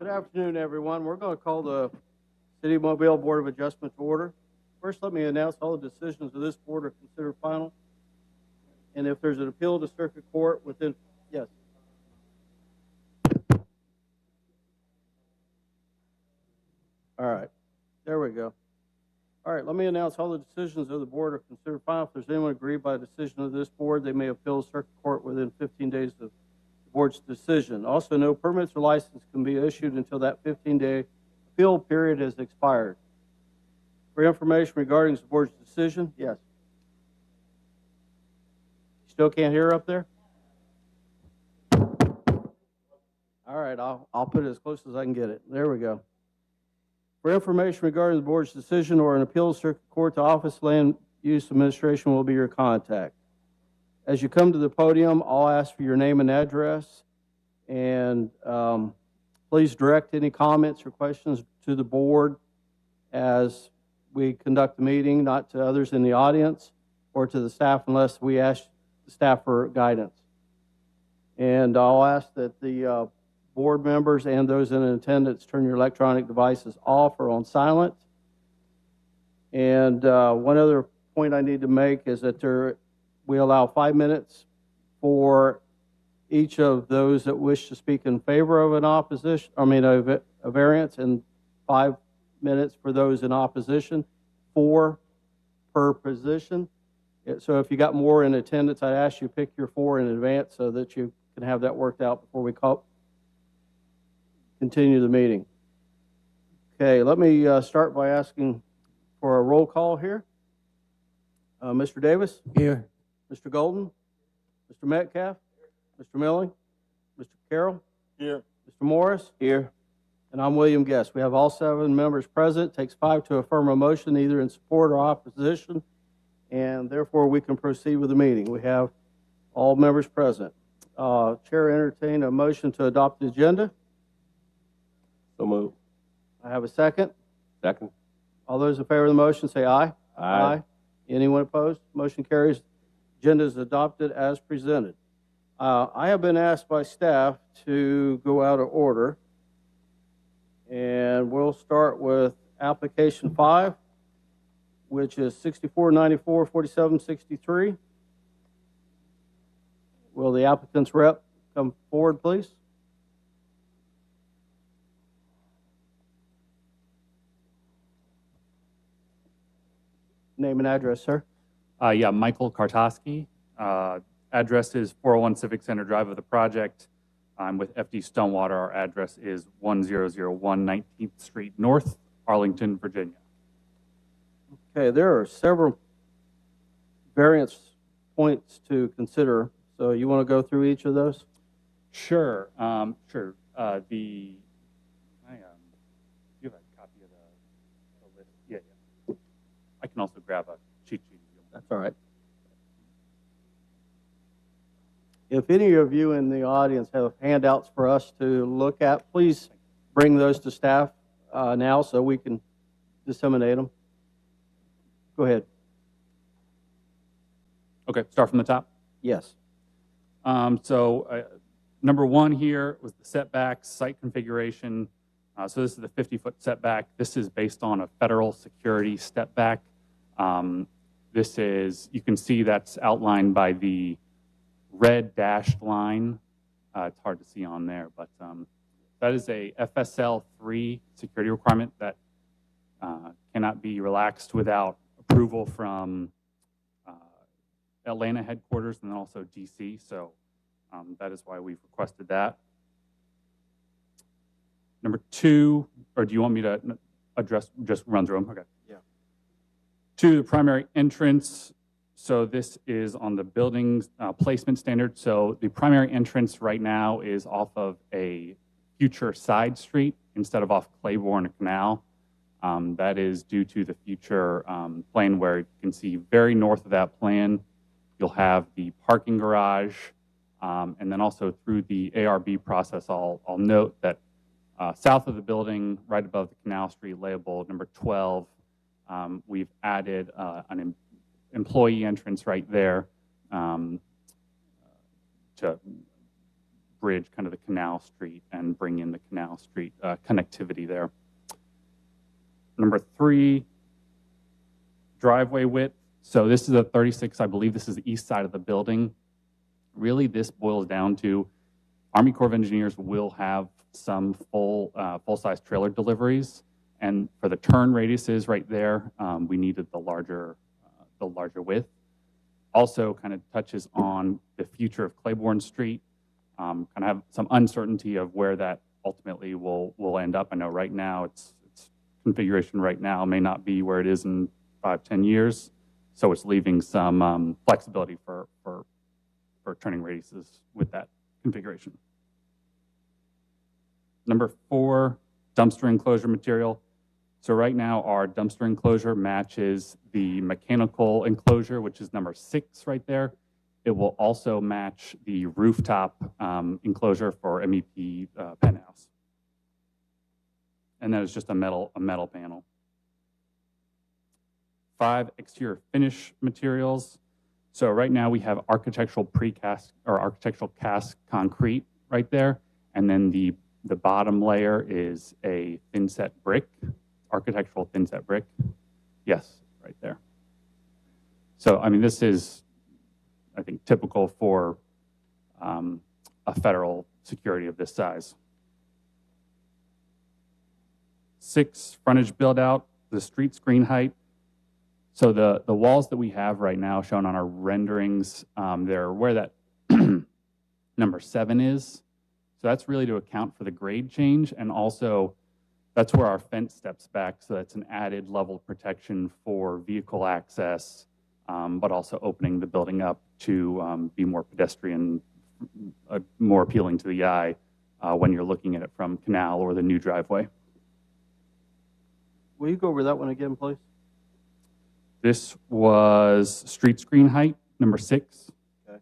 Good afternoon, everyone. We're going to call the City of Mobile Board of Adjustment to order. First, let me announce all the decisions of this board are considered final. And if there's an appeal to circuit court within, yes. All right, there we go. All right, let me announce all the decisions of the board are considered final. If there's anyone aggrieved by a decision of this board, they may appeal to circuit court within 15 days of the board's decision. Also, no permits or license can be issued until that 15-day appeal period has expired. For information regarding the board's decision, yes. You still can't hear up there? All right, I'll put it as close as I can get it. There we go. For information regarding the board's decision or an appeal to circuit court, the Office of Land Use Administration will be your contact. As you come to the podium, I'll ask for your name and address, and please direct any comments or questions to the board as we conduct the meeting, not to others in the audience or to the staff unless we ask the staff for guidance. And I'll ask that the board members and those in attendance turn your electronic devices off or on silent. And one other point I need to make is that we allow 5 minutes for each of those that wish to speak in favor of a variance, and 5 minutes for those in opposition, 4 per position. So if you got more in attendance, I'd ask you to pick your 4 in advance so that you can have that worked out before we continue the meeting. Okay, let me start by asking for a roll call here. Mr. Davis? Here. Mr. Golden? Mr. Metcalf? Mr. Milling? Mr. Carroll? Here. Mr. Morris? Here. And I'm William Guest. We have all 7 members present. It takes 5 to affirm a motion, either in support or opposition, and therefore we can proceed with the meeting. We have all members present. Chair entertain a motion to adopt the agenda. So move. I have a second. Second. All those in favor of the motion say aye. Aye. Anyone opposed? Motion carries. Agenda is adopted as presented. I have been asked by staff to go out of order, and we'll start with application 5, which is 6494-4763. Will the applicant's rep come forward, please? Name and address, sir. Yeah, Michael Kartoski. Address is 401 Civic Center Drive of the project. I'm with FD Stonewater. Our address is 1001 19th Street North, Arlington, Virginia. Okay, there are several variance points to consider. So you want to go through each of those? Sure. Sure. Do you have a copy of the list? Yeah. I can also grab a cheat sheet. That's all right. If any of you in the audience have handouts for us to look at, please bring those to staff now so we can disseminate them. Go ahead. Okay, start from the top. Yes. Number 1 here was the setbacks, site configuration. So this is the 50-foot setback. This is based on a federal security step back. This is, you can see that's outlined by the red dashed line. It's hard to see on there, but that is a FSL 3 security requirement that cannot be relaxed without approval from Atlanta headquarters and then also DC. So that is why we've requested that. Number 2, or do you want me to address, just run through them? Okay. Yeah. 2, the primary entrance. So this is on the building's placement standard. So the primary entrance right now is off of a future side street instead of off Claiborne Canal. That is due to the future plan where you can see very north of that plan, you'll have the parking garage. And then also through the ARB process, I'll note that south of the building, right above the Canal Street label, number 12, we've added an employee entrance right there to bridge kind of the Canal Street and bring in the Canal Street connectivity there. Number 3, driveway width. So this is a 36, I believe this is the east side of the building. Really, this boils down to Army Corps of Engineers will have some full-size trailer deliveries, and for the turn radiuses right there, we needed the larger width. Also, kind of touches on the future of Claiborne Street. Kind of have some uncertainty of where that ultimately will end up. I know right now its configuration right now may not be where it is in 5-10 years, so it's leaving some flexibility for turning radiuses with that configuration. Number 4, dumpster enclosure material. So right now our dumpster enclosure matches the mechanical enclosure, which is number 6 right there. It will also match the rooftop enclosure for MEP penthouse. And that is just a metal panel. 5, exterior finish materials. So right now we have architectural precast or architectural cast concrete right there. And then the bottom layer is a thin-set brick, architectural thin-set brick. Yes, right there. So, I mean, this is, I think, typical for a federal security of this size. 6, frontage build-out, the street screen height. So the walls that we have right now shown on our renderings, they're where that number 7 is. So that's really to account for the grade change, and also that's where our fence steps back, so that's an added level of protection for vehicle access, but also opening the building up to be more pedestrian, more appealing to the eye when you're looking at it from Canal or the new driveway. Will you go over that one again, please? This was street screen height, number 6. Okay.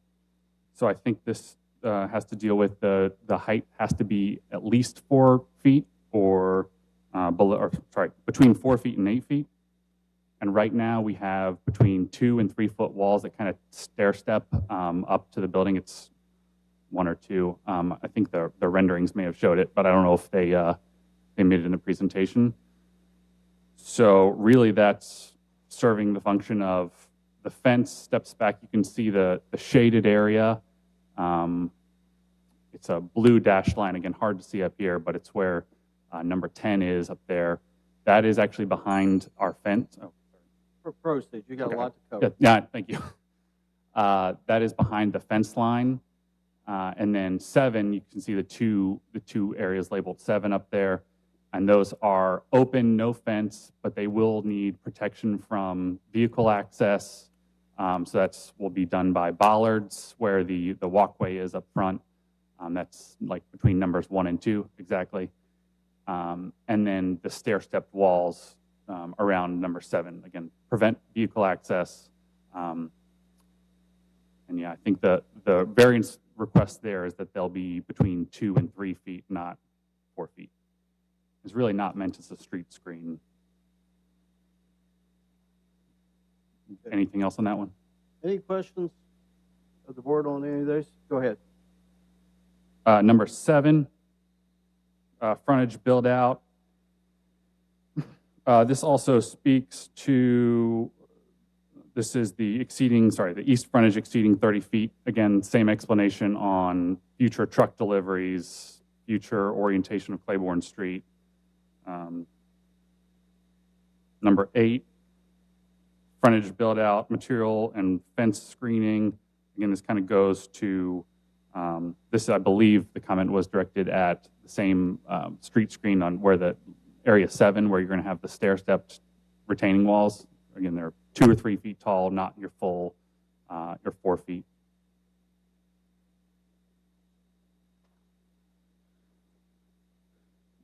So I think this has to deal with the height has to be at least 4 feet or between 4 feet and 8 feet. And right now we have between 2 and 3 foot walls that kind of stair step up to the building. It's 1 or 2. I think the renderings may have showed it, but I don't know if they made it in the presentation. So really that's serving the function of the fence steps back. You can see the shaded area. It's a blue dashed line, again, hard to see up here, but it's where number 10 is up there. That is actually behind our fence. Oh, Proceed. You got okay. a lot to cover. Yeah, thank you. That is behind the fence line. And then 7, you can see the two areas labeled 7 up there. And those are open, no fence, but they will need protection from vehicle access. So that's will be done by bollards where the walkway is up front. That's like between numbers 1 and 2 exactly. And then the stair-stepped walls around number 7, again, prevent vehicle access. And yeah, I think the variance request there is that they'll be between 2 and 3 feet, not 4 feet. It's really not meant as a street screen. Anything else on that one? Any questions of the board on any of those? Go ahead. Number 7, frontage build out. This also speaks to, this is the east frontage exceeding 30 feet. Again, same explanation on future truck deliveries, future orientation of Claiborne Street. Number 8, frontage build out, material and fence screening. Again, this kind of goes to, this I believe the comment was directed at the same street screen on where the area 7, where you're going to have the stair-stepped retaining walls. Again, they're 2 or 3 feet tall, not your full, your 4 feet.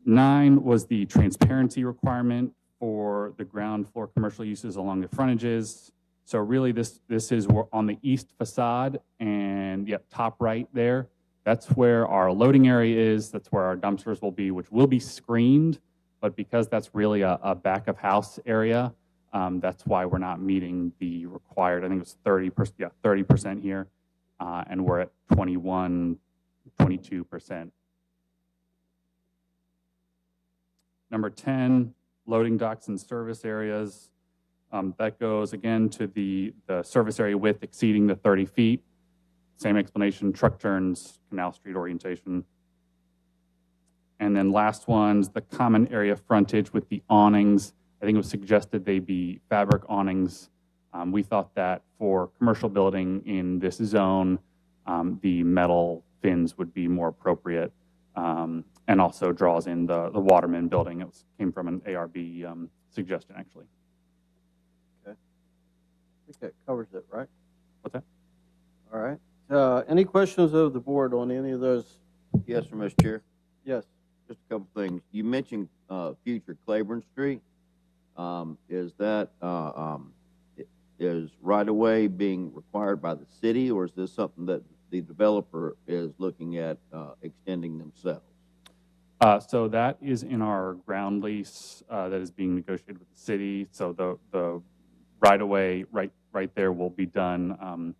Nine was the transparency requirement for the ground floor commercial uses along the frontages. So really this is on the east facade, and yep, top right there. That's where our loading area is. That's where our dumpsters will be, which will be screened. But because that's really a back of house area, that's why we're not meeting the required, I think it was 30% here. And we're at 21 22%. Number 10, loading docks and service areas. That goes again to the service area width exceeding the 30 feet. Same explanation, truck turns, Canal Street orientation. And then last one's the common area frontage with the awnings. I think it was suggested they be fabric awnings. We thought that for commercial building in this zone, the metal fins would be more appropriate, and also draws in the Waterman building. It came from an ARB suggestion, actually. Okay. I think that covers it, right? What's that? All right. Any questions of the board on any of those? Yes, sir, Mr. Chair. Yes. Just a couple things. You mentioned future Claiborne Street. Is that is right-of-way being required by the city, or is this something that the developer is looking at extending themselves? So that is in our ground lease that is being negotiated with the city. So the right-of-way right there will be done.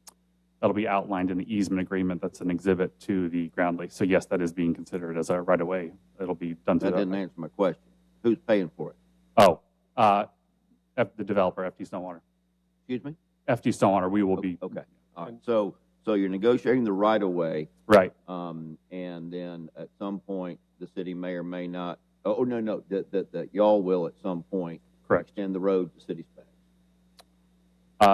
That'll be outlined in the easement agreement. That's an exhibit to the ground lease. So yes, that is being considered as a right-of-way. It'll be done through That didn't answer my question. Who's paying for it? Oh, the developer, FT Stonewater. Excuse me? FT Stonewater, we will be. Okay. All right. So you're negotiating the right-of-way, Right. and then at some point, the city may or may not, no, that y'all will at some point Correct. extend the road to city specs.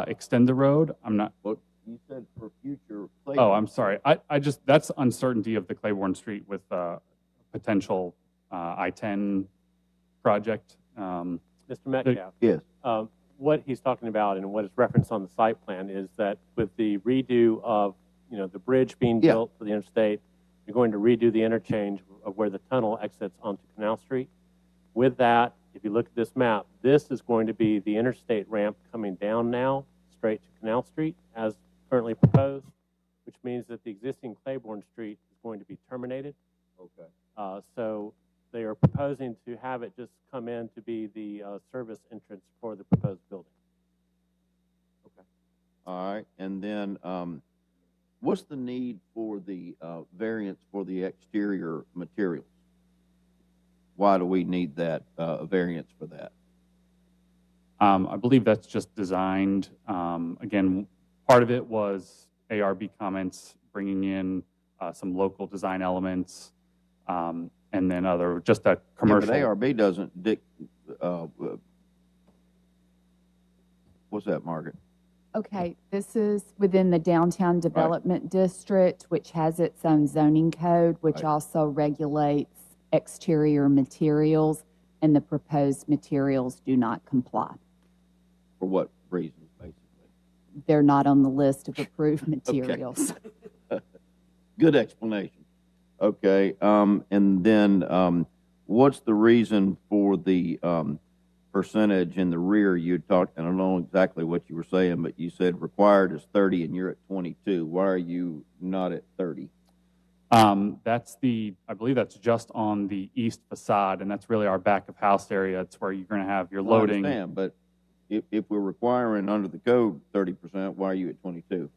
Extend the road. I'm not. Well, you said for future. Oh, I'm sorry. I just, that's uncertainty of the Claiborne Street with potential I-10 project. Mr. Metcalf, Yes. what he's talking about and what is referenced on the site plan is that with the redo of, the bridge being Yeah. built for the interstate, you're going to redo the interchange of where the tunnel exits onto Canal Street. With that, if you look at this map, this is going to be the interstate ramp coming down now, straight to Canal Street as currently proposed, which means that the existing Claiborne Street is going to be terminated. Okay. So they are proposing to have it just come in to be the service entrance for the proposed building. All right, and then what's the need for the variance for the exterior materials? Why do we need that variance for that? I believe that's just designed. Again, part of it was ARB comments, bringing in some local design elements, and then just a commercial. Yeah, but ARB doesn't what's that, Margaret? Okay, this is within the Downtown Development District, which has its own zoning code, which Right. also regulates exterior materials, and the proposed materials do not comply. For what reasons, basically? They're not on the list of approved materials. Good explanation. Okay, and then what's the reason for the percentage in the rear? You talked, and I don't know exactly what you were saying, but you said required is 30 and you're at 22. Why are you not at 30? I believe that's just on the east facade, and that's really our back of house area. It's where you're going to have your Well, I loading. understand, but if we're requiring under the code 30%, why are you at 22?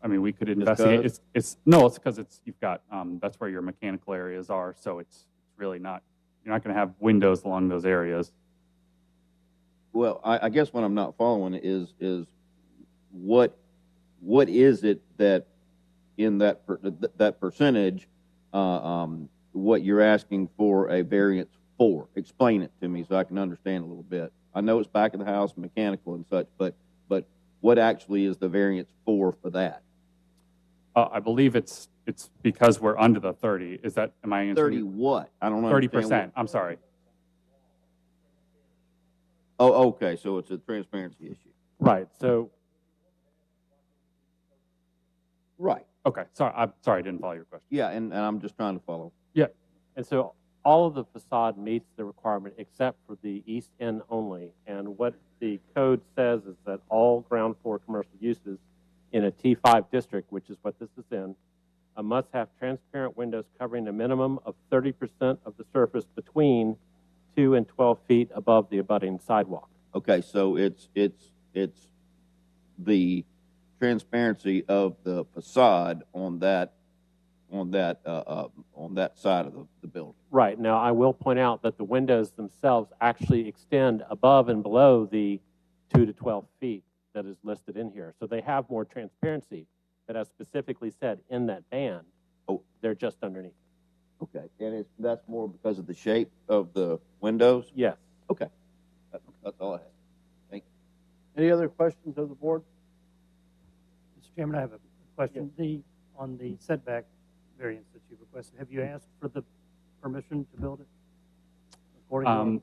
I mean, we could Just investigate. 'cause? It's because you've got, that's where your mechanical areas are. So it's really not, you're not going to have windows along those areas. Well, I guess what I'm not following is what is it that in that percentage, what you're asking for a variance for? Explain it to me so I can understand a little bit. I know it's back of the house, mechanical and such, but what actually is the variance for that? I believe it's because we're under the 30. Am I answering? 30 what? I don't understand. 30%. I'm sorry. Oh, okay, so it's a transparency issue. Right. So Right. Okay. Sorry. I'm sorry. I didn't follow your question. Yeah, and I'm just trying to follow. And so all of the facade meets the requirement except for the east end only. And what the code says is that all ground floor commercial uses in a T5 district, which is what this is in, must have transparent windows covering a minimum of 30% of the surface between 2 and 12 feet above the abutting sidewalk. Okay, so it's the transparency of the facade on that side of the building. Right. Now, I will point out that the windows themselves actually extend above and below the 2 to 12 feet that is listed in here. So they have more transparency, but as specifically said in that band, they're just underneath. Okay, and that's more because of the shape of the windows? Yes. Okay, that's all I have. Thank you. Any other questions of the board? Mr. Chairman, I have a question. On the setback variance that you requested, have you asked for the permission to build it? According to our-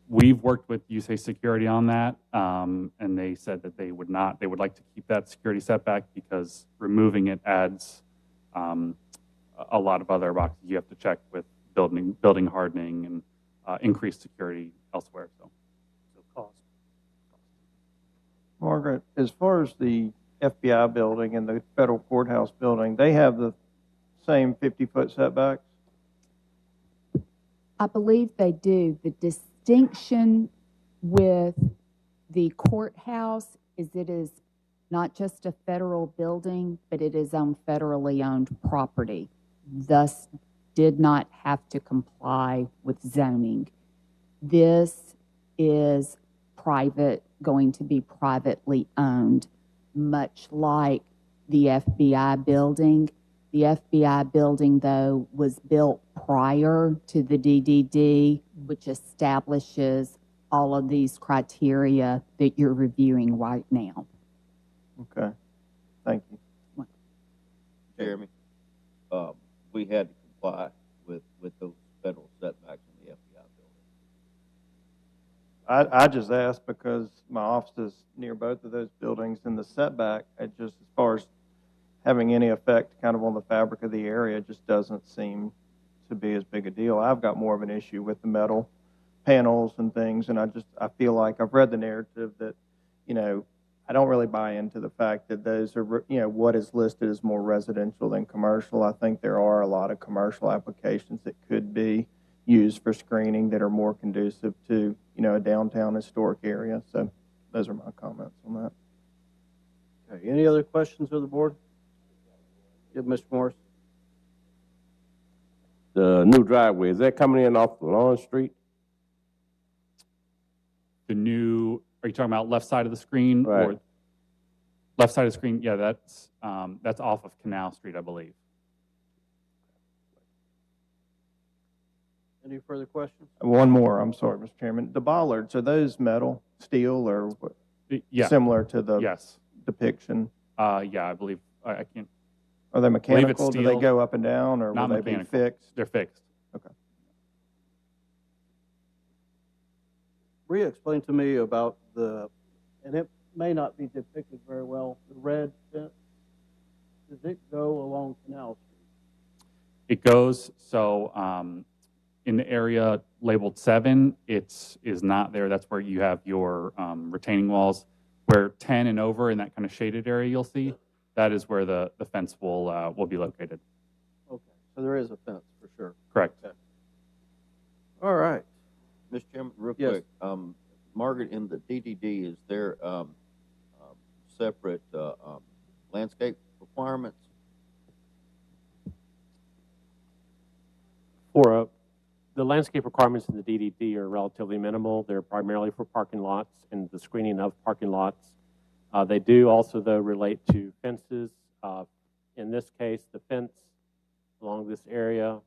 We've worked with USA Security on that, and they said that they would not, they would like to keep that security setback because removing it adds a lot of other boxes you have to check with building hardening and increased security elsewhere. So cost. Margaret, as far as the FBI building and the federal courthouse building, they have the same 50-foot setbacks? I believe they do. The distinction with the courthouse is it is not just a federal building, but it is on federally owned property, thus did not have to comply with zoning. This is private, going to be privately owned, much like the FBI building. The FBI building, though, was built prior to the DDD, which establishes all of these criteria that you're reviewing right now. Okay, thank you. Jeremy, we had to comply with those federal setbacks in the FBI building. I just asked because my office is near both of those buildings, and the setback, it just as far as having any effect kind of on the fabric of the area, just doesn't seem to be as big a deal. I've got more of an issue with the metal panels and things, and I feel like I've read the narrative that, I don't really buy into the fact that those are, what is listed as more residential than commercial. I think there are a lot of commercial applications that could be used for screening that are more conducive to, a downtown historic area. So those are my comments on that. Okay, any other questions of the board? Give Mr. Morris. The new driveway, is that coming in off Lawrence Street? are you talking about left side of the screen? Right. Or left side of the screen? Yeah, that's off of Canal Street, I believe. Any further questions? One more, I'm sorry, Mr. Chairman. The bollards, are those metal, steel, or Yeah. similar to the Yes. depiction? Yeah, I believe. I can't. Are they believe it's mechanical? Do they steel. go up and down, or Not will they be mechanical. fixed? They're fixed. Rhea explained to me about and it may not be depicted very well, the red fence. Does it go along Canal Street? It goes so in the area labeled 7, it is not there. That's where you have your retaining walls. Where 10 and over in that kind of shaded area you'll see, that is where the fence will be located. Okay, so there is a fence for sure. Correct. Okay. All right. Mr. Chairman, real Yes. quick, Margaret, in the DDD, is there separate landscape requirements? The landscape requirements in the DDD are relatively minimal. They're primarily for parking lots and the screening of parking lots. They do also, though, relate to fences. In this case, the fence along this area,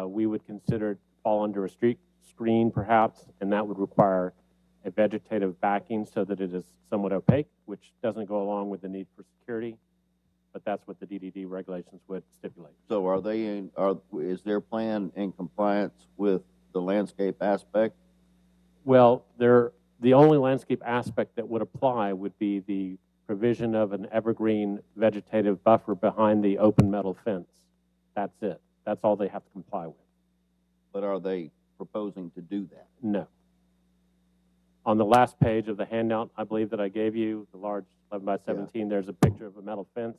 we would consider to fall under a street screen, perhaps, and that would require a vegetative backing so that it is somewhat opaque, which doesn't go along with the need for security, but that's what the DDD regulations would stipulate. So is their plan in compliance with the landscape aspect? Well, the only landscape aspect that would apply would be the provision of an evergreen vegetative buffer behind the open metal fence. That's it. That's all they have to comply with. But are they proposing to do that? No. On the last page of the handout, I believe that I gave you, the large 11 by 17, there's a picture of a metal fence.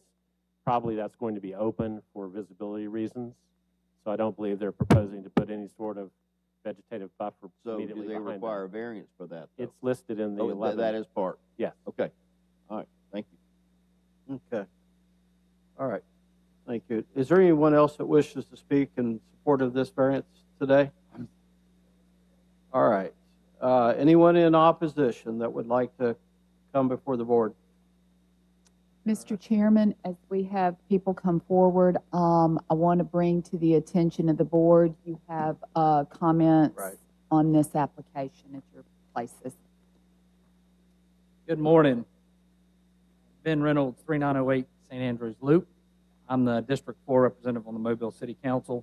Probably that's going to be open for visibility reasons. So I don't believe they're proposing to put any sort of vegetative buffer So immediately do they behind require a it. variance for that, though? It's listed in the Oh, 11. that is part? Yes. Okay. All right, thank you. Okay. All right. Thank you. Is there anyone else that wishes to speak in support of this variance today? All right. Anyone in opposition that would like to come before the board? Mr. Chairman, as we have people come forward, I want to bring to the attention of the board, you have comments Right. on this application at your places. Good morning. Ben Reynolds, 3908 St. Andrews Loop. I'm the District 4 representative on the Mobile City Council.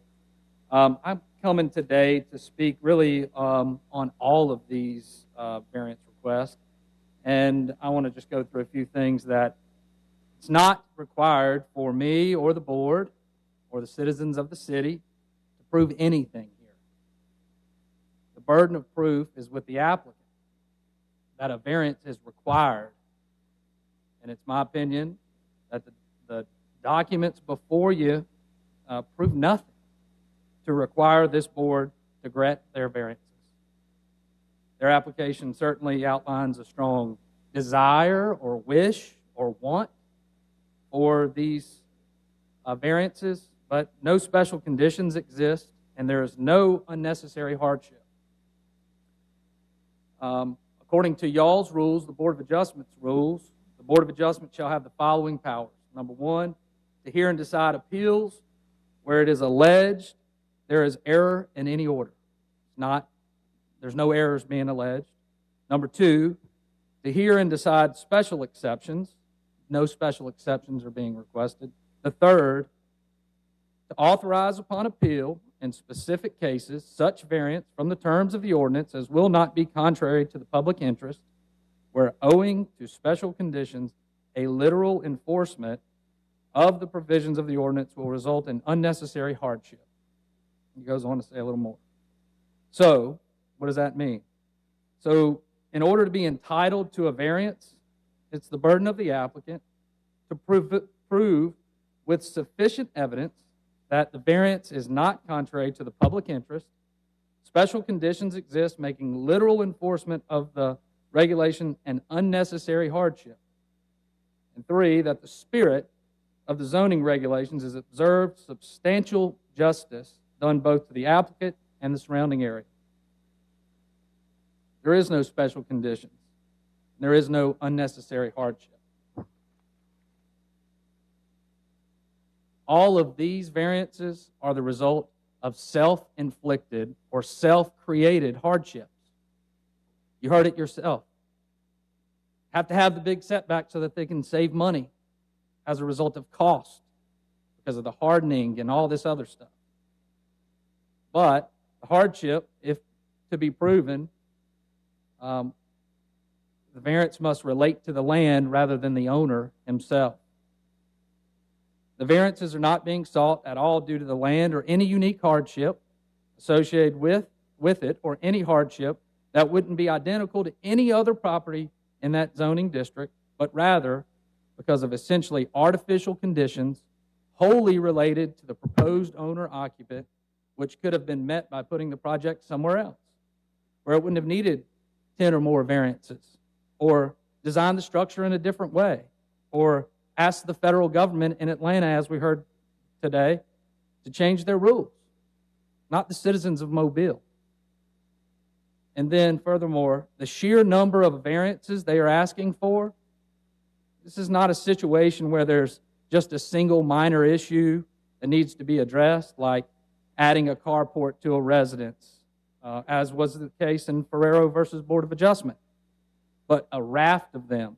I'm coming today to speak really on all of these variance requests. And I want to just go through a few things that it's not required for me or the board or the citizens of the city to prove anything here. The burden of proof is with the applicant that a variance is required. And it's my opinion that the documents before you prove nothing to require this board to grant their variances. Their application certainly outlines a strong desire or wish or want for these variances, but no special conditions exist, and there is no unnecessary hardship. According to y'all's rules, the Board of Adjustment's rules, the Board of Adjustment shall have the following powers. Number one, to hear and decide appeals where it is alleged there is error in any order. There's no errors being alleged. Number two, to hear and decide special exceptions. No special exceptions are being requested. The third, to authorize upon appeal in specific cases such variance from the terms of the ordinance as will not be contrary to the public interest, where owing to special conditions, a literal enforcement of the provisions of the ordinance will result in unnecessary hardship. He goes on to say a little more. So, what does that mean? So, in order to be entitled to a variance, it's the burden of the applicant to prove with sufficient evidence that the variance is not contrary to the public interest, special conditions exist making literal enforcement of the regulation an unnecessary hardship. And three, that the spirit of the zoning regulations is observed substantial justice done both to the applicant and the surrounding area. There is no special conditions. There is no unnecessary hardship. All of these variances are the result of self-inflicted or self-created hardships. You heard it yourself. Have to have the big setback so that they can save money as a result of cost because of the hardening and all this other stuff. But the hardship, if to be proven, the variance must relate to the land rather than the owner himself. The variances are not being sought at all due to the land or any unique hardship associated with it or any hardship that wouldn't be identical to any other property in that zoning district, but rather because of essentially artificial conditions wholly related to the proposed owner-occupant, which could have been met by putting the project somewhere else, where it wouldn't have needed 10 or more variances, or design the structure in a different way, or ask the federal government in Atlanta, as we heard today, to change their rules, not the citizens of Mobile. And then, furthermore, the sheer number of variances they are asking for, this is not a situation where there's just a single minor issue that needs to be addressed, like adding a carport to a residence, as was the case in Ferrero versus Board of Adjustment, but a raft of them.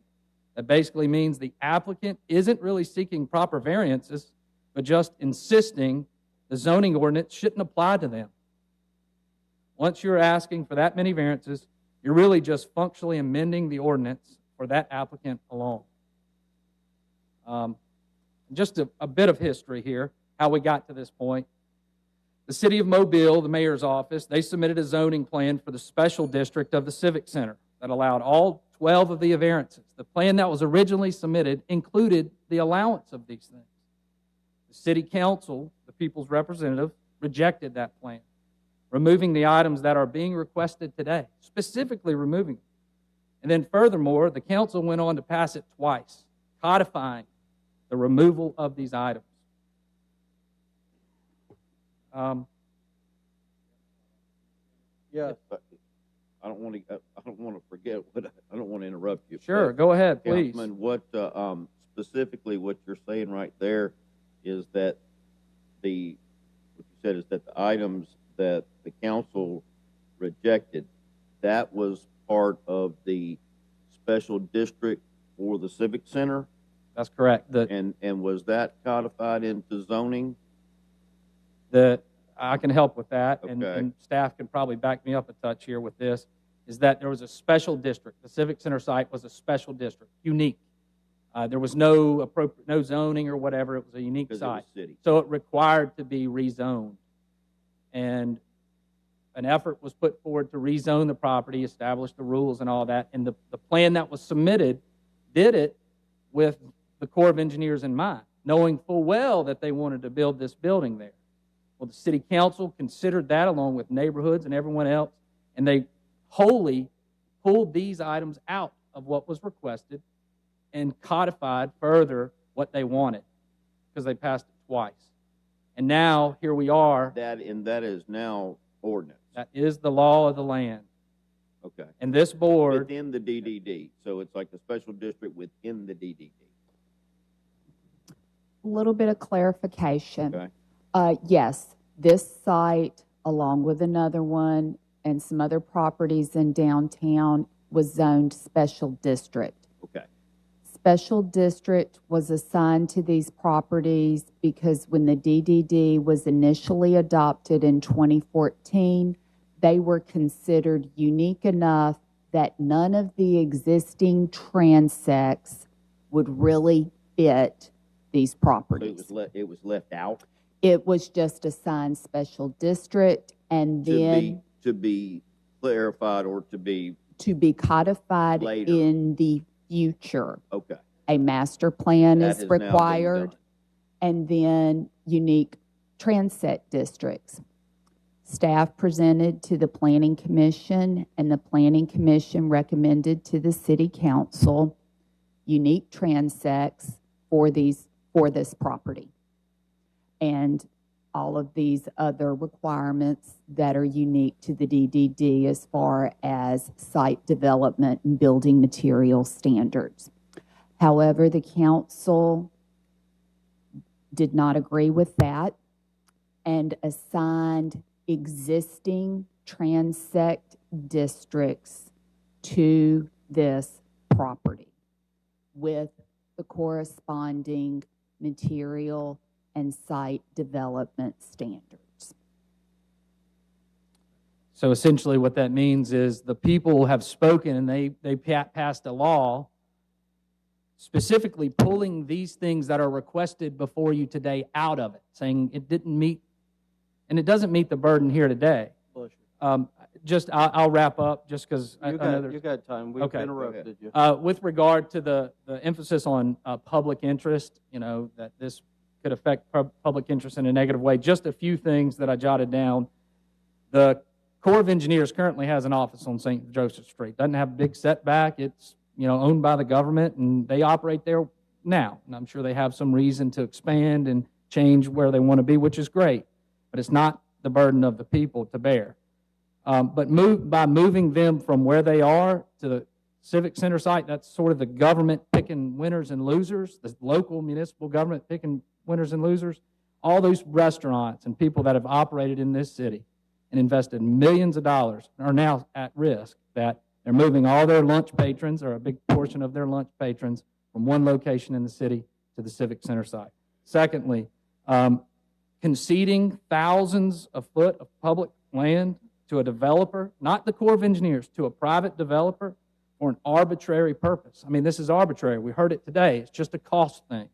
That basically means the applicant isn't really seeking proper variances, but just insisting the zoning ordinance shouldn't apply to them. Once you're asking for that many variances, you're really just functionally amending the ordinance for that applicant alone. Just a bit of history here, how we got to this point. The City of Mobile, the mayor's office, they submitted a zoning plan for the special district of the Civic Center that allowed all 12 of the variances. The plan that was originally submitted included the allowance of these things. The City Council, the people's representative, rejected that plan, removing the items that are being requested today, specifically removing them. And then furthermore, the council went on to pass it twice, codifying the removal of these items. Yeah. I don't want to forget, but I don't want to interrupt you. Sure, but, go ahead, please. Councilman, what, specifically what you're saying right there is that what you said is that the items that the council rejected, that was part of the special district for the Civic Center? That's correct. And was that codified into zoning? I can help with that, and, Okay. and staff can probably back me up a touch here with this, is that there was a special district. The Civic Center site was a special district, unique. There was no zoning or whatever. It was a unique Because it was site. city. So it required to be rezoned. And an effort was put forward to rezone the property, establish the rules and all that. And the plan that was submitted did it with the Corps of Engineers in mind, knowing full well that they wanted to build this building there. Well, the city council considered that along with neighborhoods and everyone else, and they wholly pulled these items out of what was requested and codified further what they wanted because they passed it twice. And now here we are. That is now ordinance. That is the law of the land. Okay. And this board, Within the DDD. So it's like the special district within the DDD. A little bit of clarification. Okay. Yes, this site, along with another one and some other properties in downtown, was zoned special district. Okay. Special district was assigned to these properties because when the DDD was initially adopted in 2014, they were considered unique enough that none of the existing transects would really fit these So properties. it was left out It was just assigned special district and then to be clarified or to be, to be codified Later. in the future. okay. A master plan That is has now been required, done. and then unique transit districts. Staff presented to the Planning Commission, and the Planning Commission recommended to the City Council unique transects for this property. And all of these other requirements that are unique to the DDD as far as site development and building material standards. However, the council did not agree with that and assigned existing transect districts to this property with the corresponding material and site development standards. so essentially what that means is the people have spoken and they passed a law specifically pulling these things that are requested before you today out of it, saying it didn't meet, and it doesn't meet the burden here today. Bless you. I'll wrap up just because I know there's... You got time. We've Okay. interrupted you. With regard to the emphasis on public interest, that this could affect public interest in a negative way, just a few things that I jotted down. The Corps of Engineers currently has an office on St. Joseph Street. Doesn't have a big setback. It's owned by the government, and they operate there now. And I'm sure they have some reason to expand and change where they want to be, which is great. But it's not the burden of the people to bear. But by moving them from where they are to the Civic Center site, that's sort of the government picking winners and losers, the local municipal government picking winners and losers. All those restaurants and people that have operated in this city and invested millions of dollars are now at risk that they're moving all their lunch patrons, or a big portion of their lunch patrons, from one location in the city to the Civic Center site. Secondly, conceding thousands of foot of public land to a developer, not the Corps of Engineers, to a private developer for an arbitrary purpose. I mean, this is arbitrary. We heard it today. It's just a cost thing.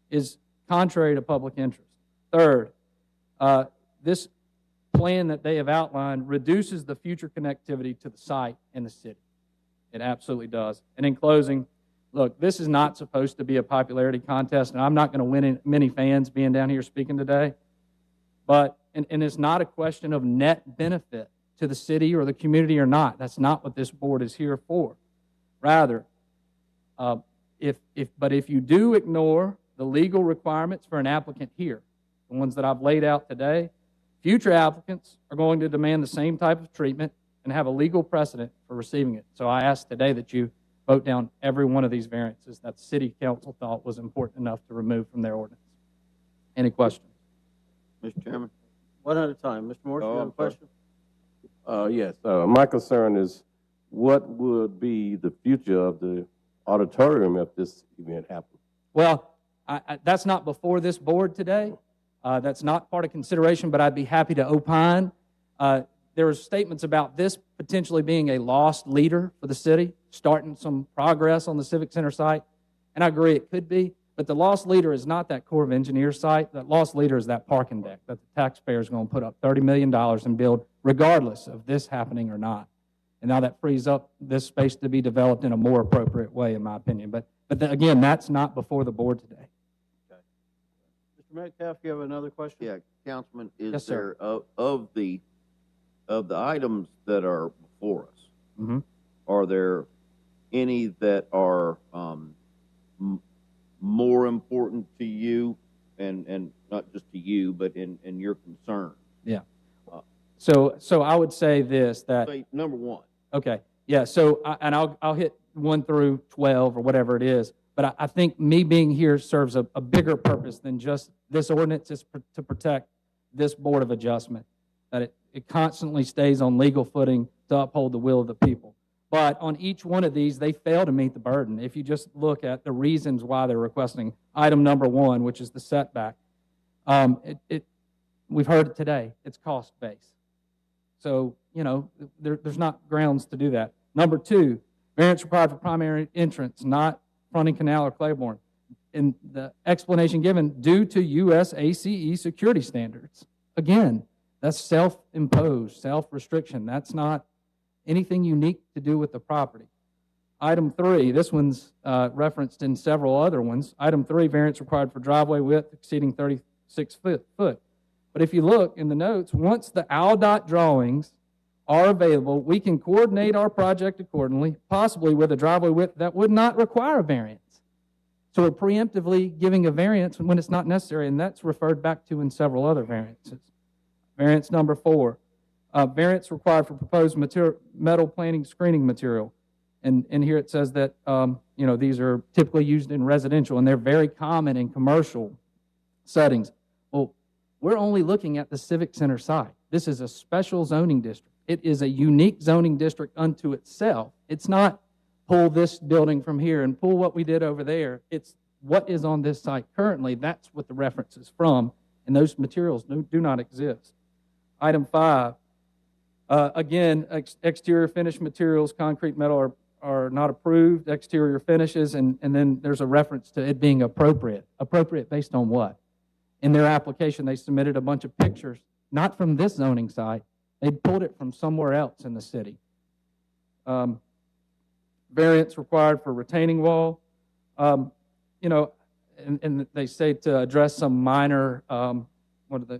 Is contrary to public interest. Third, this plan that they have outlined reduces the future connectivity to the site and the city. It absolutely does. And in closing, look, this is not supposed to be a popularity contest, and I'm not going to win many fans being down here speaking today. But, and it's not a question of net benefit to the city or the community or not. That's not what this board is here for. Rather, if you do ignore the legal requirements for an applicant here, the ones that I've laid out today, future applicants are going to demand the same type of treatment and have a legal precedent for receiving it. So I ask today that you vote down every one of these variances that the City Council thought was important enough to remove from their ordinance. Any questions? Mr. Chairman? One at a time. Mr. Morris, you have a I'm sorry. question? Yes, my concern is what would be the future of the auditorium if this event happened? Well, that's not before this board today. That's not part of consideration, but I'd be happy to opine. There were statements about this potentially being a lost leader for the city, starting some progress on the Civic Center site, and I agree it could be, but the lost leader is not that Corps of Engineers site. That lost leader is that parking deck that the taxpayers are going to put up $30 million and build regardless of this happening or not. And now that frees up this space to be developed in a more appropriate way, in my opinion. But again, that's not before the board today. Mr. Metcalf, you have another question? Yeah, Councilman, is Yes, sir. there, of the items that are before us, Mhm. are there any that are more important to you, and not just to you, but in your concern? So I would say this, that Say, number one. okay, yeah. So I'll hit 1 through 12 or whatever it is. But I think me being here serves a bigger purpose than just this ordinance is to protect this Board of Adjustment, that it constantly stays on legal footing to uphold the will of the people. But on each one of these, they fail to meet the burden. If you just look at the reasons why they're requesting item number 1, which is the setback, we've heard it today. It's cost-based. So, there's not grounds to do that. Number 2, variance required for primary entrance, not fronting Canal or Claiborne. In the explanation given, due to U.S. ACE security standards. Again, that's self-imposed, self-restriction. That's not anything unique to do with the property. Item 3, this one's referenced in several other ones. Item 3, variance required for driveway width exceeding 36 foot. But if you look in the notes, once the ALDOT drawings are available, we can coordinate our project accordingly, possibly with a driveway width that would not require a variance. So we're preemptively giving a variance when it's not necessary, and that's referred back to in several other variances. Variance number 4, variance required for proposed metal planting screening material. And here it says that, these are typically used in residential, and they're very common in commercial settings. Well, we're only looking at the Civic Center site. This is a special zoning district. It is a unique zoning district unto itself. It's not pull this building from here and pull what we did over there. It's what is on this site currently. That's what the reference is from, and those materials do not exist. Item 5, again, exterior finish materials, concrete, metal are not approved, exterior finishes, and then there's a reference to it being appropriate. Appropriate based on what? In their application, they submitted a bunch of pictures, not from this zoning site. They pulled it from somewhere else in the city. Variance required for retaining wall. And they say to address some minor,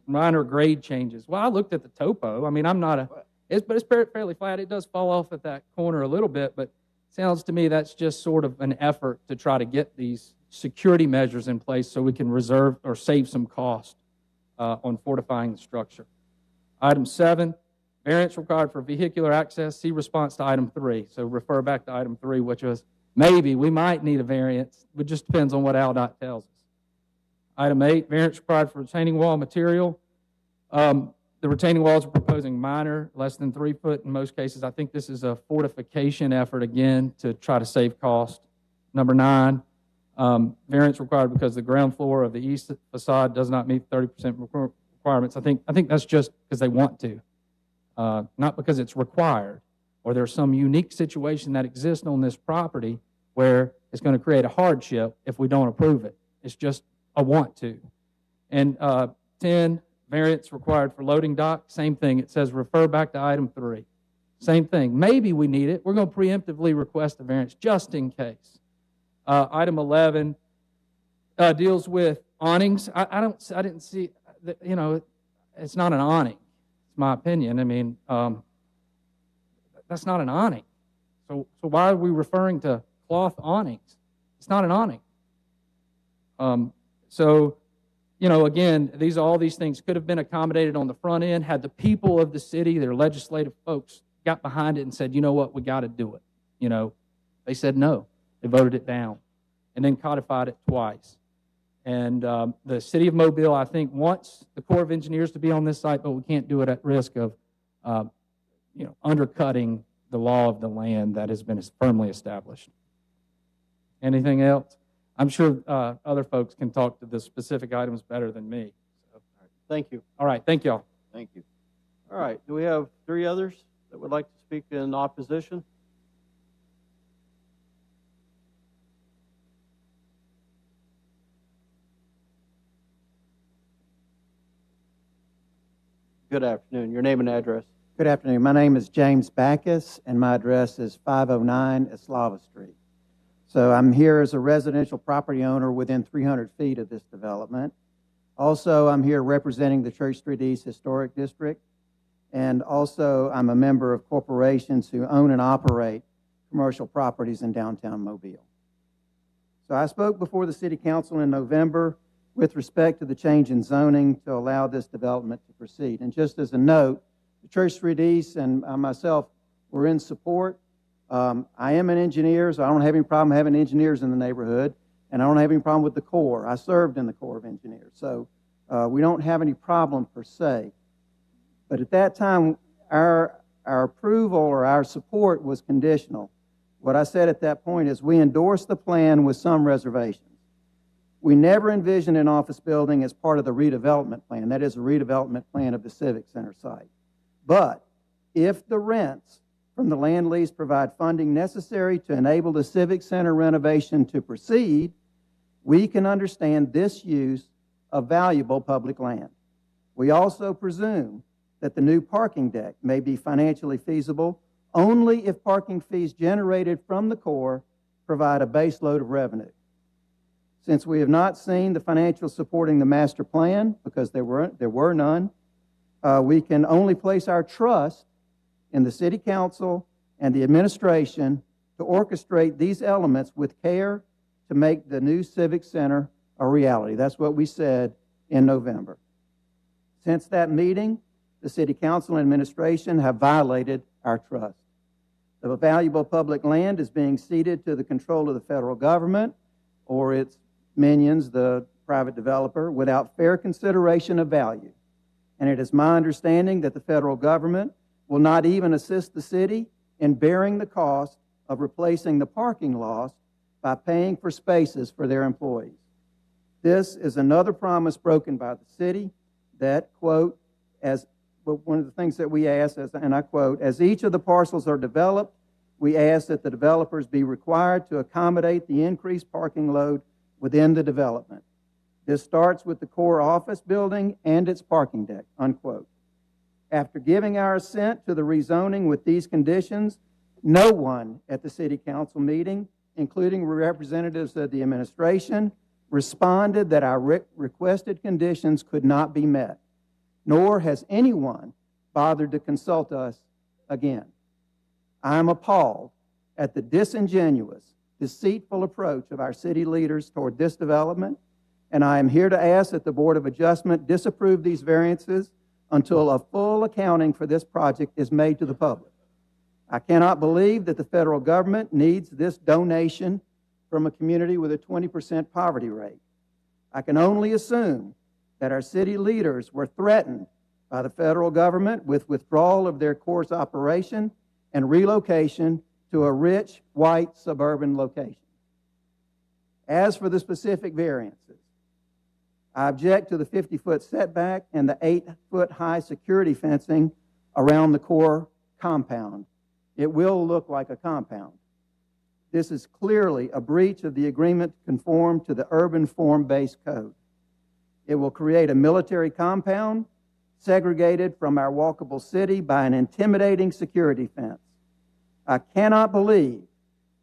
minor grade changes. Well, I looked at the topo. I mean, but it's fairly flat. It does fall off at that corner a little bit, but it sounds to me that's just sort of an effort to try to get these security measures in place so we can reserve or save some cost on fortifying the structure. Item 7, variance required for vehicular access. See response to item 3. So refer back to item 3, which was maybe we might need a variance. It just depends on what ALDOT tells us. Item 8, variance required for retaining wall material. The retaining walls are proposing minor, less than 3 foot in most cases. I think this is a fortification effort, again, to try to save cost. Number 9, variance required because the ground floor of the east facade does not meet 30% requirements. I think that's just because they want to, not because it's required, or there's some unique situation that exists on this property where it's going to create a hardship if we don't approve it. It's just a want to. And 10, variance required for loading dock. Same thing. It says refer back to item 3. Same thing. Maybe we need it. We're going to preemptively request a variance just in case. Item 11 deals with awnings. I didn't see, it's not an awning. It's my opinion. I mean, that's not an awning. So why are we referring to cloth awnings? It's not an awning. So, you know, again, all these things could have been accommodated on the front end had the people of the city, their legislative folks, got behind it and said, you know what, we got to do it. You know, they said no. They voted it down and then codified it twice. And the city of Mobile, I think, wants the Corps of Engineers to be on this site, but we can't do it at risk of, you know, undercutting the law of the land that has been firmly established. Anything else? I'm sure other folks can talk to the specific items better than me. So, Thank you. all right, thank y'all. Thank you. All right, do we have 3 others that would like to speak in opposition? Good afternoon. Your name and address. Good afternoon. My name is James Backus, and my address is 509 Eslava Street. So I'm here as a residential property owner within 300 feet of this development. Also, I'm here representing the Church Street East Historic District, and also I'm a member of corporations who own and operate commercial properties in downtown Mobile. So I spoke before the City Council in November with respect to the change in zoning to allow this development to proceed. And just as a note, the Church Street East and myself were in support. I am an engineer, so I don't have any problem having engineers in the neighborhood, and I don't have any problem with the Corps. I served in the Corps of Engineers, so we don't have any problem per se. But at that time, our approval or our support was conditional. What I said at that point is we endorsed the plan with some reservations. We never envisioned an office building as part of the redevelopment plan. That is a redevelopment plan of the Civic Center site. But if the rents from the land lease provide funding necessary to enable the Civic Center renovation to proceed, we can understand this use of valuable public land. We also presume that the new parking deck may be financially feasible only if parking fees generated from the Corps provide a base load of revenue. Since we have not seen the financial supporting the master plan, because there were none, we can only place our trust in the City Council and the administration to orchestrate these elements with care to make the new Civic Center a reality. That's what we said in November. Since that meeting, the City Council and administration have violated our trust. The valuable public land is being ceded to the control of the federal government or its minions, the private developer, without fair consideration of value. And it is my understanding that the federal government will not even assist the city in bearing the cost of replacing the parking loss by paying for spaces for their employees. This is another promise broken by the city that, quote, as one of the things that we ask, and I quote, as each of the parcels are developed, we ask that the developers be required to accommodate the increased parking load within the development. This starts with the Corps office building and its parking deck, unquote. After giving our assent to the rezoning with these conditions, no one at the City Council meeting, including representatives of the administration, responded that our requested conditions could not be met, nor has anyone bothered to consult us again. I am appalled at the disingenuous, deceitful approach of our city leaders toward this development, and I am here to ask that the Board of Adjustment disapprove these variances until a full accounting for this project is made to the public. I cannot believe that the federal government needs this donation from a community with a 20% poverty rate. I can only assume that our city leaders were threatened by the federal government with withdrawal of their Corps operation and relocation to a rich, white, suburban location. As for the specific variances, I object to the 50-foot setback and the 8-foot high security fencing around the Corps compound. It will look like a compound. This is clearly a breach of the agreement to conform to the urban form-based code. It will create a military compound segregated from our walkable city by an intimidating security fence. I cannot believe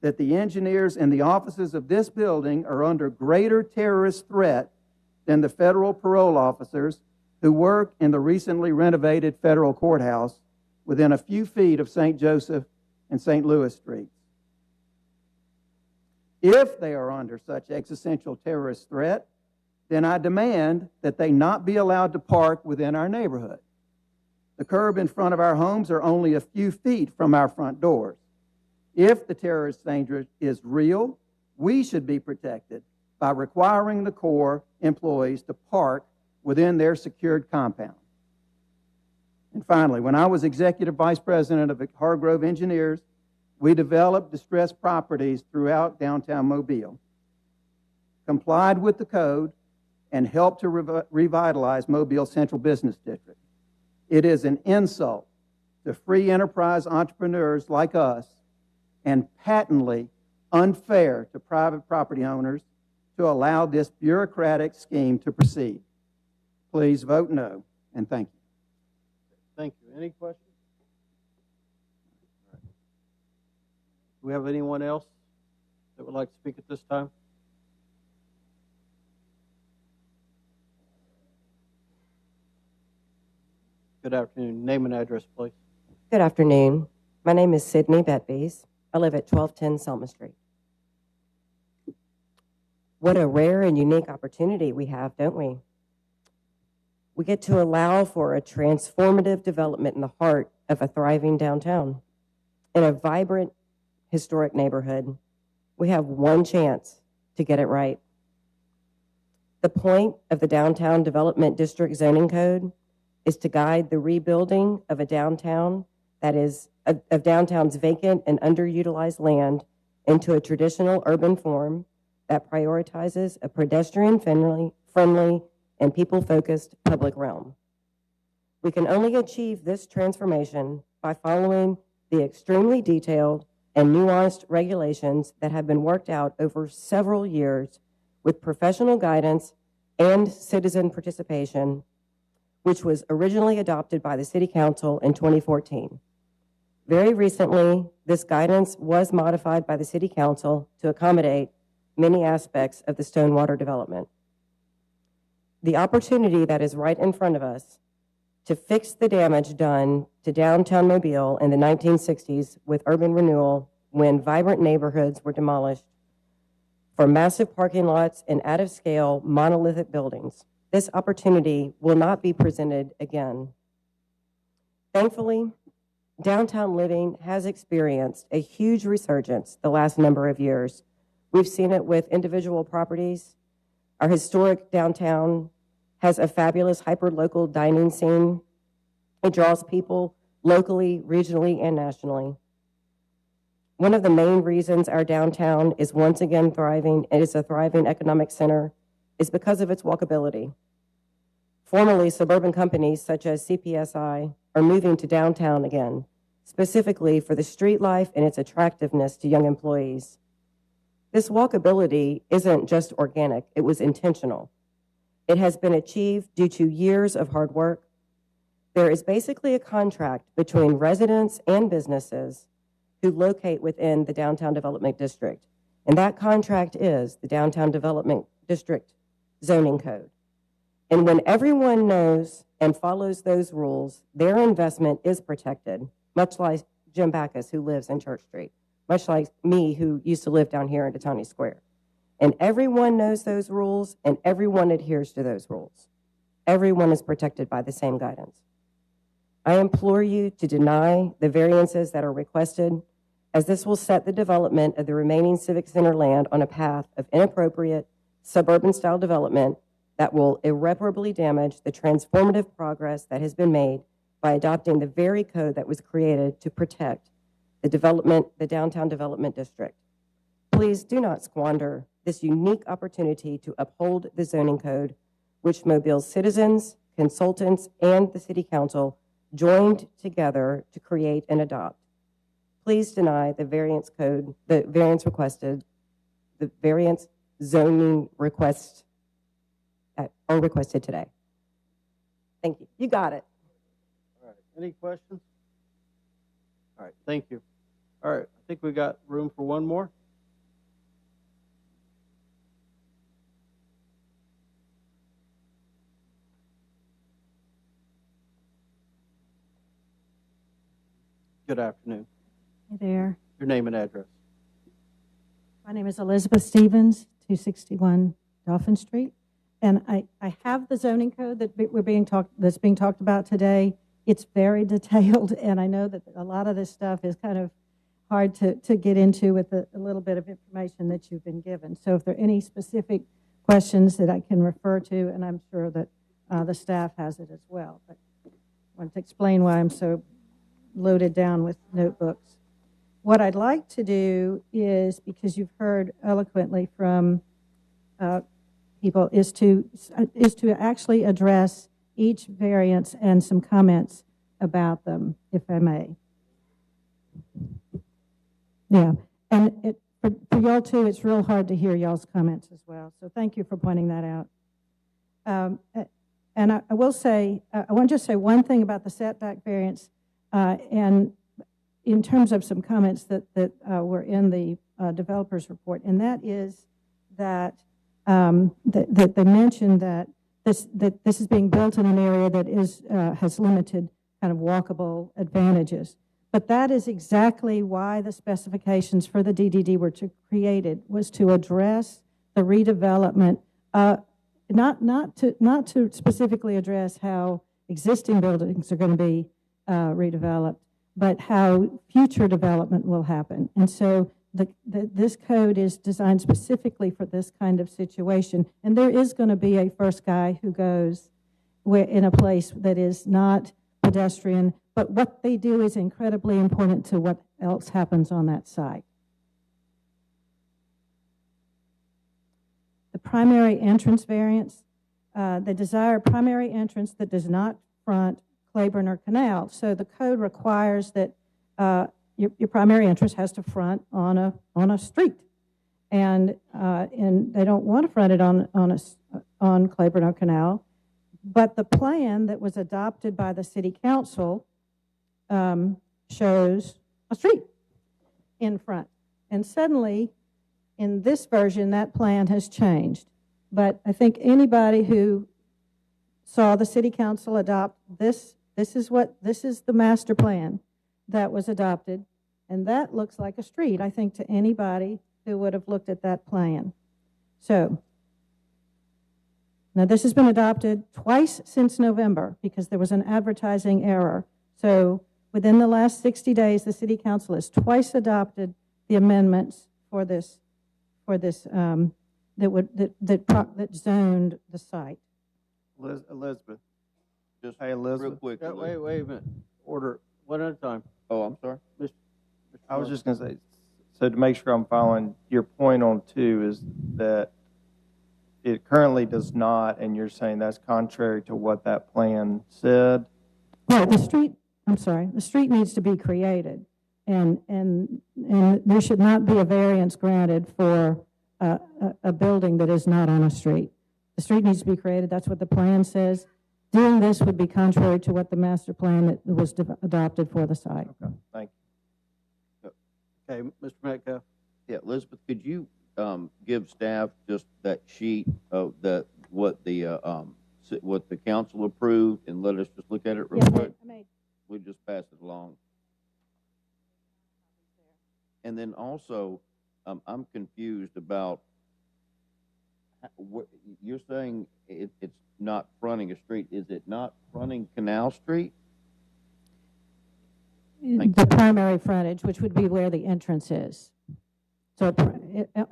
that the engineers in the offices of this building are under greater terrorist threat than the federal parole officers who work in the recently renovated federal courthouse within a few feet of St. Joseph and St. Louis Streets. If they are under such existential terrorist threat, then I demand that they not be allowed to park within our neighborhood. The curb in front of our homes are only a few feet from our front doors. If the terrorist danger is real, we should be protected by requiring the Corps employees to park within their secured compound. And finally, when I was executive vice president of Hargrove Engineers, we developed distressed properties throughout downtown Mobile, complied with the code, and helped to revitalize Mobile Central Business District. It is an insult to free enterprise entrepreneurs like us and patently unfair to private property owners to allow this bureaucratic scheme to proceed. Please vote no, and thank you. Thank you. Any questions? All right. Do we have anyone else that would like to speak at this time? Good afternoon. Name and address, please. Good afternoon. My name is Sydney Betbys. I live at 1210 Selma Street. What a rare and unique opportunity we have, don't we? We get to allow for a transformative development in the heart of a thriving downtown. In a vibrant, historic neighborhood, we have one chance to get it right. The point of the Downtown Development District Zoning Code is to guide the rebuilding of a downtown that is of downtown's vacant and underutilized land into a traditional urban form that prioritizes a pedestrian-friendly and people-focused public realm. We can only achieve this transformation by following the extremely detailed and nuanced regulations that have been worked out over several years with professional guidance and citizen participation, which was originally adopted by the City Council in 2014. Very recently, this guidance was modified by the City Council to accommodate many aspects of the Stonewater development. The opportunity that is right in front of us to fix the damage done to downtown Mobile in the 1960s with urban renewal when vibrant neighborhoods were demolished for massive parking lots and out-of-scale monolithic buildings. This opportunity will not be presented again. Thankfully, downtown living has experienced a huge resurgence the last number of years. We've seen it with individual properties. Our historic downtown has a fabulous hyper-local dining scene. It draws people locally, regionally, and nationally. One of the main reasons our downtown is once again thriving and is a thriving economic center is because of its walkability. Formerly, suburban companies such as CPSI are moving to downtown again, specifically for the street life and its attractiveness to young employees. This walkability isn't just organic, it was intentional. It has been achieved due to years of hard work. There is basically a contract between residents and businesses who locate within the Downtown Development District. And that contract is the Downtown Development District Zoning Code. And when everyone knows and follows those rules, their investment is protected, much like Jim Backus, who lives in Church Street, much like me, who used to live down here in Detoni Square. And everyone knows those rules, and everyone adheres to those rules. Everyone is protected by the same guidance. I implore you to deny the variances that are requested, as this will set the development of the remaining Civic Center land on a path of inappropriate suburban-style development that will irreparably damage the transformative progress that has been made by adopting the very code that was created to protect the Downtown Development District. Please do not squander this unique opportunity to uphold the zoning code, which Mobile's citizens, consultants, and the City Council joined together to create and adopt. Please deny the variance code, the variance zoning requests that are requested today. Thank you. You got it. All right. Any questions? All right. Thank you. All right. I think we got room for one more. Good afternoon. Hey there. Your name and address. My name is Elizabeth Stevens, 261 Dolphin Street. And I have the zoning code that's being talked about today. It's very detailed, and I know that a lot of this stuff is kind of hard to get into with a little bit of information that you've been given. So if there are any specific questions that I can refer to, and I'm sure that the staff has it as well. But I want to explain why I'm so loaded down with notebooks. What I'd like to do is, because you've heard eloquently from people, is to actually address each variance and some comments about them, if I may. Yeah, and for y'all too, it's real hard to hear y'all's comments as well. So thank you for pointing that out. And I will say, I want to just say one thing about the setback variance, and in terms of some comments that were in the developer's report, and that is that that they mentioned that this is being built in an area that has limited kind of walkable advantages. But that is exactly why the specifications for the DDD were created, was to address the redevelopment, not to specifically address how existing buildings are going to be redeveloped, but how future development will happen. And so this code is designed specifically for this kind of situation. And there is going to be a first guy who goes in a place that is not pedestrian, but what they do is incredibly important to what else happens on that site. The primary entrance variance, they desire a primary entrance that does not front Claiborne or Canal. So the code requires that your primary entrance has to front on a street, and they don't want to front it on Claiborne or Canal. But the plan that was adopted by the city council shows a street in front. And suddenly, in this version, that plan has changed. But I think anybody who saw the city council adopt this is the master plan that was adopted, and that looks like a street, I think, to anybody who would have looked at that plan. So, now this has been adopted twice since November because there was an advertising error. So within the last 60 days, the city council has twice adopted the amendments for this that zoned the site. Elizabeth. Just Hey, Elizabeth. real quick. Wait a minute. Order, one at a time. Oh, I'm sorry. I was just going to say, so to make sure I'm following, your point on 2 is that it currently does not, and you're saying that's contrary to what that plan said? Well, the street needs to be created, and there should not be a variance granted for a building that is not on a street. The street needs to be created. That's what the plan says. Doing this would be contrary to what the master plan that was adopted for the site. Okay, thank you. Okay, Mr. Metcalf. Yeah, Elizabeth, could you give staff just that sheet of what the council approved, and let us just look at it real quick? We just pass it along. And then also, I'm confused about what you're saying. It's not fronting a street. Is it not fronting Canal Street? The primary frontage, which would be where the entrance is. So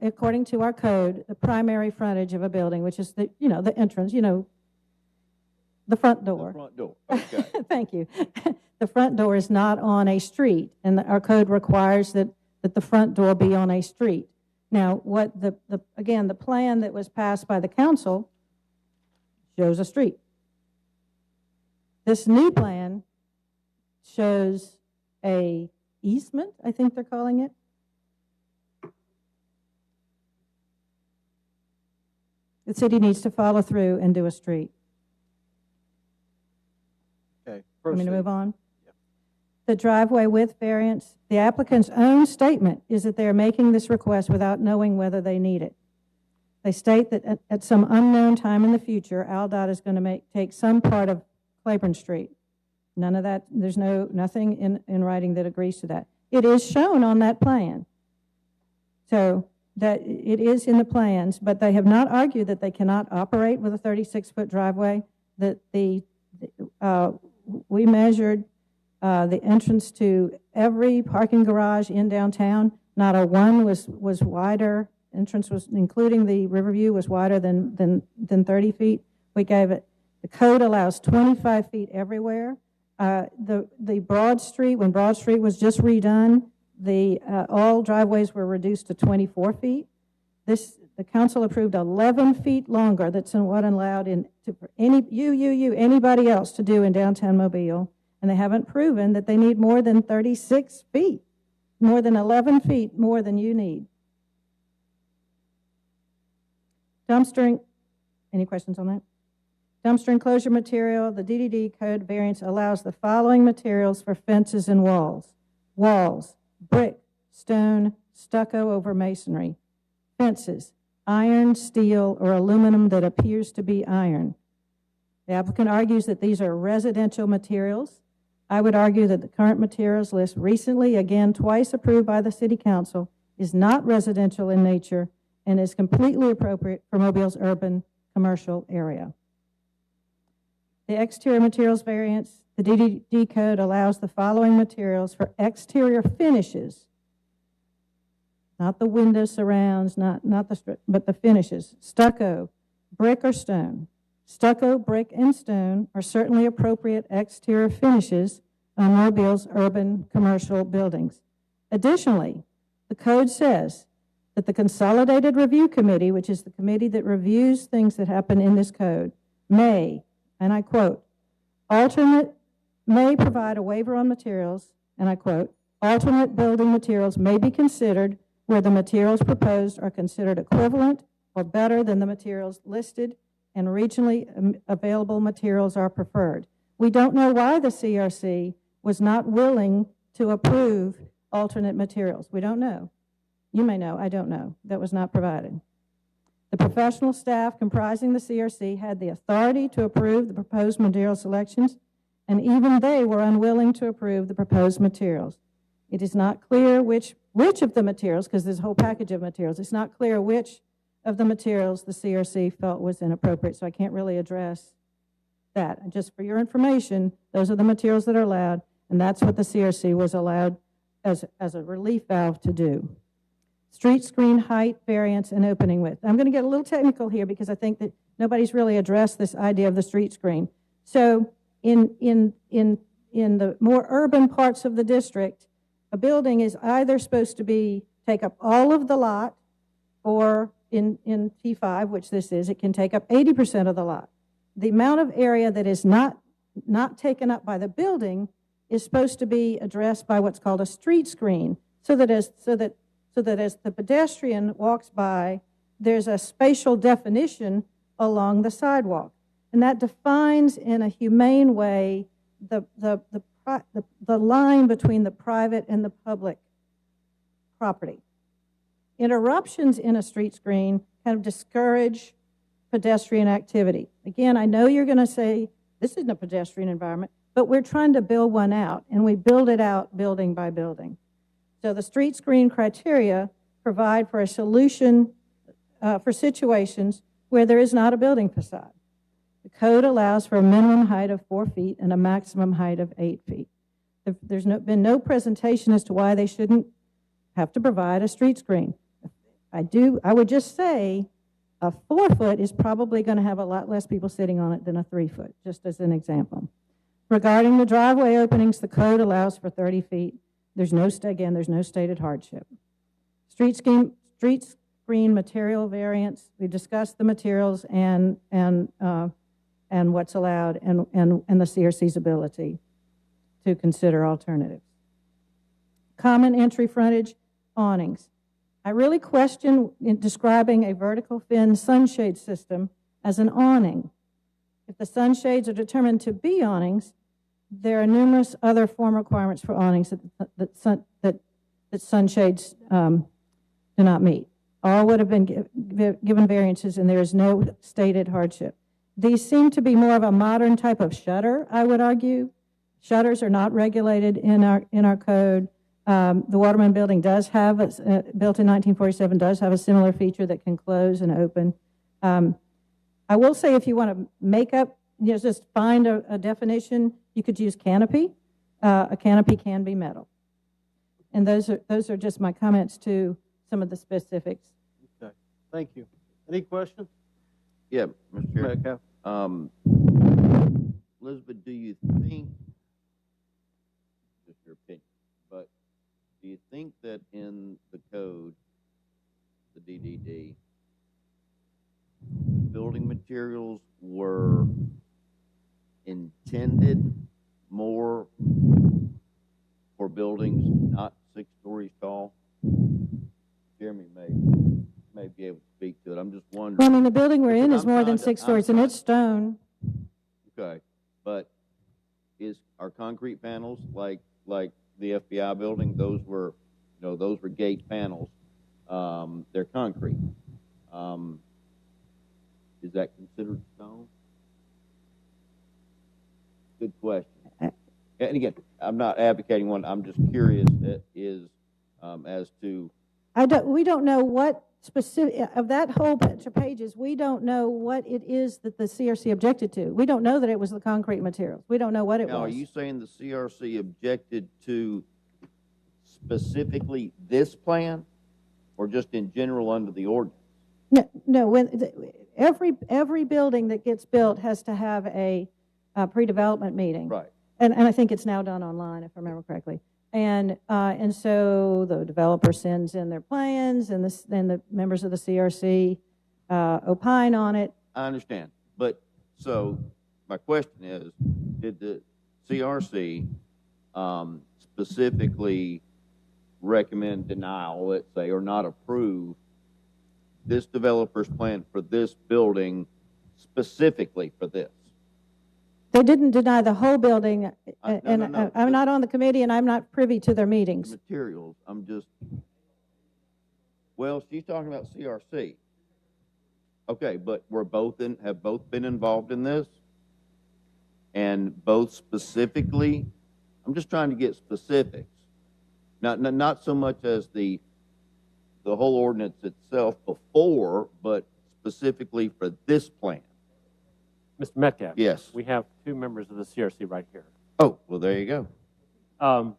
according to our code, the primary frontage of a building, which is the entrance, the front door. The front door. Okay. Thank you. The front door is not on a street, and our code requires that the front door be on a street. Now, what again, the plan that was passed by the council shows a street. This new plan shows a easement, I think they're calling it. The city needs to follow through and do a street. Okay, Want me to proceed. move on? The driveway width variance, the applicant's own statement is that they are making this request without knowing whether they need it. They state that at some unknown time in the future, AlDOT is going to take some part of Claiborne Street. None of that, there's nothing in writing that agrees to that. It is shown on that plan. So that it is in the plans, but they have not argued that they cannot operate with a 36-foot driveway. That we measured the entrance to every parking garage in downtown. Not a one was wider. Entrance was, including the Riverview, was wider than 30 feet. We gave it, the code allows 25 feet everywhere. The Broad Street, when Broad Street was just redone, all driveways were reduced to 24 feet. The council approved 11 feet longer. That's what allowed for anybody else to do in downtown Mobile, and they haven't proven that they need more than 36 feet, more than 11 feet more than you need. Dumpstering, any questions on that? Dumpster enclosure material, the DDD code variance allows the following materials for fences and walls. Walls, brick, stone, stucco over masonry. Fences, iron, steel, or aluminum that appears to be iron. The applicant argues that these are residential materials. I would argue that the current materials list, recently, again, twice approved by the City Council, is not residential in nature and is completely appropriate for Mobile's urban commercial area. The exterior materials variance, the DDD code allows the following materials for exterior finishes, not the window surrounds, not the strip, but the finishes. Stucco, brick or stone. Stucco, brick, and stone are certainly appropriate exterior finishes on Mobile's urban commercial buildings. Additionally, the code says that the Consolidated Review Committee, which is the committee that reviews things that happen in this code, may, and I quote, may provide a waiver on materials, and I quote, alternate building materials may be considered where the materials proposed are considered equivalent or better than the materials listed, and regionally available materials are preferred. We don't know why the CRC was not willing to approve alternate materials. We don't know. You may know, I don't know. That was not provided. The professional staff comprising the CRC had the authority to approve the proposed material selections, and even they were unwilling to approve the proposed materials. It is not clear which of the materials, because there's a whole package of materials, it's not clear which of the materials the CRC felt was inappropriate, so I can't really address that. And just for your information, those are the materials that are allowed, and that's what the CRC was allowed as a relief valve to do. Street screen height, variance, and opening width. I'm going to get a little technical here because I think that nobody's really addressed this idea of the street screen. So in the more urban parts of the district, a building is either supposed to take up all of the lot, or in T5, which this is, it can take up 80% of the lot. The amount of area that is not taken up by the building is supposed to be addressed by what's called a street screen, so that as the pedestrian walks by, there's a spatial definition along the sidewalk. And that defines in a humane way the line between the private and the public property. Interruptions in a street screen kind of discourage pedestrian activity. Again, I know you're going to say, this isn't a pedestrian environment, but we're trying to build one out, and we build it out building by building. So the street screen criteria provide for a solution for situations where there is not a building facade. The code allows for a minimum height of 4 feet and a maximum height of 8 feet. There's been no presentation as to why they shouldn't have to provide a street screen. I would just say a 4 foot is probably going to have a lot less people sitting on it than a 3 foot, just as an example. Regarding the driveway openings, the code allows for 30 feet. There's no stated hardship. Street screen material variance. We discussed the materials and what's allowed and the CRC's ability to consider alternatives. Common entry frontage awnings. I really question in describing a vertical fin sunshade system as an awning. If the sunshades are determined to be awnings, there are numerous other form requirements for awnings that sunshades do not meet. All would have been given variances, and there is no stated hardship. These seem to be more of a modern type of shutter, I would argue. Shutters are not regulated in our code. The Waterman Building does have, built in 1947, does have a similar feature that can close and open. I will say if you want to make up, just find a definition, you could use canopy. A canopy can be metal. And those are just my comments to some of the specifics. Okay, thank you. Any questions? Yeah, Mr. Chair. Metcalf? Elizabeth, do you think, just your opinion, but do you think that in the code, the DDD, the building materials were intended more for buildings not 6 stories tall? Jeremy may be able to speak to it. I'm just wondering. Well, I mean, the building we're in Because is I'm more than trying to- 6 I'm stories, and trying- it's stone. Okay, but are concrete panels like the FBI building? Those were gate panels. They're concrete. Is that considered stone? Good question. And again, I'm not advocating one. I'm just curious as to. We don't know what specific, of that whole bunch of pages, we don't know what it is that the CRC objected to. We don't know that it was the concrete materials. We don't know what it Now, are was. you saying the CRC objected to specifically this plan, or just in general under the ordinance? No, every building that gets built has to have a pre-development meeting. Right. And I think it's now done online, if I remember correctly. And so the developer sends in their plans, and the members of the CRC opine on it. I understand, but so my question is, did the CRC specifically recommend denial, let's say, or not approve this developer's plan for this building specifically for this? They didn't deny the whole building, No. I'm not on the committee, and I'm not privy to their meetings. Materials, well, she's talking about CRC. Okay, but have both been involved in this? And both specifically, I'm just trying to get specifics. Not so much as the whole ordinance itself before, but specifically for this plan. Mr. Metcalf? Yes. We have 2 members of the CRC right here. Oh, well, there you go.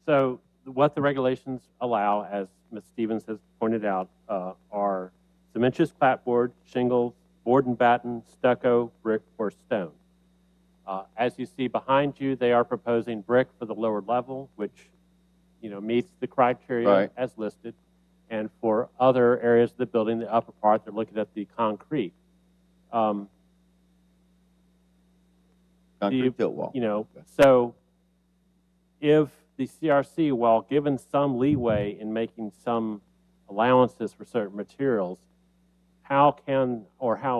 So what the regulations allow, as Ms. Stevens has pointed out, are cementous clapboard, shingles, board and batten, stucco, brick, or stone. As you see behind you, they are proposing brick for the lower level, which meets the criteria Right. as listed. And for other areas of the building, the upper part, they're looking at the concrete. Concrete tilt wall. So if the CRC, while given some leeway in making some allowances for certain materials, how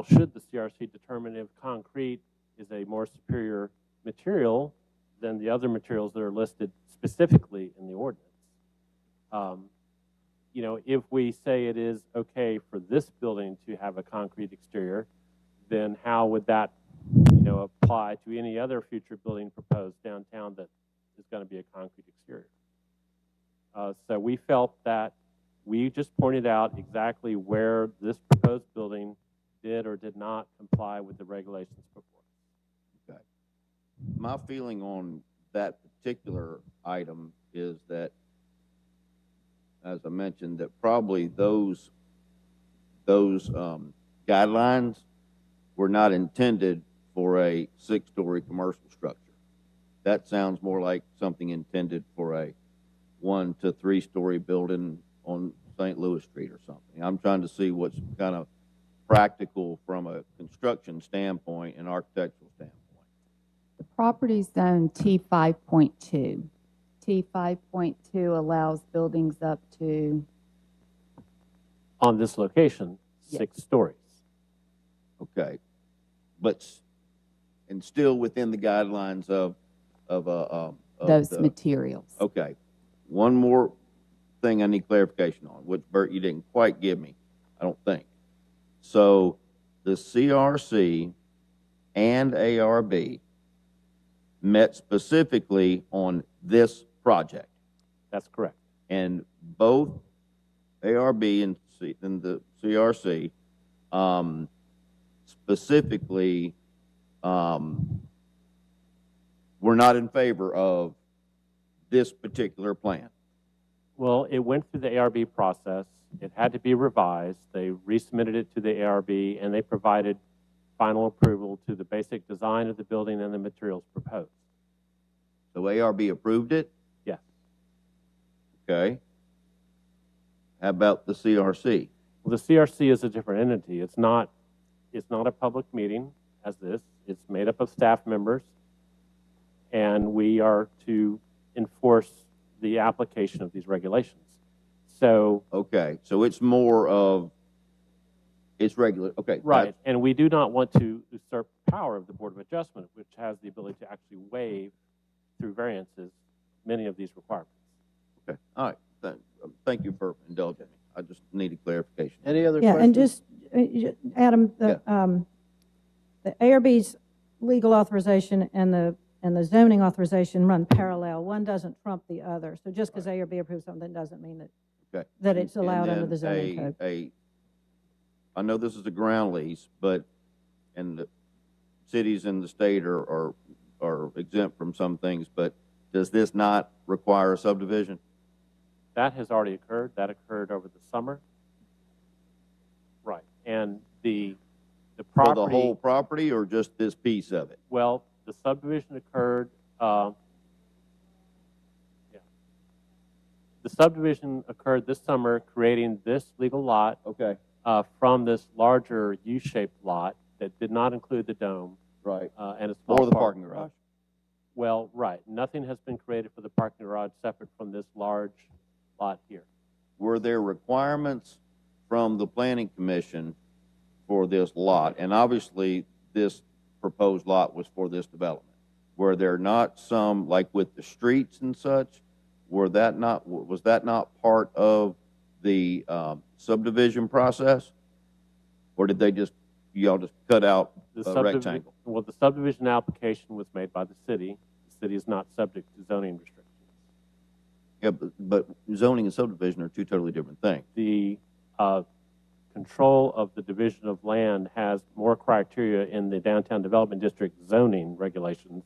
should the CRC determine if concrete is a more superior material than the other materials that are listed specifically in the ordinance? If we say it is okay for this building to have a concrete exterior, then how would that apply to any other future building proposed downtown that is going to be a concrete exterior? So we felt that we just pointed out exactly where this proposed building did or did not comply with the regulations before. Okay. My feeling on that particular item is that, as I mentioned, that probably those guidelines were not intended for a 6-story commercial structure. That sounds more like something intended for a 1 to 3-story building on St. Louis Street or something. I'm trying to see what's kind of practical from a construction standpoint and architectural standpoint. The property zone T5.2. T5.2 allows buildings up to, On this location, Yes. 6 stories. Okay, and still within the guidelines of those the, materials. Okay, one more thing I need clarification on, which Bert, you didn't quite give me, I don't think. So the CRC and ARB met specifically on this project. That's correct. And both ARB and the CRC, specifically, were not in favor of this particular plan. Well, it went through the ARB process. It had to be revised. They resubmitted it to the ARB, and they provided final approval to the basic design of the building and the materials proposed. So ARB approved it? Yes. Okay. How about the CRC? Well, the CRC is a different entity. It's not a public meeting as this. It's made up of staff members, and we are to enforce the application of these regulations. So, Okay, so it's more of, it's regular, okay. right, and we do not want to usurp power of the Board of Adjustment, which has the ability to actually waive through variances many of these requirements. Okay, all right. Thank you for indulging me. I just needed clarification. Any other Yeah, questions? and just, Adam, the ARB's legal authorization and the zoning authorization run parallel. One doesn't trump the other. So just because ARB approves something doesn't mean that, Okay. that it's And allowed under then the zoning code. I know this is a ground lease, but, and the cities in the state are exempt from some things, but does this not require a subdivision? That has already occurred. That occurred over the summer. Right, and the For property. the whole property or just this piece of it? Well, the subdivision occurred, the subdivision occurred this summer, creating this legal lot Okay, from this larger U-shaped lot that did not include the dome right. and a small Or the parking garage? Well, right. Nothing has been created for the parking garage separate from this large lot here. Were there requirements from the planning commission for this lot? And obviously, this proposed lot was for this development. Were there not some, like with the streets and such, was that not part of the subdivision process? Or did y'all just cut out a rectangle? Well, the subdivision application was made by the city. The city is not subject to zoning restrictions. Yeah, but zoning and subdivision are two totally different things. The control of the division of land has more criteria in the downtown development district zoning regulations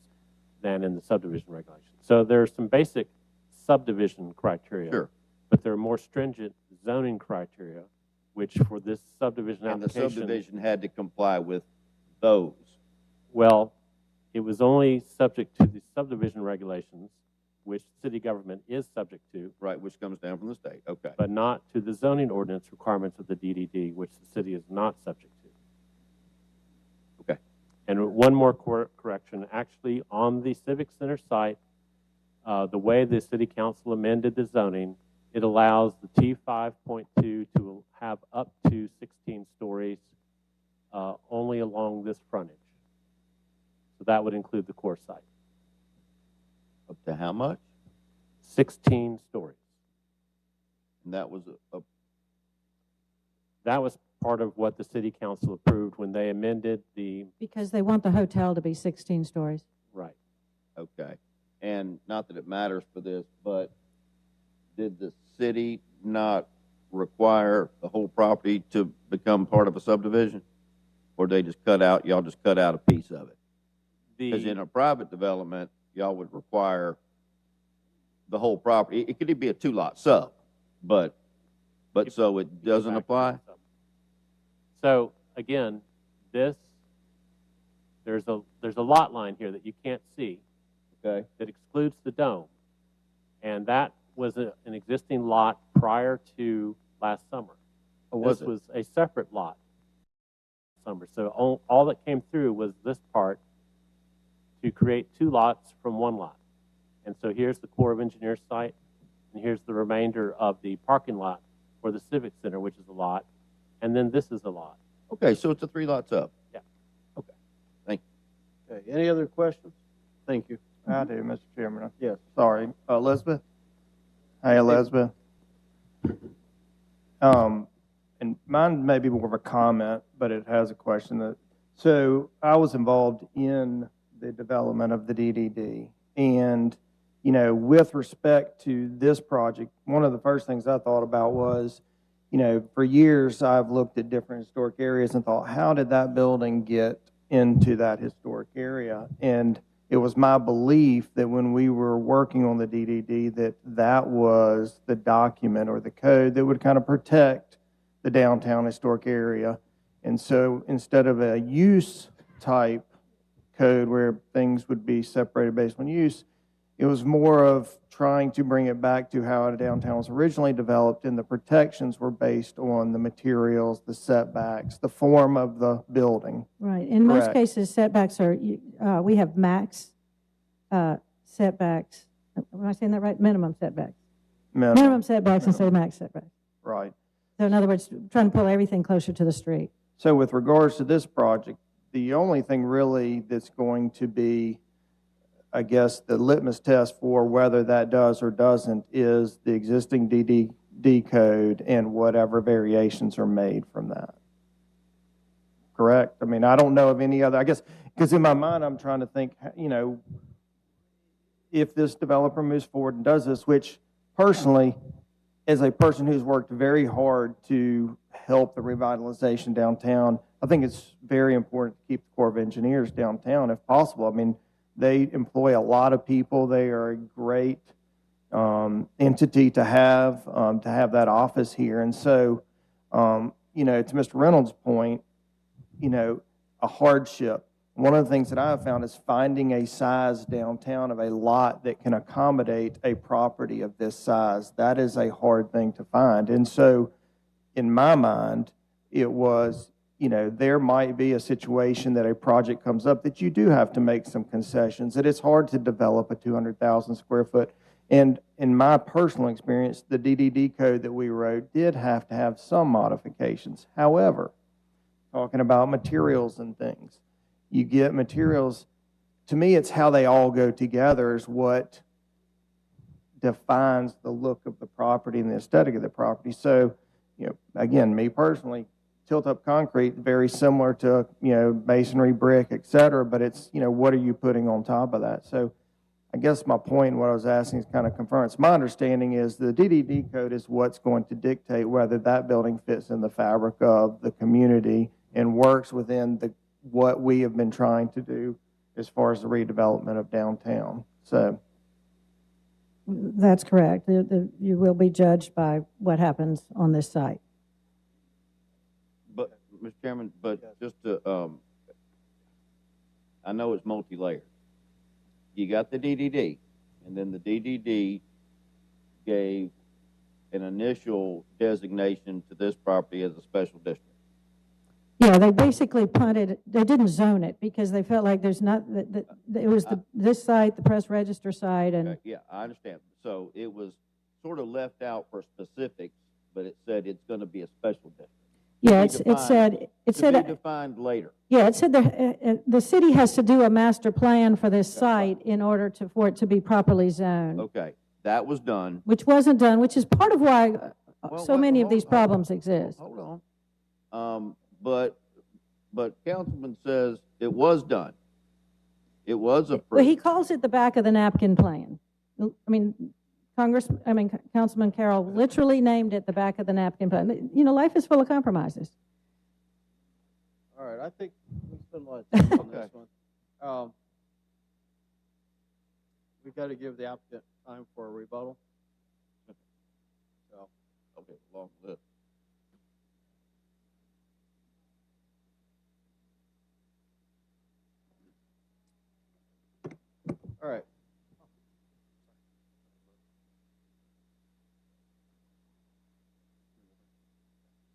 than in the subdivision regulations. So there's some basic subdivision criteria, Sure. but there are more stringent zoning criteria, which for this subdivision And the application, subdivision had to comply with those. well, it was only subject to the subdivision regulations, which city government is subject to, Right, which comes down from the state, okay. but not to the zoning ordinance requirements of the DDD, which the city is not subject to. Okay. And one more correction, actually on the Civic Center site, the way the city council amended the zoning, it allows the T5.2 to have up to 16 stories only along this frontage. So that would include the core site. Up to how much? 16 stories. And that was That was part of what the city council approved when they amended the, Because they want the hotel to be 16 stories. right. okay. And not that it matters for this, but did the city not require the whole property to become part of a subdivision? Or y'all just cut out a piece of it? Because in a private development, y'all would require the whole property. It could be a two-lot sub, but so it doesn't apply? So again, there's a lot line here that you can't see Okay. that excludes the dome. And that was an existing lot prior to last summer. Was This it? was a separate lot summer. So all that came through was this part to create two lots from one lot. And so here's the Corps of Engineers site, and here's the remainder of the parking lot for the Civic Center, which is a lot, and then this is a lot. Okay, so it's a three-lot sub? Yeah. Okay, thank you. Okay, any other questions? Thank you. I do, Mr. Chairman. Yes. Sorry, Elizabeth? Hey, Elizabeth. And mine may be more of a comment, but it has a question so I was involved in the development of the DDD, and, with respect to this project, one of the first things I thought about was, for years I've looked at different historic areas and thought, how did that building get into that historic area? And it was my belief that when we were working on the DDD, that was the document or the code that would kind of protect the downtown historic area. And so instead of a use type code where things would be separated based on use, it was more of trying to bring it back to how a downtown was originally developed, and the protections were based on the materials, the setbacks, the form of the building. Right. In most Correct. cases, setbacks are, we have max setbacks. Am I saying that right? Minimum setbacks. Minimum setbacks instead of max setbacks. Right. So in other words, trying to pull everything closer to the street. So with regards to this project, the only thing really that's going to be, I guess, the litmus test for whether that does or doesn't is the existing DDD code and whatever variations are made from that. Correct? I mean, I don't know of any other, I guess, because in my mind, I'm trying to think, if this developer moves forward and does this, which personally, as a person who's worked very hard to help the revitalization downtown, I think it's very important to keep the Corps of Engineers downtown if possible. I mean, they employ a lot of people. They are a great entity to have that office here. And so, to Mr. Reynolds' point, a hardship. One of the things that I have found is finding a size downtown of a lot that can accommodate a property of this size. That is a hard thing to find. And so, in my mind, it was, there might be a situation that a project comes up that you do have to make some concessions, that it's hard to develop a 200,000 square foot. And in my personal experience, the DDD code that we wrote did have to have some modifications. However, talking about materials and things, you get materials, to me, it's how they all go together is what defines the look of the property and the aesthetic of the property. So, again, me personally, tilt-up concrete, very similar to, masonry, brick, et cetera, but it's, what are you putting on top of that? So I guess my point, what I was asking is kind of confirmed. My understanding is the DDD code is what's going to dictate whether that building fits in the fabric of the community and works within what we have been trying to do as far as the redevelopment of downtown. So That's correct. You will be judged by what happens on this site. But, Mr. Chairman, just to, I know it's multi-layered. You got the DDD, and then the DDD gave an initial designation to this property as a special district. Yeah, they basically punted, they didn't zone it because they felt like there's not, it was this site, the Press Register site, and. Okay, yeah, I understand. So it was sort of left out for specifics, but it said it's going to be a special district. Yeah, it said. To be defined later. Yeah, it said the city has to do a master plan for this site in order for it to be properly zoned. Okay, that was done. Which wasn't done, which is part of why so many of these problems exist. Hold on. But Councilman says it was done. It was approved. Well, he calls it the back of the napkin plan. I mean, Councilman Carroll literally named it the back of the napkin plan. Life is full of compromises. All right, I think we spent a lot of time on this one. We've got to give the applicant time for a rebuttal. So, okay, long list. all right.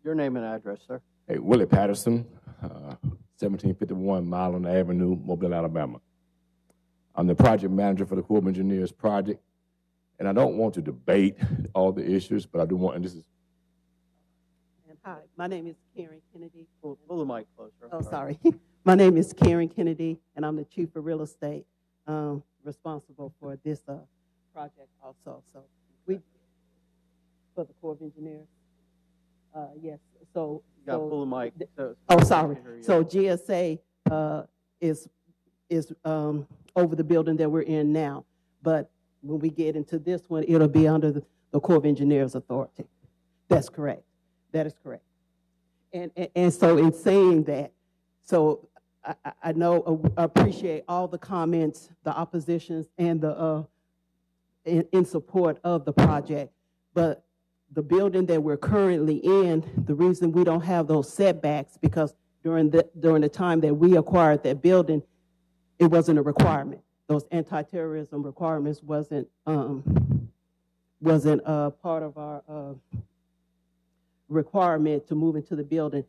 Your name and address, sir. Hey, Willie Patterson, 1751 Milan Avenue, Mobile, Alabama. I'm the project manager for the Corps of Engineers project, and I don't want to debate all the issues, but I do want, and this is. And hi, my name is Karen Kennedy. Pull the mic closer. Oh, sorry. My name is Karen Kennedy, and I'm the chief of real estate, responsible for this project also. So we, for the Corps of Engineers. Yes, so. You got to pull the mic. Oh, sorry. So GSA is over the building that we're in now. But when we get into this one, it'll be under the Corps of Engineers authority. That's correct. That is correct. And so in saying that, so I know, I appreciate all the comments, the oppositions, and the in support of the project. But the building that we're currently in, the reason we don't have those setbacks, because during the time that we acquired that building, it wasn't a requirement. Those anti-terrorism requirements wasn't part of our requirement to move into the building.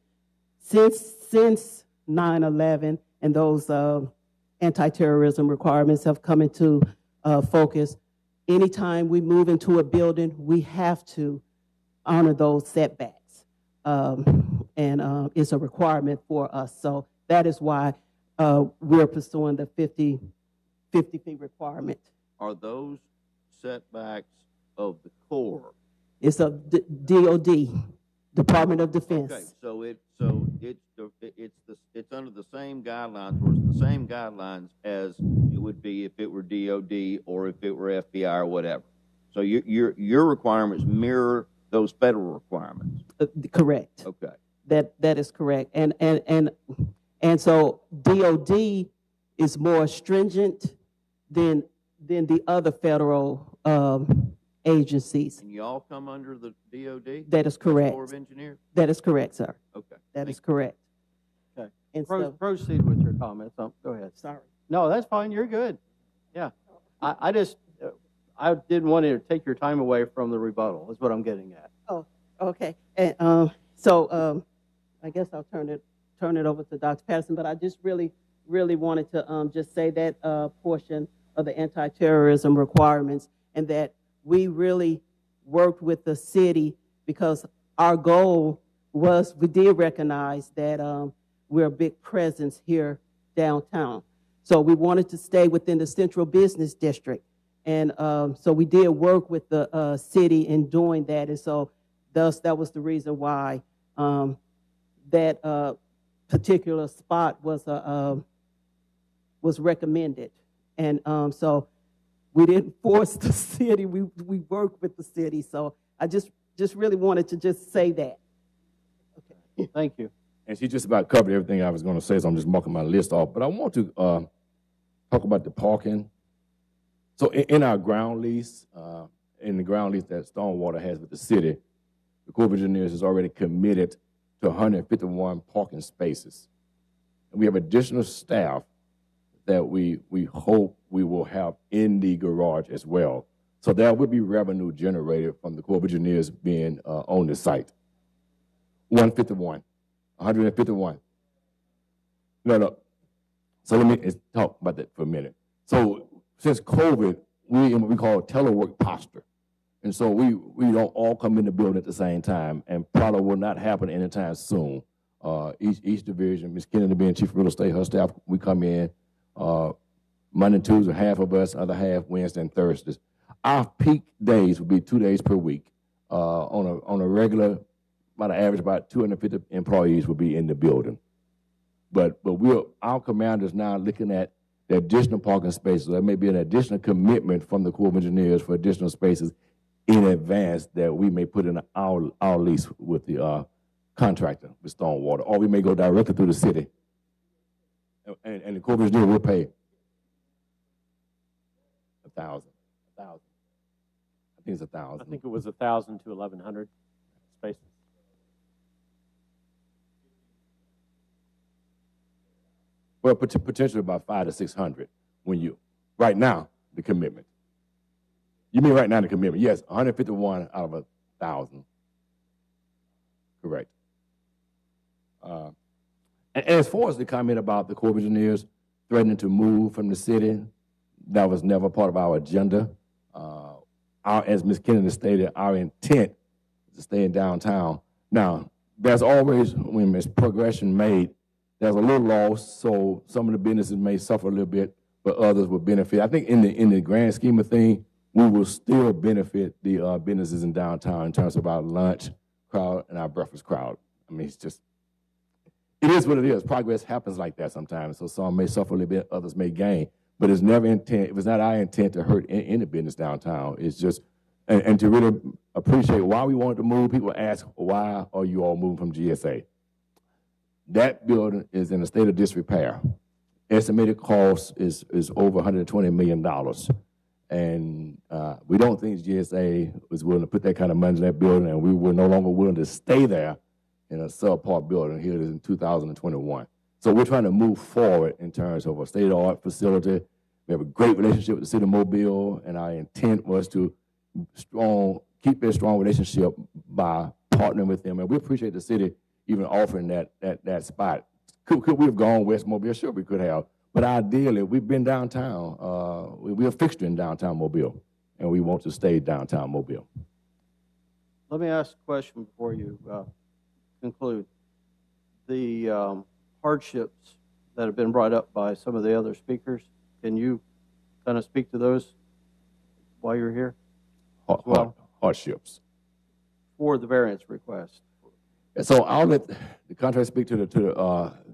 Since 9/11 and those anti-terrorism requirements have come into focus, anytime we move into a building, we have to honor those setbacks. And it's a requirement for us. So that is why we're pursuing the 50 feet requirement. Are those setbacks of the Corps? It's a DOD, Department of Defense. Okay, so it's under the same guidelines, or it's the same guidelines as it would be if it were DOD or if it were FBI or whatever. So your requirements mirror those federal requirements. Correct. Okay. That is correct. And so DOD is more stringent than the other federal agencies. And y'all come under the DOD? That is correct. Corps of Engineers? That is correct, sir. Okay. That is correct. Okay. And so, Proceed with your comments. Go ahead. sorry. No, that's fine. You're good. Yeah. I just, I didn't want to take your time away from the rebuttal, is what I'm getting at. Oh, okay. And so I guess I'll turn it over to Dr. Patterson, but I just really wanted to just say that portion of the anti-terrorism requirements, and that we really worked with the city because our goal was, we did recognize that we're a big presence here downtown. So we wanted to stay within the central business district. And so we did work with the city in doing that. And so thus, that was the reason why that particular spot was recommended. And so we didn't force the city, we worked with the city. So I just really wanted to just say that. Okay. Thank you. And she just about covered everything I was going to say, so I'm just marking my list off. But I want to talk about the parking. So in our ground lease, in the ground lease that Stormwater has with the city, the Corps of Engineers has already committed to 151 parking spaces. And we have additional staff that we hope we will have in the garage as well. So there will be revenue generated from the Corps of Engineers being on the site. 151. No. So let me talk about that for a minute. So since COVID, we in what we call telework posture. And so we don't all come in the building at the same time, and probably will not happen anytime soon. Each division, Ms. Kennedy being chief of real estate, her staff, we come in Monday and Tuesday, half of us, other half Wednesday and Thursdays. Our peak days would be 2 days per week. On a regular, about an average, about 250 employees will be in the building. But our commanders now looking at the additional parking spaces. There may be an additional commitment from the Corps of Engineers for additional spaces in advance that we may put in our lease with the contractor, with Stormwater, or we may go directly through the city. And the Corps of Engineers will pay 1,000. I think it's 1,000. I think it was 1,000 to 1,100 spaces. Well, potentially about 500 to 600 right now, the commitment. You mean right now the commitment? Yes, 151 out of 1,000. Correct. And as far as the comment about the Corps of Engineers threatening to move from the city, that was never part of our agenda. As Ms. Kennedy stated, our intent is to stay in downtown. Now, there's always, when there's progression made, there's a little loss, so some of the businesses may suffer a little bit, but others will benefit. I think in the grand scheme of things, we will still benefit the businesses in downtown in terms of our lunch crowd and our breakfast crowd. I mean, it is what it is. Progress happens like that sometimes, so some may suffer a little bit, others may gain. but it's never intent, it was not our intent to hurt any business downtown. It's just, and to really appreciate why we wanted to move, people ask, why are you all moving from GSA? That building is in a state of disrepair. Estimated cost is over $120 million. And we don't think GSA was willing to put that kind of money in that building, and we were no longer willing to stay there in a subpar building. Here it is in 2021. So we're trying to move forward in terms of a state-of-the-art facility. We have a great relationship with the city of Mobile, and our intent was to keep a strong relationship by partnering with them. And we appreciate the city even offering that spot. Could we have gone West Mobile? Sure, we could have. But ideally, we've been downtown. We're a fixture in downtown Mobile, and we want to stay downtown Mobile. Let me ask a question before you conclude. The hardships that have been brought up by some of the other speakers, can you kind of speak to those while you're here? Hardships. For the variance request. So I'll let the contract speak to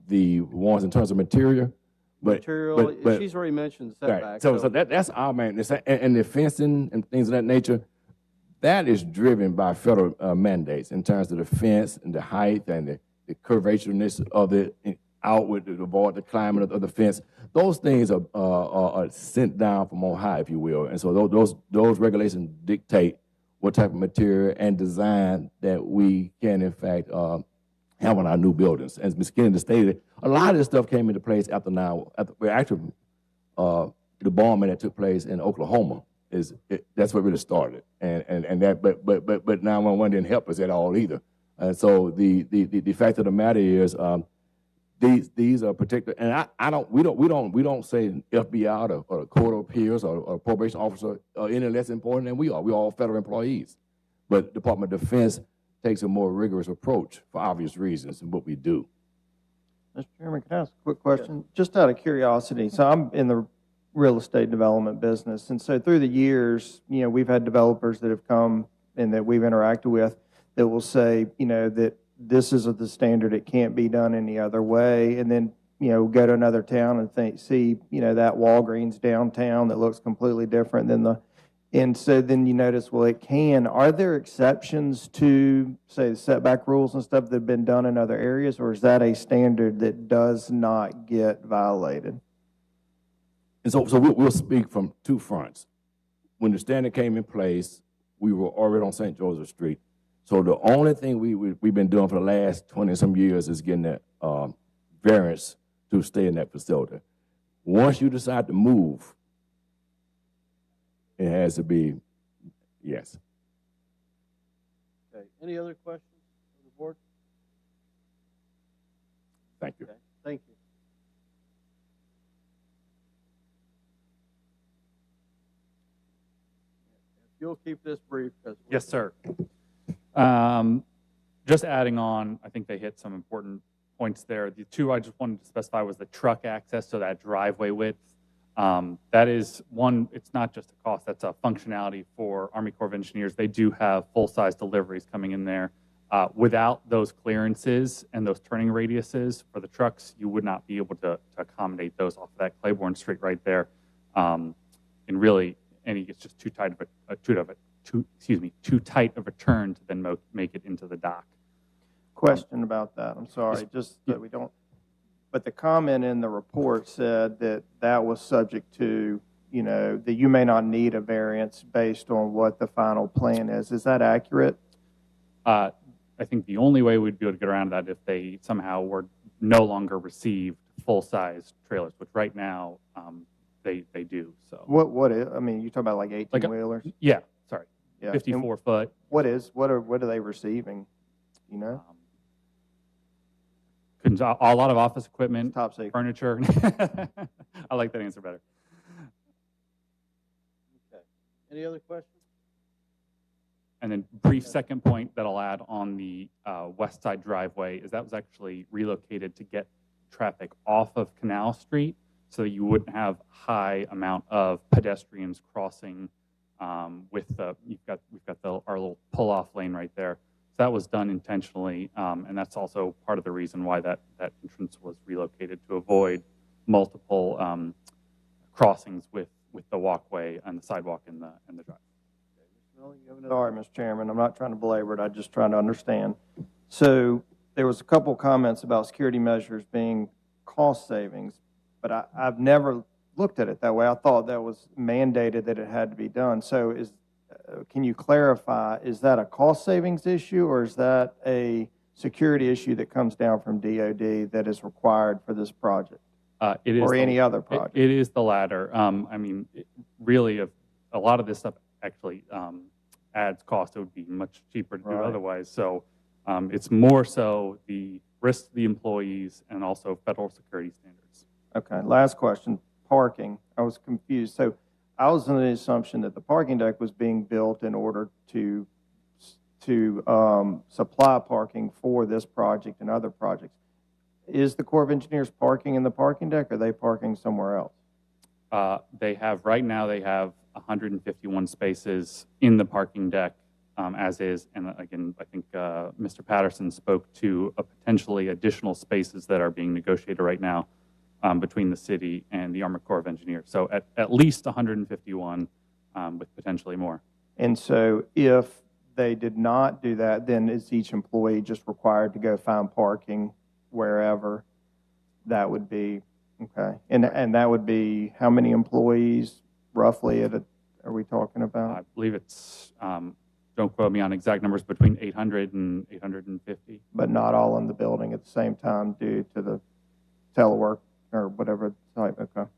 the ones in terms of material. But she's already mentioned setback. Right. So that's our main, and the fencing and things of that nature, that is driven by federal mandates in terms of the fence and the height and the curvatureness of it outward to avoid the climate of the fence. Those things are sent down from on high, if you will. And so those regulations dictate what type of material and design that we can, in fact, have on our new buildings. As Ms. Kennedy stated, a lot of this stuff came into place after the bombing that took place in Oklahoma. That's what really started, and that. But 911 didn't help us at all either. And so the fact of the matter is, these are particular, and we don't say FBI or the Court of Appeals or probation officer are any less important than we are. We're all federal employees, but Department of Defense takes a more rigorous approach for obvious reasons in what we do. Mr. Chairman, can I ask a quick question? Just out of curiosity, so I'm in the real estate development business, and so through the years, we've had developers that have come and that we've interacted with that will say, that this is the standard, it can't be done any other way, and then, go to another town and see, that Walgreens downtown that looks completely different than and so then you notice, well, it can. Are there exceptions to, say, the setback rules and stuff that have been done in other areas, or is that a standard that does not get violated? And so we'll speak from two fronts. When the standard came in place, we were already on St. Joseph Street. So the only thing we've been doing for the last 20-some years is getting that variance to stay in that facility. Once you decide to move, it has to be, yes. Okay. Any other questions from the board? Thank you. Okay. Thank you. If you'll keep this brief. Yes, sir. Just adding on, I think they hit some important points there. The two I just wanted to specify was the truck access, so that driveway width. That is one, it's not just a cost, that's a functionality for Army Corps of Engineers. They do have full-size deliveries coming in there. Without those clearances and those turning radiuses for the trucks, you would not be able to accommodate those off of that Claiborne Street right there. And really, it's just too tight of a turn to then make it into the dock. Question about that. I'm sorry, just that we don't. But the comment in the report said that was subject to, that you may not need a variance based on what the final plan is. Is that accurate? I think the only way we'd be able to get around that if they somehow were no longer received full-size trailers, which right now they do. So what is? I mean, you talk about like 18-wheelers? Yeah, sorry, yeah. 54 foot. What are they receiving? A lot of office equipment, top secret. Furniture. I like that answer better. Okay. Any other questions? And then brief second point that I'll add on the west side driveway is that was actually relocated to get traffic off of Canal Street so that you wouldn't have high amount of pedestrians crossing we've got our little pull-off lane right there. So that was done intentionally, and that's also part of the reason why that entrance was relocated, to avoid multiple crossings with the walkway and the sidewalk and the drive. Sorry, Mr. Chairman, I'm not trying to belabor it, I'm just trying to understand. So there was a couple comments about security measures being cost savings, but I've never looked at it that way. I thought that was mandated that it had to be done. So can you clarify, is that a cost savings issue, or is that a security issue that comes down from DOD that is required for this project? It is or any other project? It is the latter. I mean, really, a lot of this stuff actually adds cost. It would be much cheaper to do Right. otherwise. So it's more so the risk to the employees and also federal security standards. Okay, last question, parking. I was confused. So I was under the assumption that the parking deck was being built in order to supply parking for this project and other projects. Is the Corps of Engineers parking in the parking deck, or are they parking somewhere else? Right now, they have 151 spaces in the parking deck as is. And again, I think Mr. Patterson spoke to potentially additional spaces that are being negotiated right now between the city and the Armored Corps of Engineers. So at least 151 with potentially more. And so if they did not do that, then is each employee just required to go find parking wherever? That would be, okay. And that would be how many employees roughly are we talking about? I believe it's, don't quote me on exact numbers, between 800 and 850. But not all in the building at the same time due to the telework or whatever type, okay.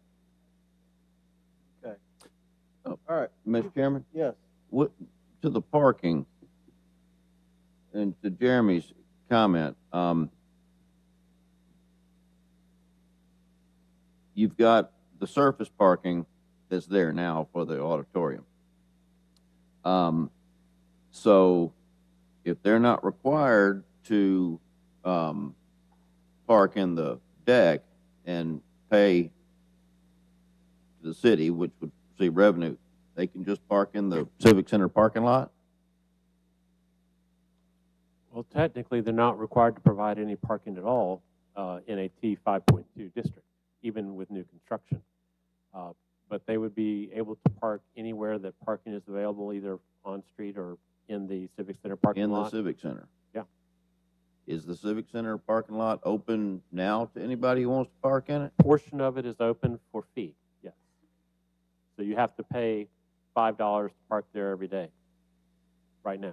Okay. All right, Mr. Chairman, Yes. what, to the parking and to Jeremy's comment, you've got the surface parking that's there now for the auditorium. So if they're not required to park in the deck and pay to the city, which would receive revenue, they can just park in the Civic Center parking lot? Well, technically, they're not required to provide any parking at all in a T 5.2 district, even with new construction. But they would be able to park anywhere that parking is available, either on street or in the Civic Center parking lot. In the Civic Center? Yeah. Is the Civic Center parking lot open now to anybody who wants to park in it? Portion of it is open for fee, yes. So you have to pay $5 to park there every day, right now.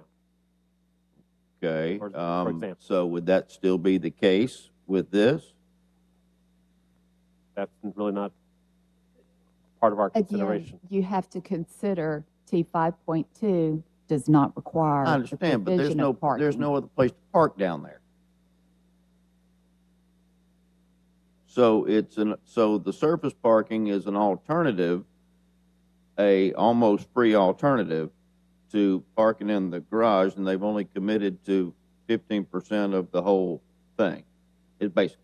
Okay. For example. So would that still be the case with this? That's really not part of our consideration. Again, you have to consider T 5.2 does not require I understand, the but provision of parking. there's no other place to park down there. So so the surface parking is an alternative, a almost free alternative to parking in the garage, and they've only committed to 15% of the whole thing. It's basically.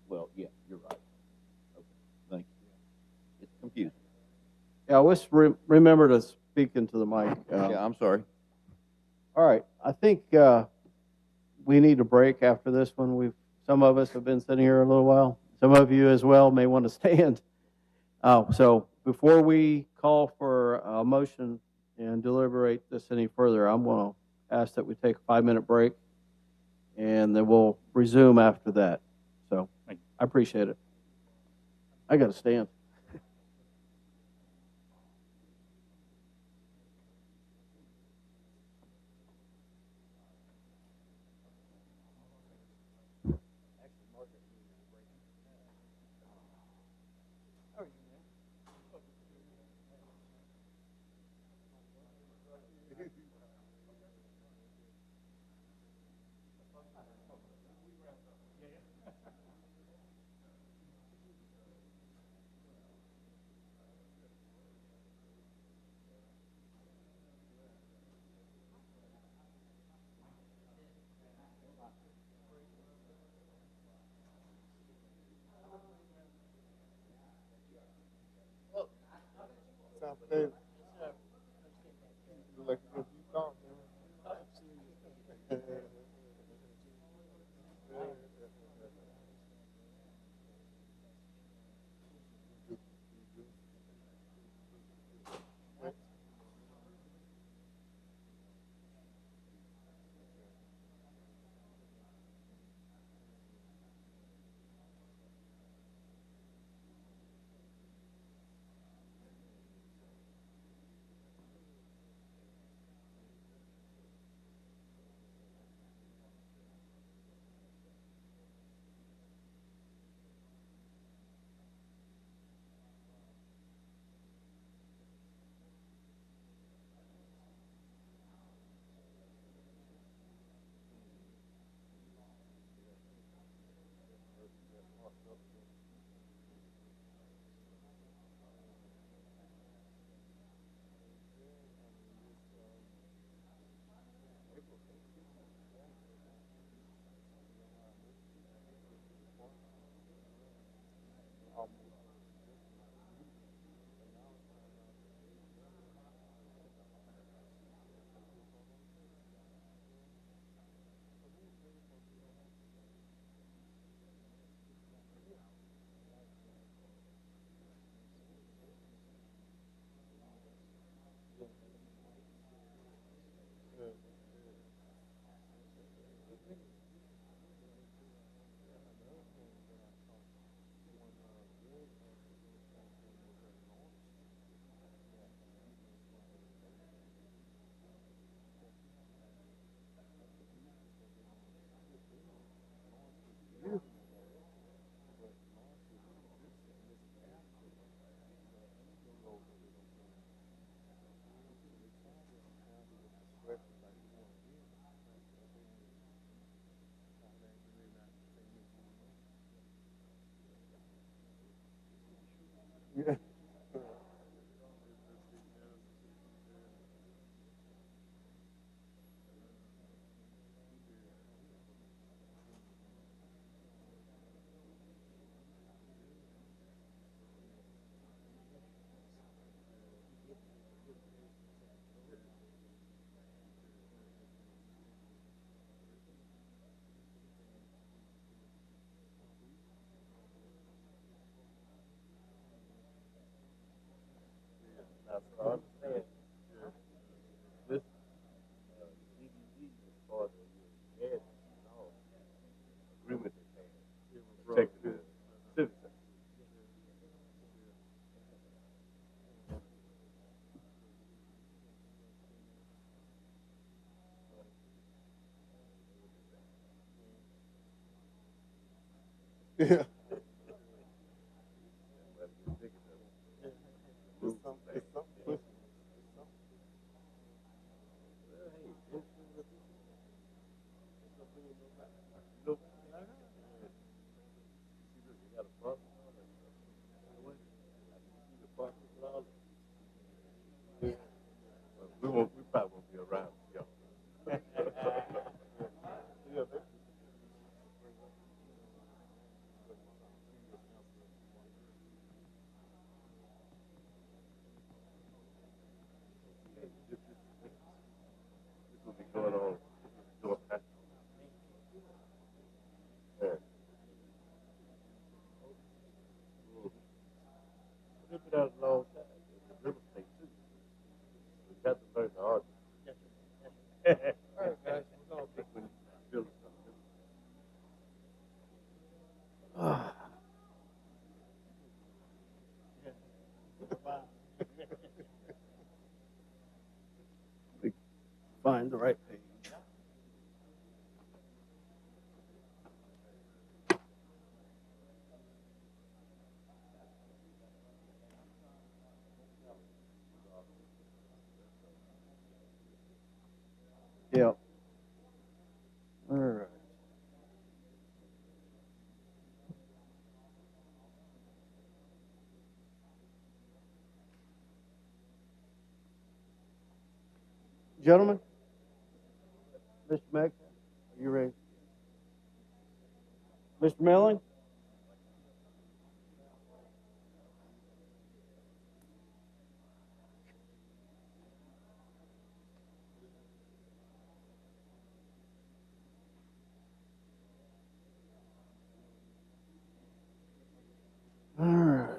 Well, yeah, you're right. Okay, thank you. It's confusing. Yeah, let's remember to speak into the mic. Yeah, I'm sorry. All right, I think we need a break after this one. Some of us have been sitting here a little while. Some of you as well may want to stand. So before we call for a motion and deliberate this any further, I'm going to ask that we take a 5-minute break, and then we'll resume after that. So I appreciate it. I got to stand. South Davis. Yeah. We probably won't be around, y'all. This will be going on. Going past. Yeah. We've been out a long time. In real estate too. We got to learn the art. All right, guys. We're gonna pick when you feel something. Find the right page. Yeah. All right. Gentlemen, Mr. Metcalf, are you ready? Mr. Milling? All right.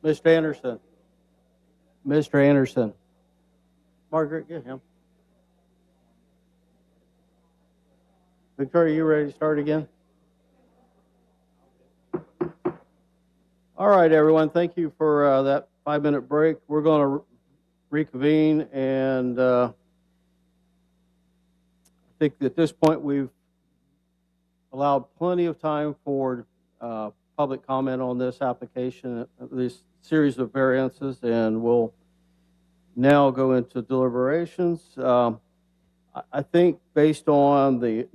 Mr. Anderson. Mr. Anderson. Margaret, get him. Victoria, you ready to start again? All right, everyone. Thank you for that 5-minute break. We're going to reconvene, and I think at this point we've allowed plenty of time for public comment on this application, this series of variances, and we'll now go into deliberations. I think based on the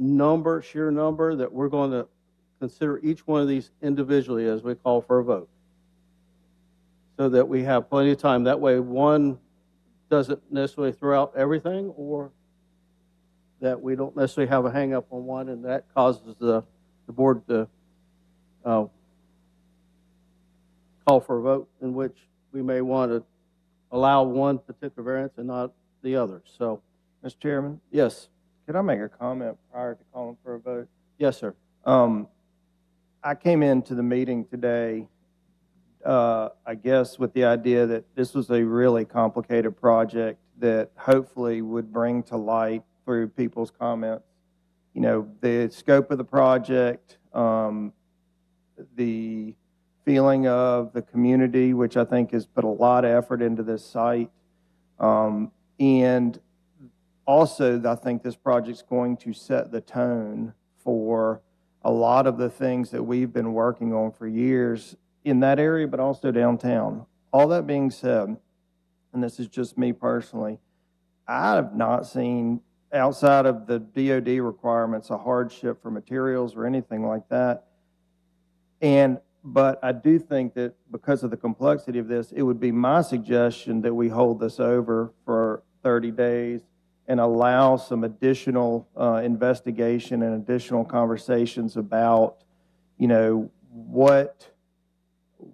sheer number, that we're going to consider each one of these individually as we call for a vote, so that we have plenty of time. That way, one doesn't necessarily throw out everything, or that we don't necessarily have a hang up on one, and that causes the board to call for a vote in which we may want to allow one particular variance and not the other. So, Mr. Chairman, yes. could I make a comment prior to calling for a vote? Yes, sir. I came into the meeting today, I guess, with the idea that this was a really complicated project that hopefully would bring to light through people's comments, the scope of the project, the feeling of the community, which I think has put a lot of effort into this site. And also, I think this project's going to set the tone for a lot of the things that we've been working on for years in that area, but also downtown. All that being said, and this is just me personally, I have not seen, outside of the DOD requirements, a hardship for materials or anything like that. But I do think that because of the complexity of this, it would be my suggestion that we hold this over for 30 days and allow some additional investigation and additional conversations about,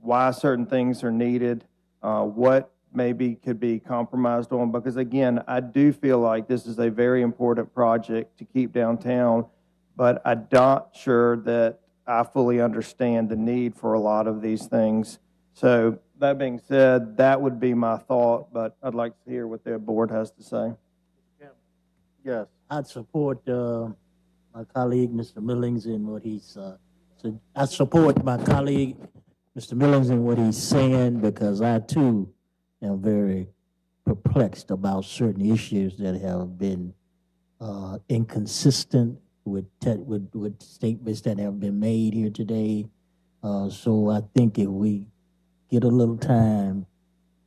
why certain things are needed, what maybe could be compromised on. Because again, I do feel like this is a very important project to keep downtown, but I'm not sure that I fully understand the need for a lot of these things. So that being said, that would be my thought, but I'd like to hear what the board has to say. Yes. I'd support my colleague, Mr. Millings, in what he's. I support my colleague, Mr. Millings, in what he's saying, because I too am very perplexed about certain issues that have been inconsistent with statements that have been made here today. So I think if we get a little time,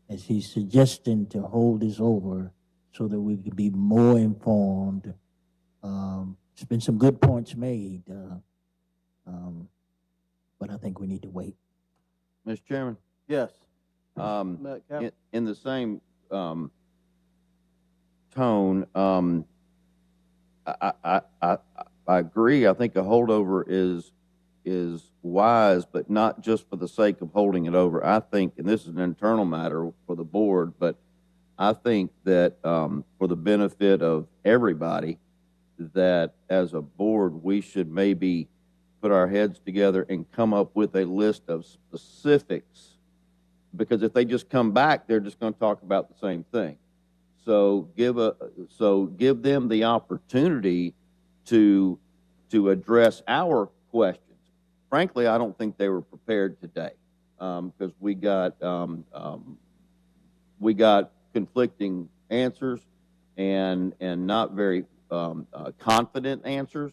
as he's suggesting, to hold this over so that we can be more informed. There's been some good points made, but I think we need to wait. Mr. Chairman? Yes. In the same tone, I agree. I think a holdover is wise, but not just for the sake of holding it over. I think, and this is an internal matter for the board, but I think that for the benefit of everybody, that as a board, we should maybe put our heads together and come up with a list of specifics, because if they just come back, they're just going to talk about the same thing. So give them the opportunity to address our questions. Frankly, I don't think they were prepared today, because we got conflicting answers and not very confident answers.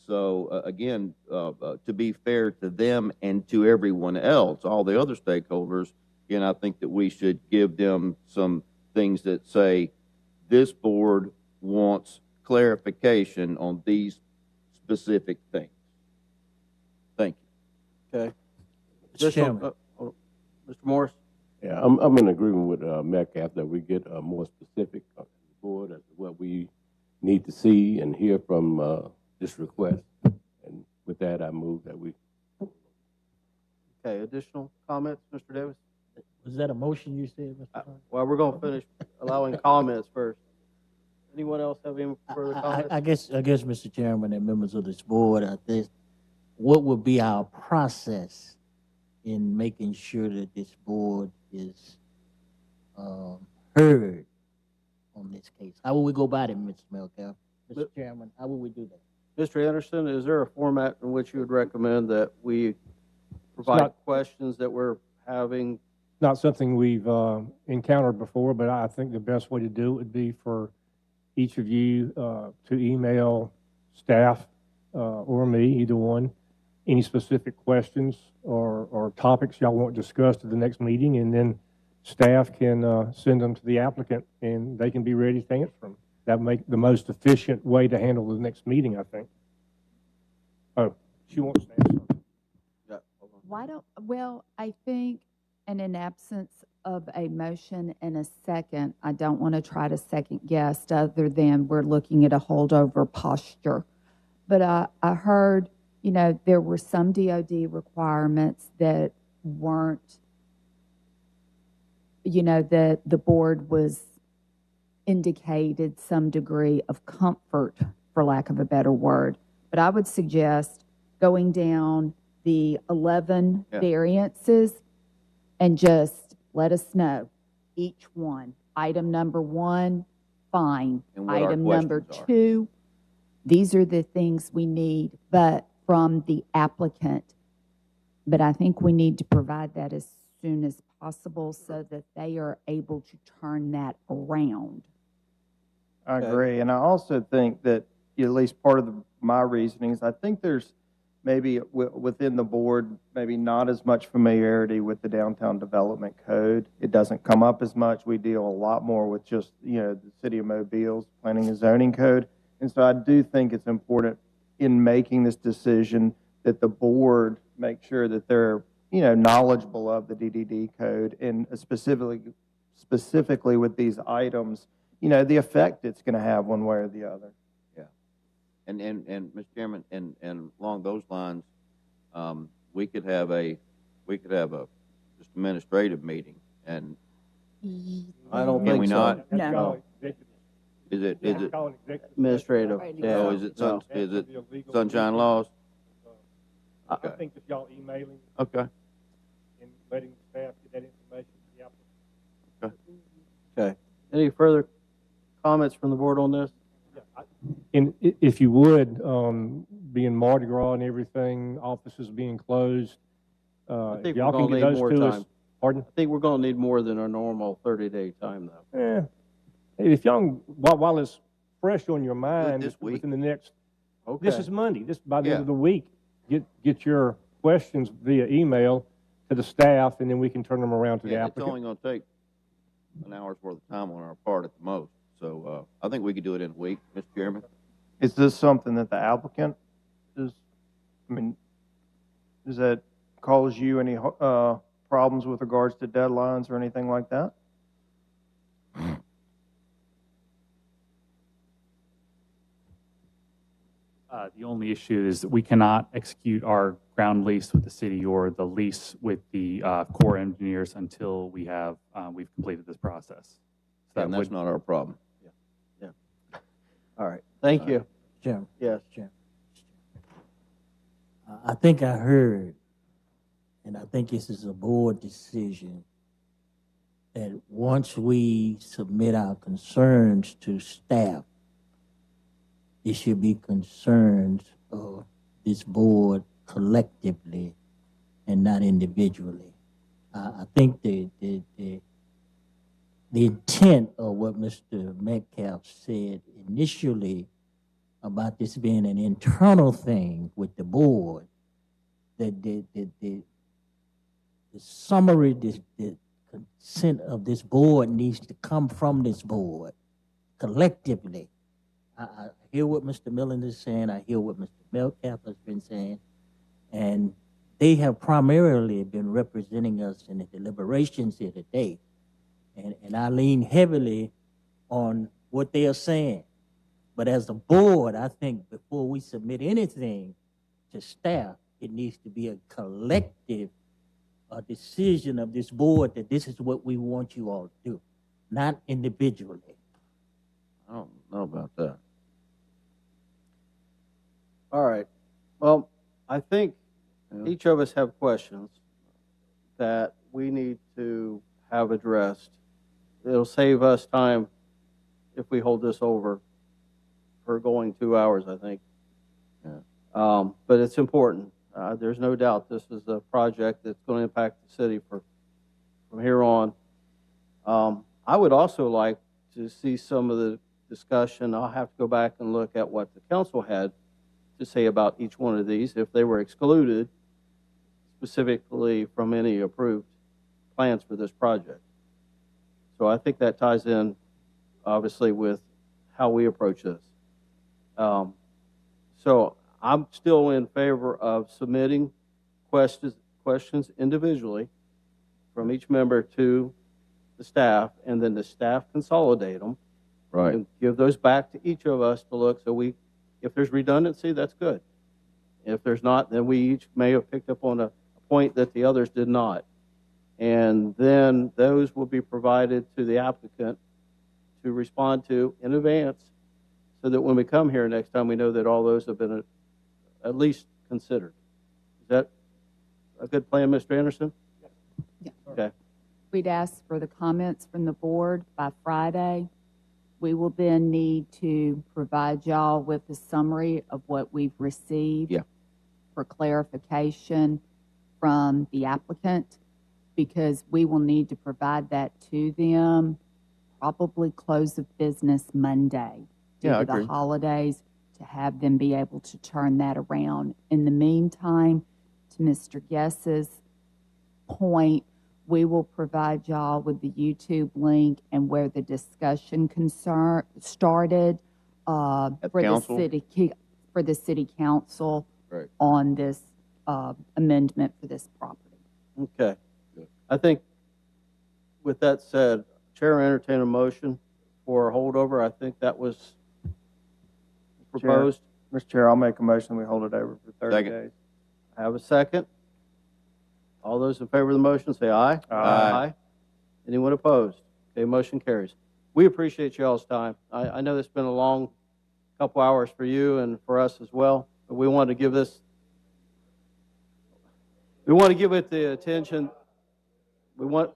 Again, to be fair to them and to everyone else, all the other stakeholders, again, I think that we should give them some things that say, this board wants clarification on these specific things. Thank you. Okay. Mr. Chairman. Mr. Morris? Yeah, I'm in agreement with Metcalf that we get more specific on the board as to what we need to see and hear from this request. And with that, I move that we. Okay, additional comments, Mr. Davis? Was that a motion you said, Mr. Carter? Well, we're going to finish allowing comments first. Anyone else have any further comments? I guess, Mr. Chairman and members of this board, what would be our process in making sure that this board is heard on this case? How will we go about it, Mr. Metcalf? Mr. Chairman, how will we do that? Mr. Anderson, is there a format in which you would recommend that we provide questions that we're having? Not something we've encountered before, but I think the best way to do it would be for each of you to email staff or me, either one, any specific questions or topics y'all want discussed at the next meeting, and then staff can send them to the applicant, and they can be ready to answer them. That would make the most efficient way to handle the next meeting, I think. Oh, she wants to ask something. Well, I think, and in absence of a motion and a second, I don't want to try to second guess other than we're looking at a holdover posture. But I heard, there were some DOD requirements that weren't, that the board was indicated some degree of comfort, for lack of a better word. But I would suggest going down the 11 variances and just let us know each one. Item number 1, fine. And what our Item number questions are. 2, these are the things we need, but from the applicant. But I think we need to provide that as soon as possible so that they are able to turn that around. I agree. And I also think that at least part of my reasoning is I think there's maybe within the board, maybe not as much familiarity with the downtown development code. It doesn't come up as much. We deal a lot more with just, the city of Mobile's planning and zoning code. And so I do think it's important in making this decision that the board make sure that they're, knowledgeable of the DDD code, and specifically with these items, the effect it's going to have one way or the other. And Mr. Chairman, and along those lines, we could have a just administrative meeting, and I don't can think we so. not? No. Is it Administrative, yeah. Oh, is it sunshine laws? I think if y'all emailing Okay. and letting the staff get that information to the applicant. Okay. Any further comments from the board on this? And if you would, being Mardi Gras and everything, offices being closed, I think if y'all we're can gonna get need those more to us. time. Pardon? I think we're going to need more than our normal 30-day time, though. If y'all, while it's fresh on your mind, this week. within the next, Okay. this is Monday, this by the Yeah. end of the week, get your questions via email to the staff, and then we can turn them around to the It's applicant. only going to take an hour's worth of time on our part at the most. So I think we could do it in a week, Mr. Chairman. Is this something that the applicant does that cause you any problems with regards to deadlines or anything like that? The only issue is that we cannot execute our ground lease with the city or the lease with the Corps engineers until we've completed this process. So And that's not our problem. Yeah. All right. Thank you. Chairman. Yes. Chairman. I think I heard, and I think this is a board decision, that once we submit our concerns to staff, it should be concerns of this board collectively and not individually. I think the intent of what Mr. Metcalf said initially about this being an internal thing with the board, that the summary, the consent of this board needs to come from this board collectively. I hear what Mr. Millen is saying. I hear what Mr. Metcalf has been saying. And they have primarily been representing us in the deliberations here today. And I lean heavily on what they are saying. But as a board, I think before we submit anything to staff, it needs to be a collective decision of this board that this is what we want you all to do, not individually. I don't know about that. All right. Well, I think each of us have questions that we need to have addressed. It'll save us time if we hold this over for going 2 hours, I think. Yeah. But it's important. There's no doubt this is a project that's going to impact the city from here on. I would also like to see some of the discussion. I'll have to go back and look at what the council had to say about each one of these if they were excluded specifically from any approved plans for this project. So I think that ties in, obviously, with how we approach this. So I'm still in favor of submitting questions individually from each member to the staff, and then the staff consolidate them. Right. And give those back to each of us to look. So if there's redundancy, that's good. If there's not, then we each may have picked up on a point that the others did not. And then those will be provided to the applicant to respond to in advance, so that when we come here next time, we know that all those have been at least considered. Is that a good plan, Mr. Anderson? Yeah. Okay. We'd ask for the comments from the board by Friday. We will then need to provide y'all with a summary of what we've received for clarification from the applicant, because we will need to provide that to them probably close of business Monday due Yeah, I to the agree. holidays, to have them be able to turn that around. In the meantime, to Mr. Guess's point, we will provide y'all with the YouTube link and where the discussion started for council? the city council Right. on this amendment for this property. Okay. I think with that said, Chair entertain a motion for a holdover. I think that was proposed. Mr. Chair, I'll make a motion, we hold it over for 30 Second. days. I have a second. All those in favor of the motion say aye. Aye. Anyone opposed? Okay, motion carries. We appreciate y'all's time. I know it's been a long couple hours for you and for us as well, but we want to give it the attention. We want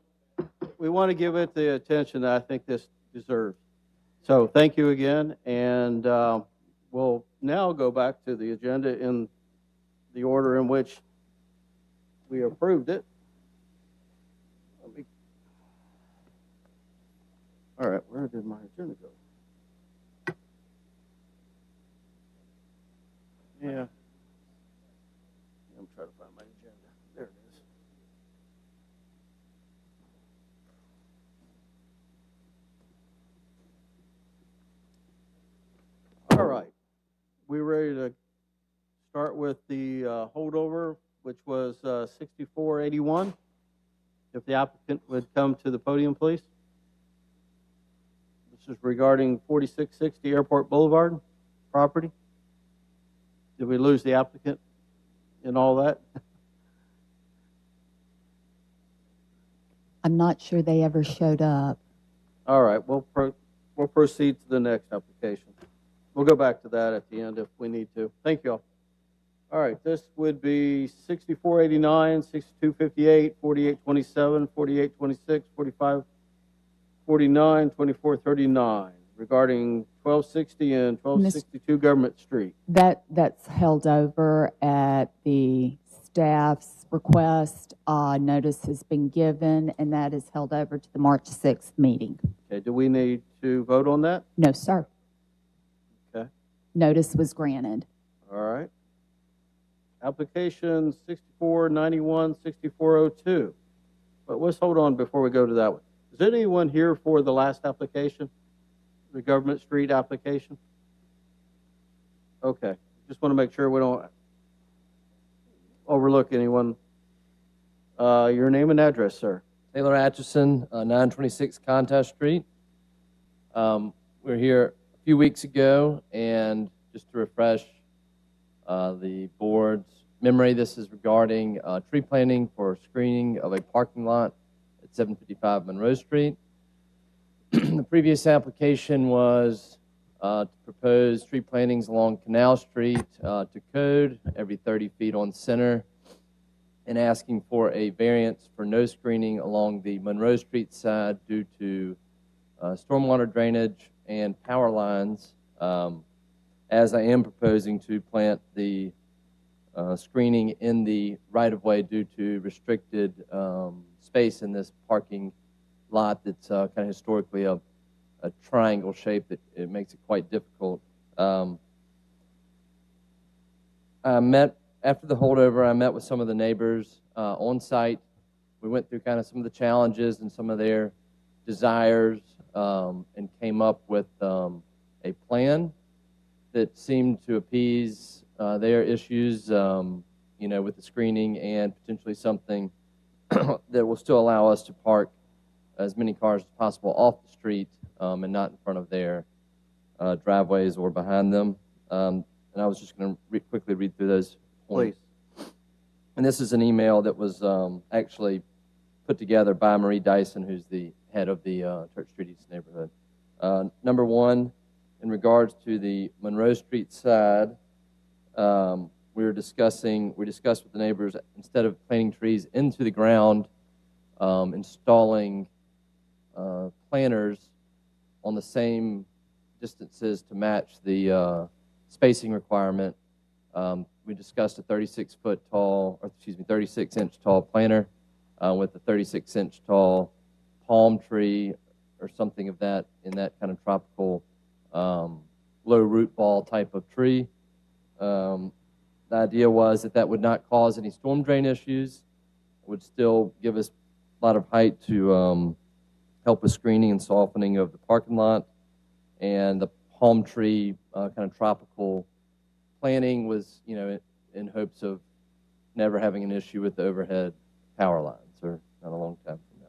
to give it the attention that I think this deserves. So thank you again, and we'll now go back to the agenda in the order in which we approved it. All right, where did my agenda go? Yeah. I'm trying to find my agenda. There it is. All right. We ready to start with the holdover, which was 6481. If the applicant would come to the podium, please. This is regarding 4660 Airport Boulevard property. Did we lose the applicant in all that? I'm not sure they ever showed up. All right, we'll proceed to the next application. We'll go back to that at the end if we need to. Thank you all. All right, this would be 6489, 6258, 4827, 4826, 4549, 2439 regarding 1260 and 1262 Government Street. That's held over at the staff's request. Notice has been given, and that is held over to the March 6th meeting. Okay, do we need to vote on that? No, sir. Okay. Notice was granted. All right. Application 6491, 6402. But let's hold on before we go to that one. Is anyone here for the last application, the Government Street application? Okay. Just want to make sure we don't overlook anyone. Your name and address, sir. Taylor Atchison, 926 Contest Street. We were here a few weeks ago, and just to refresh the board's memory, this is regarding tree planting for screening of a parking lot at 755 Monroe Street. The previous application was to propose tree plantings along Canal Street to code every 30 feet on center, and asking for a variance for no screening along the Monroe Street side due to stormwater drainage and power lines, as I am proposing to plant the screening in the right-of-way due to restricted space in this parking lot that's kind of historically a triangle shape that it makes it quite difficult. after the holdover, I met with some of the neighbors on site. We went through kind of some of the challenges and some of their desires and came up with a plan that seemed to appease their issues, with the screening and potentially something that will still allow us to park as many cars as possible off the street and not in front of their driveways or behind them. And I was just going to quickly read through those points. Please. And this is an email that was actually put together by Marie Dyson, who's the head of the Church Street East neighborhood. Number one, in regards to the Monroe Street side, we discussed with the neighbors, instead of planting trees into the ground, installing planters on the same distances to match the spacing requirement. We discussed a 36 inch tall planter with a 36-inch tall palm tree or something of that, in that kind of tropical low root ball type of tree. The idea was that would not cause any storm drain issues, would still give us a lot of height to help with screening and softening of the parking lot. And the palm tree kind of tropical planting was, in hopes of never having an issue with the overhead power lines, or not a long time from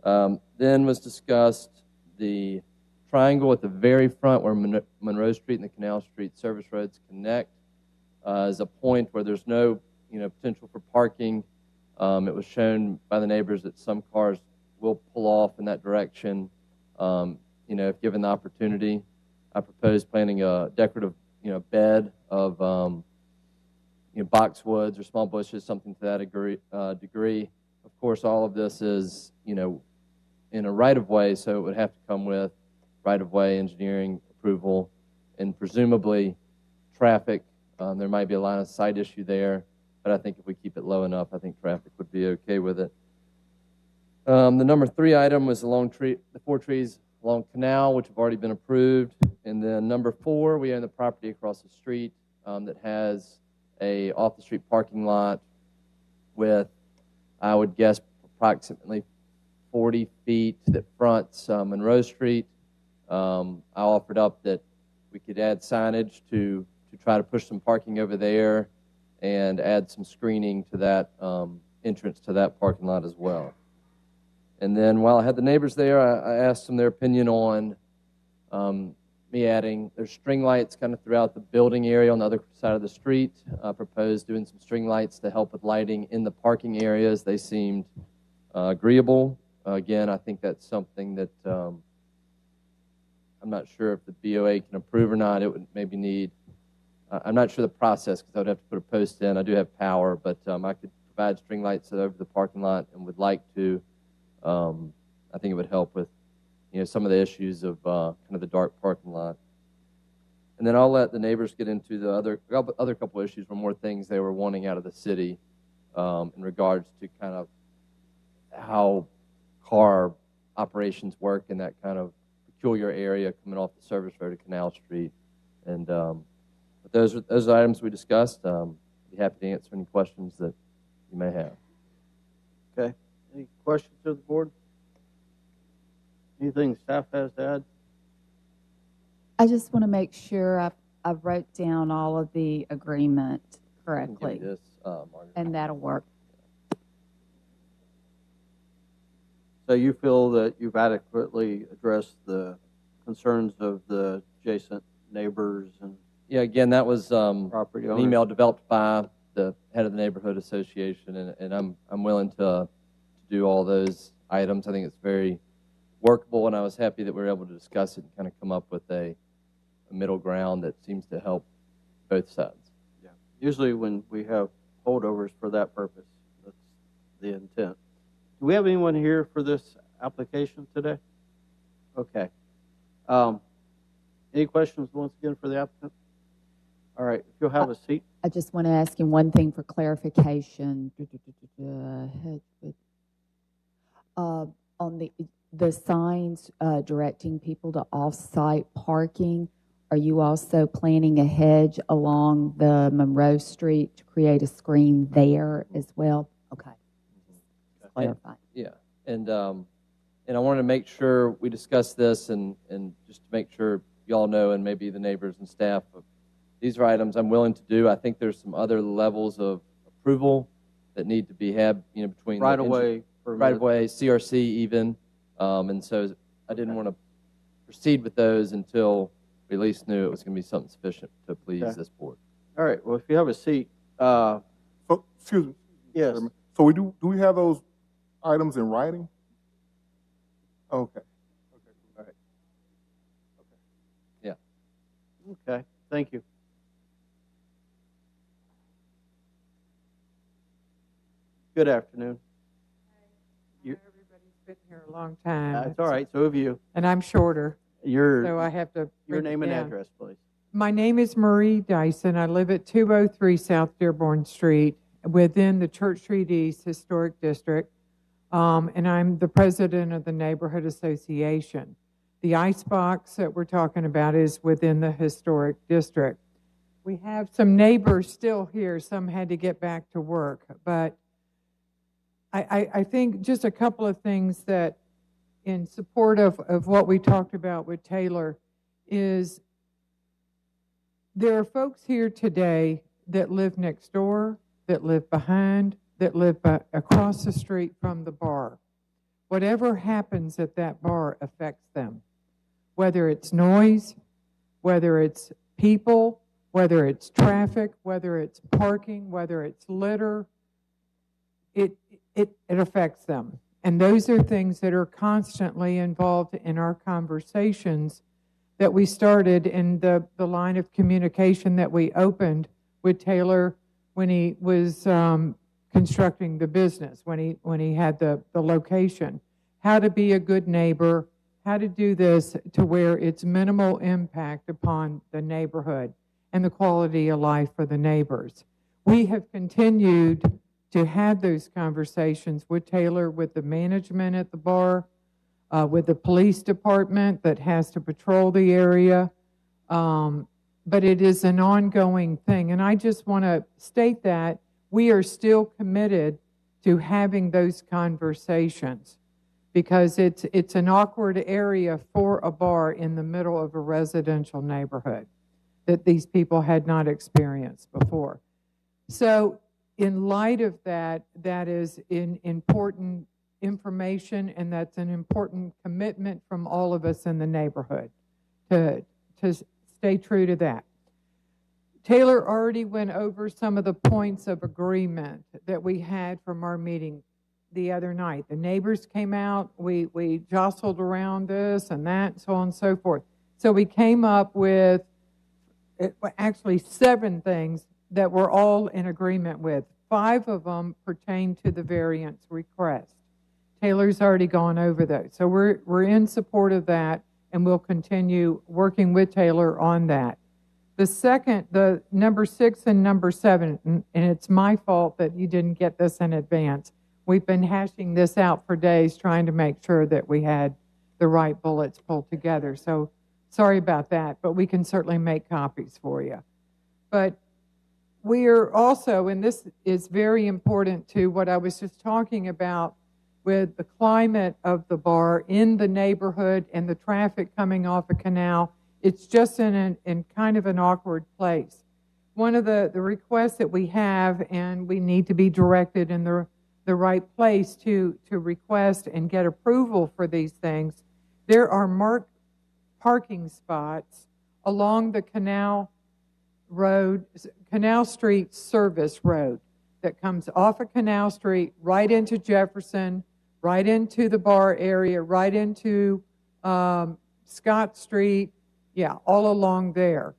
now. Then was discussed the triangle at the very front where Monroe Street and the Canal Street service roads connect as a point where there's no potential for parking. It was shown by the neighbors that some cars will pull off in that direction, if given the opportunity. I proposed planting a decorative bed of boxwoods or small bushes, something to that degree. Of course, all of this is in a right-of-way, so it would have to come with right-of-way engineering approval and presumably traffic. There might be a line of sight issue there, but I think if we keep it low enough, I think traffic would be okay with it. The number 3 item was the 4 trees along Canal, which have already been approved. And then number 4, we own the property across the street that has a off-the-street parking lot with, I would guess, approximately 40 feet that fronts Monroe Street. I offered up that we could add signage to try to push some parking over there and add some screening to that entrance to that parking lot as well. And then while I had the neighbors there, I asked them their opinion on me adding, there's string lights kind of throughout the building area on the other side of the street. I proposed doing some string lights to help with lighting in the parking areas. They seemed agreeable. Again, I think that's something that I'm not sure if the BOA can approve or not. It would maybe need, I'm not sure the process because I would have to put a post in. I do have power, but I could provide string lights over the parking lot and would like to. I think it would help with some of the issues of kind of the dark parking lot. And then I'll let the neighbors get into the other couple issues, or more things they were wanting out of the city in regards to kind of how car operations work in that kind of peculiar area coming off the service road to Canal Street. And but those are items we discussed. Be happy to answer any questions that you may have. Okay. Any questions to the board? Anything staff has to add? I just want to make sure I wrote down all of the agreement correctly. Give me this, Margaret. And that'll work. So you feel that you've adequately addressed the concerns of the adjacent neighbors and Yeah, again, that was property an owners? email developed by the head of the neighborhood association, and I'm willing to do all those items. I think it's very workable, and I was happy that we were able to discuss it and kind of come up with a middle ground that seems to help both sides. Yeah. Usually when we have holdovers for that purpose, that's the intent. Do we have anyone here for this application today? Okay. Any questions once again for the applicant? All right, if you'll have a seat. I just want to ask him one thing for clarification. On the signs directing people to off-site parking, are you also planning a hedge along the Monroe Street to create a screen there as well? Okay. Just clarify. Yeah, and I wanted to make sure we discuss this and just to make sure y'all know, and maybe the neighbors and staff, of these are items I'm willing to do. I think there's some other levels of approval that need to be had, between Right away. right away, CRC even, and so I didn't want to proceed with those until we at least knew it was going to be something sufficient to please Okay. this board. All right, well, if you have a seat, So, excuse me. yes. Chairman. So do we have those items in writing? Okay. All right. Yeah. Okay, thank you. Good afternoon. Everybody's been here a long time. That's all right, so have you. And I'm shorter, Your, so I have to. your break it name and down. address, please. My name is Marie Dyson. I live at 203 South Dearborn Street within the Church Street East Historic District. And I'm the president of the Neighborhood Association. The icebox that we're talking about is within the historic district. We have some neighbors still here. Some had to get back to work, but I think just a couple of things that in support of what we talked about with Taylor is there are folks here today that live next door, that live behind, that live across the street from the bar. Whatever happens at that bar affects them, whether it's noise, whether it's people, whether it's traffic, whether it's parking, whether it's litter. It affects them. And those are things that are constantly involved in our conversations that we started in the line of communication that we opened with Taylor when he was constructing the business, when he had the location. How to be a good neighbor, how to do this to where it's minimal impact upon the neighborhood and the quality of life for the neighbors. We have continued to have those conversations with Taylor, with the management at the bar, with the police department that has to patrol the area. But it is an ongoing thing. And I just want to state that we are still committed to having those conversations because it's an awkward area for a bar in the middle of a residential neighborhood that these people had not experienced before. So in light of that, that is important information, and that's an important commitment from all of us in the neighborhood to stay true to that. Taylor already went over some of the points of agreement that we had from our meeting the other night. The neighbors came out, we jostled around this and that, so on and so forth. So we came up with actually 7 things that we're all in agreement with. 5 of them pertain to the variance request. Taylor's already gone over those. So we're in support of that, and we'll continue working with Taylor on that. The number 6 and number 7, and it's my fault that you didn't get this in advance. We've been hashing this out for days, trying to make sure that we had the right bullets pulled together. So sorry about that, but we can certainly make copies for you. But we are also, and this is very important to what I was just talking about with the climate of the bar in the neighborhood and the traffic coming off a canal. It's just in kind of an awkward place. One of the requests that we have, and we need to be directed in the right place to request and get approval for these things, there are marked parking spots along the Canal Street service road that comes off of Canal Street right into Jefferson, right into the bar area, right into Scott Street, all along there.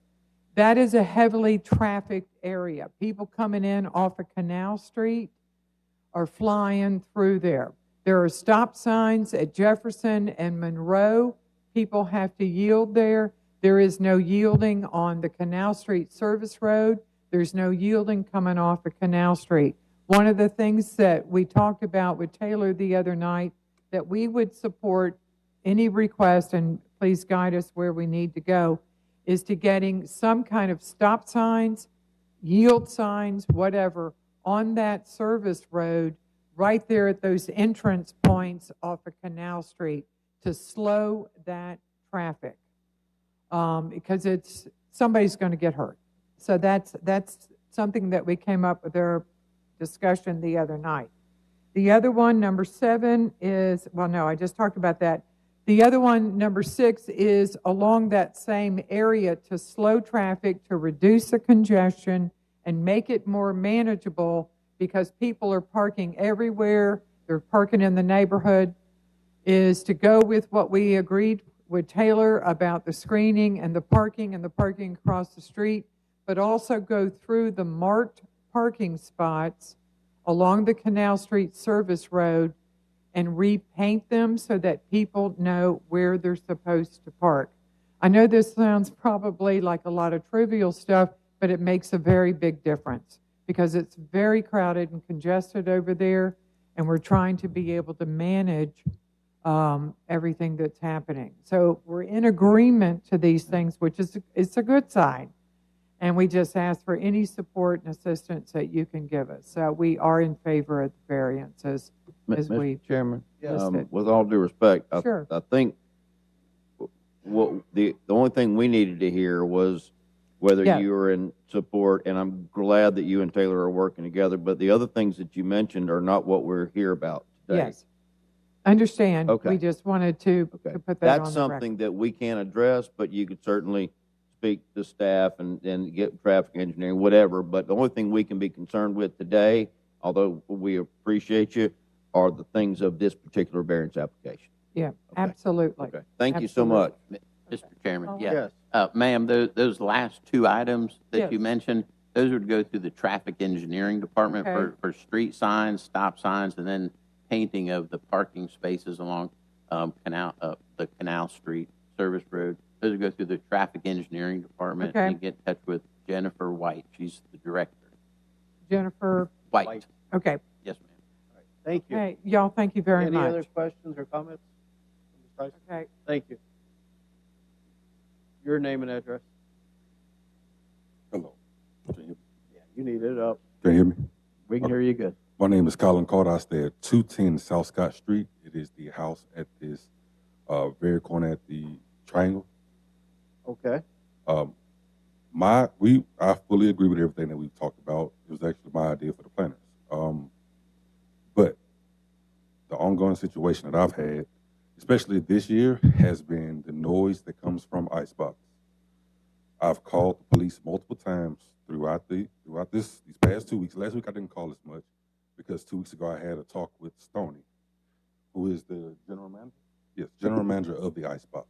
That is a heavily trafficked area. People coming in off of Canal Street are flying through there. There are stop signs at Jefferson and Monroe. People have to yield there. There is no yielding on the Canal Street service road. There's no yielding coming off of Canal Street. One of the things that we talked about with Taylor the other night, that we would support any request, and please guide us where we need to go, is to getting some kind of stop signs, yield signs, whatever, on that service road right there at those entrance points off of Canal Street to slow that traffic, because somebody's going to get hurt. So that's something that we came up with our discussion the other night. The other one, number 7, is, well, no, I just talked about that. The other one, number 6, is along that same area to slow traffic, to reduce the congestion and make it more manageable, because people are parking everywhere. They're parking in the neighborhood, is to go with what we agreed with Taylor about the screening and the parking across the street, but also go through the marked parking spots along the Canal Street service road and repaint them so that people know where they're supposed to park. I know this sounds probably like a lot of trivial stuff, but it makes a very big difference because it's very crowded and congested over there, and we're trying to be able to manage everything that's happening. So we're in agreement to these things, which is it's a good sign. And we just ask for any support and assistance that you can give us. So we are in favor of the variances as we Mr. Chairman, listed. with all due respect, Sure. I think what the only thing we needed to hear was whether Yeah. you were in support, and I'm glad that you and Taylor are working together, but the other things that you mentioned are not what we're here about today. Yes. Understand. Okay. We just wanted to put that on That's the something record. that we can't address, but you could certainly speak to staff and get traffic engineering, whatever. But the only thing we can be concerned with today, although we appreciate you, are the things of this particular variance application. Yeah, absolutely. Okay. Thank you so much. Mr. Chairman, Oh, yeah. Yes. Ma'am, those last 2 items that Yes. you mentioned, those would go through the traffic engineering department Okay. for street signs, stop signs, and then painting of the parking spaces along the Canal Street service road. Those would go through the traffic engineering department. Okay. And you get in touch with Jennifer White. She's the director. Jennifer. White. Okay. Yes, ma'am. Thank you. Hey, y'all, thank you very Any much. other questions or comments? Ms. Tyson? Okay. Thank you. Your name and address? Hello. Yeah, you need it up. Can you hear me? We can hear you good. My name is Colin Carter. I stay at 210 South Scott Street. It is the house at this very corner at the triangle. Okay. I fully agree with everything that we've talked about. It was actually my idea for the planners. But the ongoing situation that I've had, especially this year, has been the noise that comes from Icebox. I've called the police multiple times throughout these past 2 weeks. Last week I didn't call as much because 2 weeks ago I had a talk with Stoney, who is the general manager? Yes, general manager of the Icebox.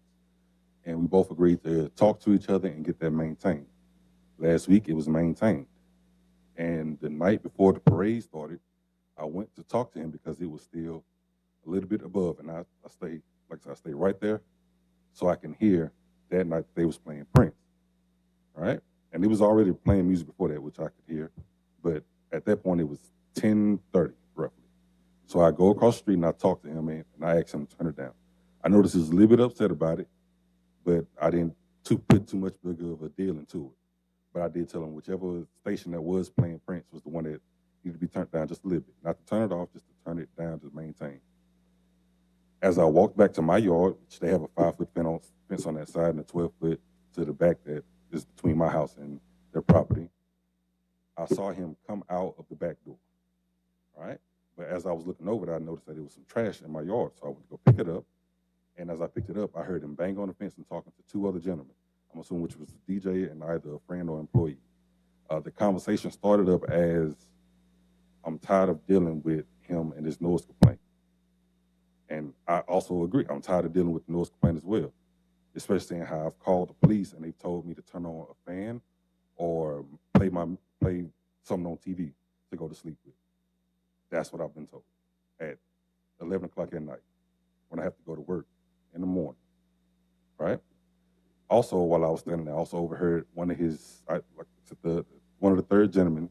And we both agreed to talk to each other and get that maintained. Last week it was maintained. And the night before the parade started, I went to talk to him because it was still a little bit above. And I stayed right there so I can hear that night they was playing Prince. All right? And it was already playing music before that, which I could hear. But at that point, it was 10:30, roughly. So I go across the street and I talk to him, and I ask him to turn it down. I noticed he was a little bit upset about it, but I didn't put too much bigger of a deal into it. But I did tell him whichever station that was playing Prince was the one that needed to be turned down just a little bit. Not to turn it off, just to turn it down to maintain. As I walked back to my yard, which they have a 5-foot fence on that side and a 12-foot to the back that is between my house and their property, I saw him come out of the back door, all right? But as I was looking over there, I noticed that there was some trash in my yard, so I went to go pick it up. And as I picked it up, I heard him bang on the fence and talking to 2 other gentlemen. I'm assuming which was the DJ and either a friend or employee. The conversation started up as, I'm tired of dealing with him and his noise complaint. And I also agree, I'm tired of dealing with the noise complaint as well, especially seeing how I've called the police and they've told me to turn on a fan or play something on TV to go to sleep with. That's what I've been told at 11 o'clock at night when I have to go to work in the morning, right? Also, while I was standing there, I also overheard one of the third gentleman,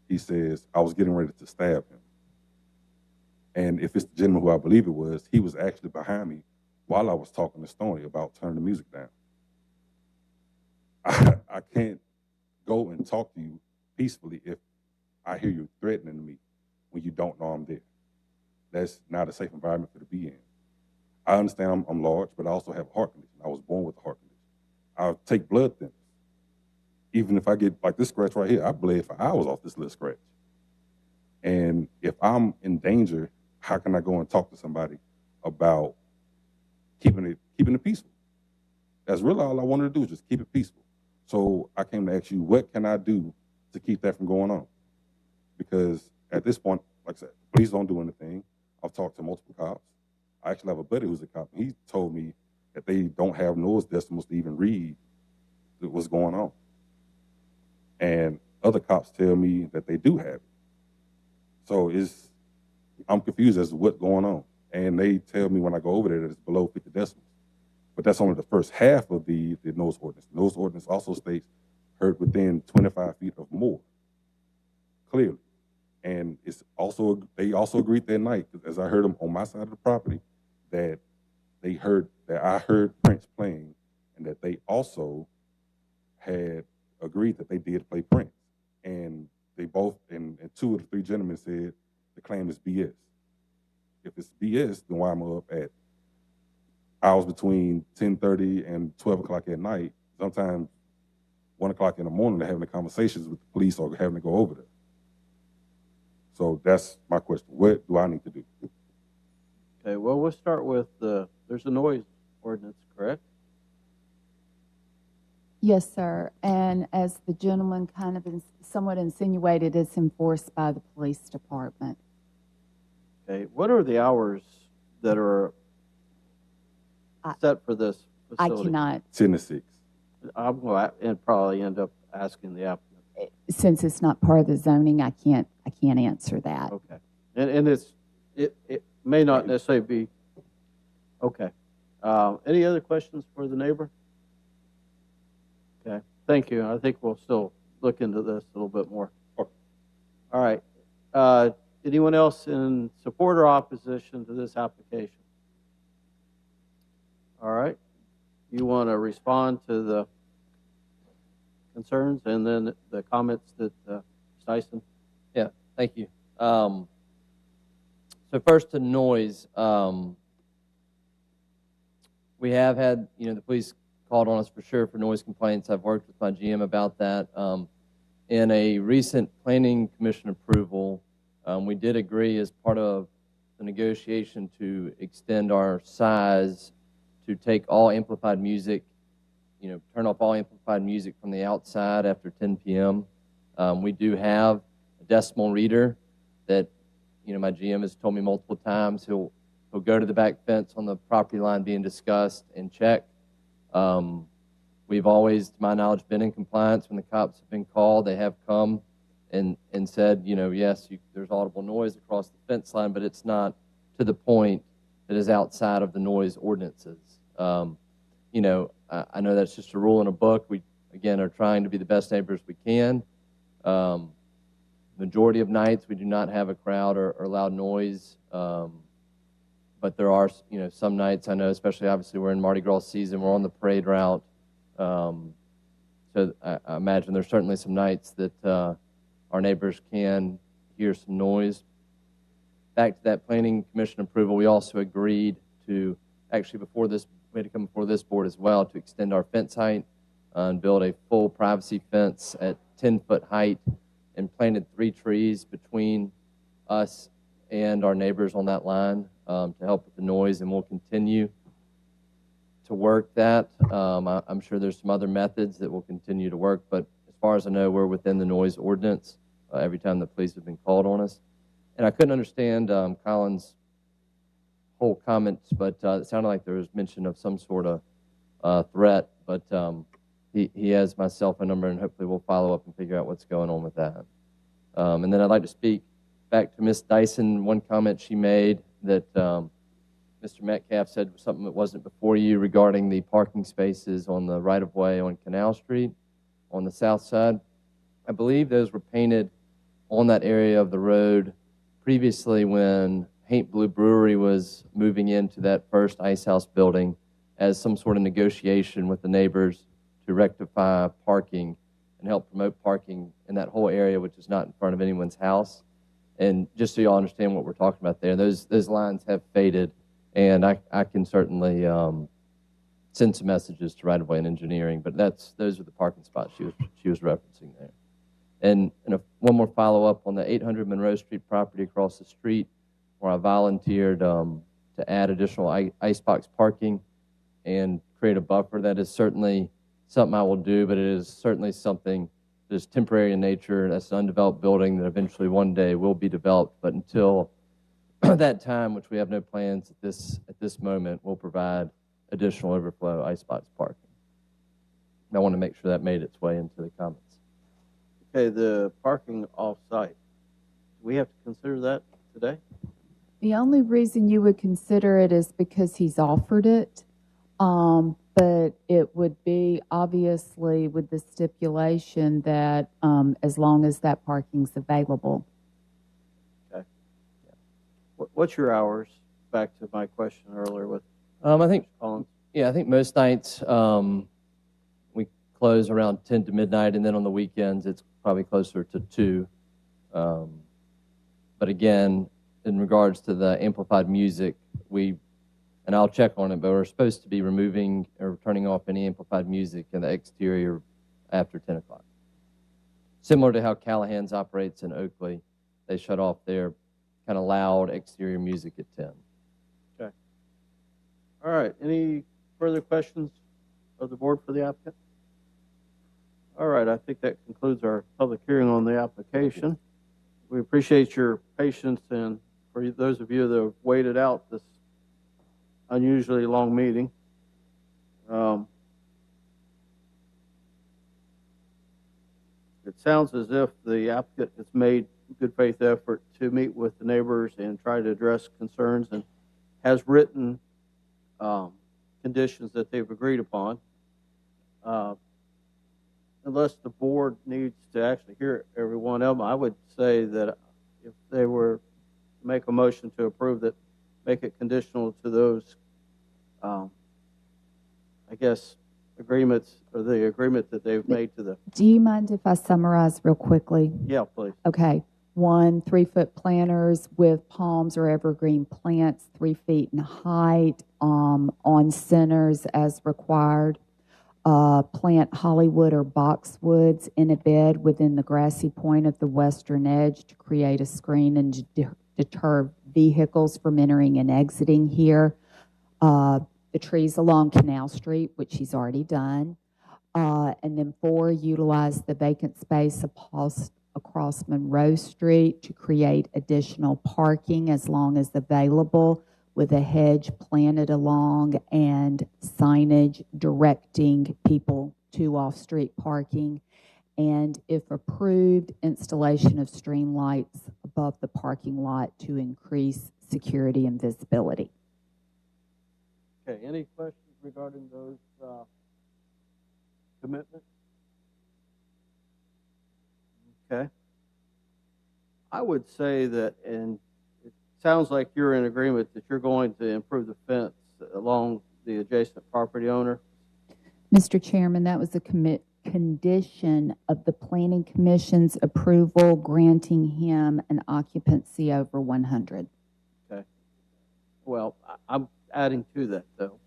he says, I was getting ready to stab him. And if it's the gentleman who I believe it was, he was actually behind me while I was talking to Stoney about turning the music down. I can't go and talk to you peacefully if I hear you threatening me when you don't know I'm there. That's not a safe environment for to be in. I understand I'm large, but I also have a heart condition. I was born with a heart condition. I'll take blood thinners. Even if I get like this scratch right here, I bled for hours off this little scratch. And if I'm in danger, how can I go and talk to somebody about keeping it peaceful? That's really all I wanted to do, is just keep it peaceful. So I came to ask you, what can I do to keep that from going on? Because at this point, like I said, police don't do anything. I've talked to multiple cops. I actually have a buddy who's a cop. He told me that they don't have noise decimals to even read what's going on. And other cops tell me that they do have it. So I'm confused as to what's going on. And they tell me when I go over there that it's below 50 decibels. But that's only the first half of the noise ordinance. The noise ordinance also states heard within 25 feet of more, clearly. And they also agreed that night, as I heard them on my side of the property, that I heard Prince playing, and that they also had agreed that they did play Prince. And they both, and two of the three gentlemen said the claim is BS. If it's BS, then why am I up at hours between 10:30 and 12 o'clock at night, sometimes 1 o'clock in the morning, they're having the conversations with the police or having to go over there. So that's my question. What do I need to do? Okay, well, we'll start with there's a noise ordinance, correct? Yes, sir. And as the gentleman kind of somewhat insinuated, it's enforced by the police department. Okay, what are the hours that are set for this facility? I cannot. 10 to 6. I'm going to probably end up asking the applicant. Since it's not part of the zoning, I can't answer that. Okay, and it may not necessarily be. Okay. Any other questions for the neighbor? Okay, thank you. I think we'll still look into this a little bit more. All right. Anyone else in support or opposition to this application? All right. You want to respond to the concerns and then the comments that Dyson? Yeah, thank you. So first to noise. We have had, the police called on us for sure for noise complaints. I've worked with my GM about that. In a recent planning commission approval, we did agree as part of the negotiation to extend our size to take all amplified music, turn off all amplified music from the outside after 10 p.m. We do have a decimal reader that, my GM has told me multiple times he'll go to the back fence on the property line being discussed and check. We've always, to my knowledge, been in compliance when the cops have been called. They have come and said, yes, there's audible noise across the fence line, but it's not to the point that is outside of the noise ordinances. I know that's just a rule in a book. We, again, are trying to be the best neighbors we can. Majority of nights, we do not have a crowd or loud noise. But there are, some nights I know, especially obviously we're in Mardi Gras season, we're on the parade route. So I imagine there's certainly some nights that our neighbors can hear some noise. Back to that planning commission approval, we also agreed to, actually we had to come before this board as well, to extend our fence height and build a full privacy fence at 10-foot height and planted 3 trees between us and our neighbors on that line to help with the noise, and we'll continue to work that. I'm sure there's some other methods that will continue to work, but as far as I know, we're within the noise ordinance every time the police have been called on us. And I couldn't understand Colin's whole comments, but it sounded like there was mention of some sort of threat, but he has my cell phone number, and hopefully we'll follow up and figure out what's going on with that. And then I'd like to speak back to Ms. Dyson, one comment she made that Mr. Metcalf said was something that wasn't before you regarding the parking spaces on the right-of-way on Canal Street on the south side. I believe those were painted on that area of the road previously when Paint Blue Brewery was moving into that first Ice House building as some sort of negotiation with the neighbors to to rectify parking and help promote parking in that whole area, which is not in front of anyone's house. And just so you all understand what we're talking about there, those lines have faded, and I can certainly send some messages to right-of-way and engineering, but those are the parking spots she was referencing there. And one more follow-up on the 800 Monroe Street property across the street, where I volunteered to add additional icebox parking and create a buffer. That is certainly something I will do, but it is certainly something that is temporary in nature. That's an undeveloped building that eventually one day will be developed, but until that time, which we have no plans at this moment, we'll provide additional overflow icebox parking. I want to make sure that made its way into the comments. Okay, the parking off-site, do we have to consider that today? The only reason you would consider it is because he's offered it, but it would be obviously with the stipulation that as long as that parking's available. Okay. What's your hours? Back to my question earlier with I think, Collins. yeah, I think most nights we close around 10 to midnight, and then on the weekends it's probably closer to 2. But again, in regards to the amplified music, and I'll check on it, but we're supposed to be removing or turning off any amplified music in the exterior after 10 o'clock. Similar to how Callahan's operates in Oakley, they shut off their kind of loud exterior music at 10. Okay. All right. Any further questions of the board for the applicant? All right. I think that concludes our public hearing on the application. We appreciate your patience, and for those of you that have waited out this unusually long meeting. It sounds as if the applicant has made good faith effort to meet with the neighbors and try to address concerns, and has written conditions that they've agreed upon. Unless the board needs to actually hear every one of them, I would say that if they were to make a motion to approve that, make it conditional to those, I guess, agreements, or the agreement that they've made to the. Do you mind if I summarize real quickly? Yeah, please. Okay. 1, 3-foot planters with palms or evergreen plants 3 feet in height on centers as required. Plant Hollywood or boxwoods in a bed within the grassy point of the western edge to create a screen and deter vehicles from entering and exiting here. The trees along Canal Street, which he's already done. And then 4, utilize the vacant space across Monroe Street to create additional parking as long as available, with a hedge planted along and signage directing people to off-street parking. And if approved, installation of stream lights above the parking lot to increase security and visibility. Okay, any questions regarding those commitments? Okay. I would say that, and it sounds like you're in agreement that you're going to improve the fence along the adjacent property owner. Mr. Chairman, that was a condition of the Planning Commission's approval granting him an occupancy over 100. Okay. Well, I'm adding to that, though,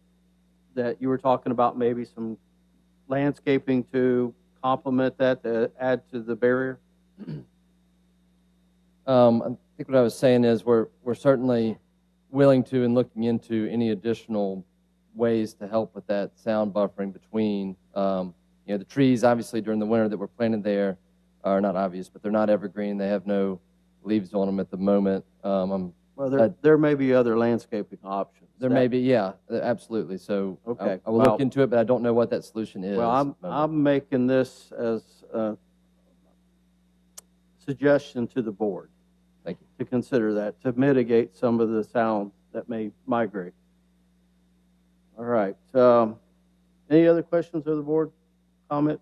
that you were talking about maybe some landscaping to complement that, to add to the barrier. I think what I was saying is we're certainly willing to and looking into any additional ways to help with that sound buffering between, the trees obviously during the winter that were planted there are not obvious, but they're not evergreen. They have no leaves on them at the moment. Well, there may be other landscaping options. There may be, yeah, absolutely. So okay. I will look into it, but I don't know what that solution is. Well, I'm making this as a suggestion to the board. Thank you. To consider that, to mitigate some of the sound that may migrate. All right. Any other questions of the board? Comments?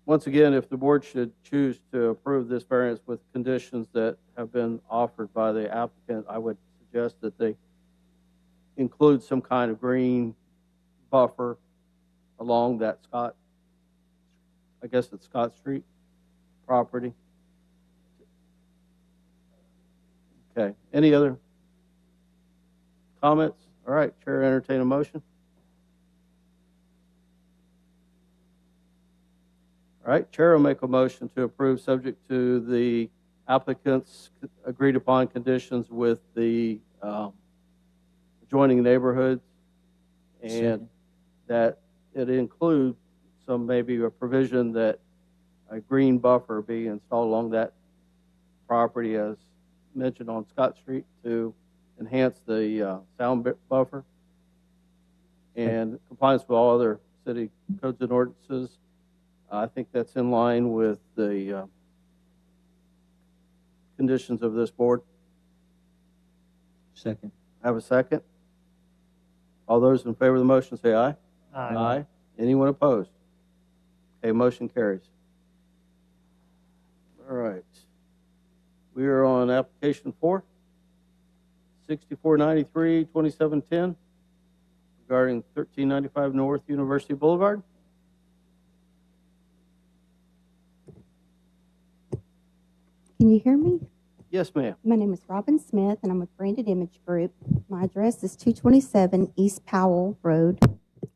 Once again, if the board should choose to approve this variance with conditions that have been offered by the applicant, I would suggest that they include some kind of green buffer along that I guess it's Scott Street property. Okay, any other comments? All right, Chair, entertain a motion. All right, Chair will make a motion to approve subject to the applicant's agreed upon conditions with the adjoining neighborhoods, and that it includes maybe a provision that a green buffer be installed along that property as mentioned on Scott Street to enhance the sound buffer and compliance with all other city codes and ordinances. I think that's in line with the conditions of this board. Second. Have a second? All those in favor of the motion say aye. Aye. Aye. Anyone opposed? Okay, motion carries. All right. We are on application 4, 6493, 2710, regarding 1395 North University Boulevard. Can you hear me? Yes, ma'am. My name is Robin Smith, and I'm with Branded Image Group. My address is 227 East Powell Road.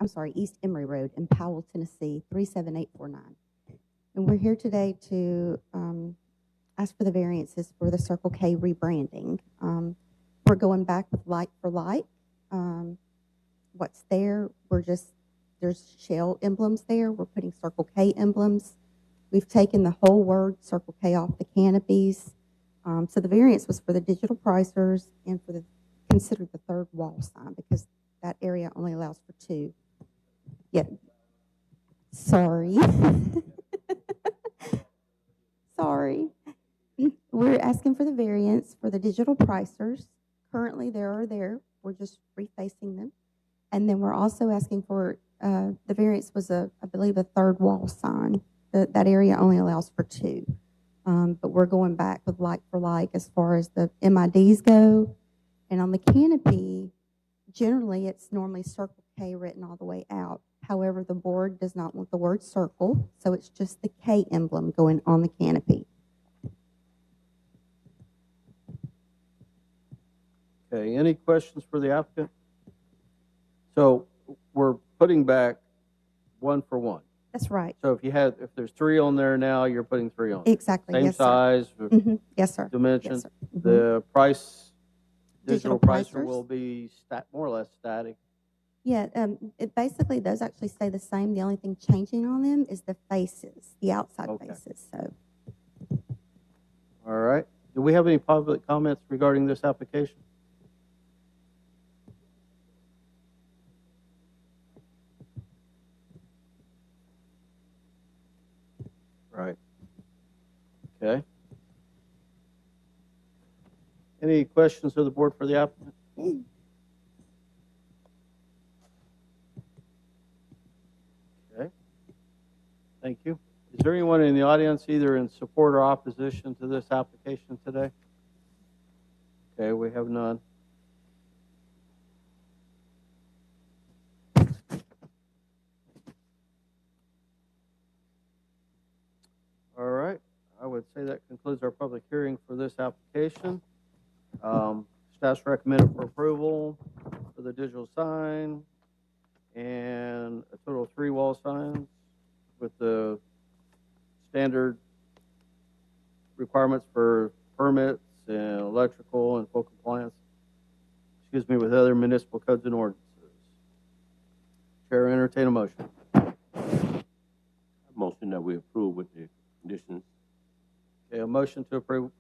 I'm sorry, East Emory Road in Powell, Tennessee, 37849. And we're here today to ask for the variances for the Circle K rebranding. We're going back with like for like. What's there, there's shell emblems there. We're putting Circle K emblems. We've taken the whole word Circle K off the canopies. So the variance was for the digital pricers and for considered the third wall sign because that area only allows for 2. Yeah. Sorry. Sorry. We're asking for the variance for the digital pricers. Currently, there. We're just refacing them. And then we're also asking for, the variance was, I believe, a third wall sign. That area only allows for 2. But we're going back with like for like as far as the MIDs go. And on the canopy, generally it's normally Circle K written all the way out. However, the board does not want the word circle, so it's just the K emblem going on the canopy. Okay, any questions for the applicant? So we're putting back 1 for 1. That's right. So if there's 3 on there now, you're putting 3 on. Exactly. Same Yes, size, sir. Yes, sir. dimension. Yes, sir. The price, digital pricer pricers. will be more or less static. Yeah, basically those actually stay the same. The only thing changing on them is the faces, the outside faces. So, All right. Do we have any public comments regarding this application? Right. Okay. Any questions of the board for the applicant? Okay. Thank you. Is there anyone in the audience either in support or opposition to this application today? Okay, we have none. All right. I would say that concludes our public hearing for this application. Staff's recommended for approval for the digital sign and a total of 3 wall signs with the standard requirements for permits and electrical and full compliance, with other municipal codes and ordinances. Chair, entertain a motion. Motion that we approve with the conditions. Okay, a motion to approve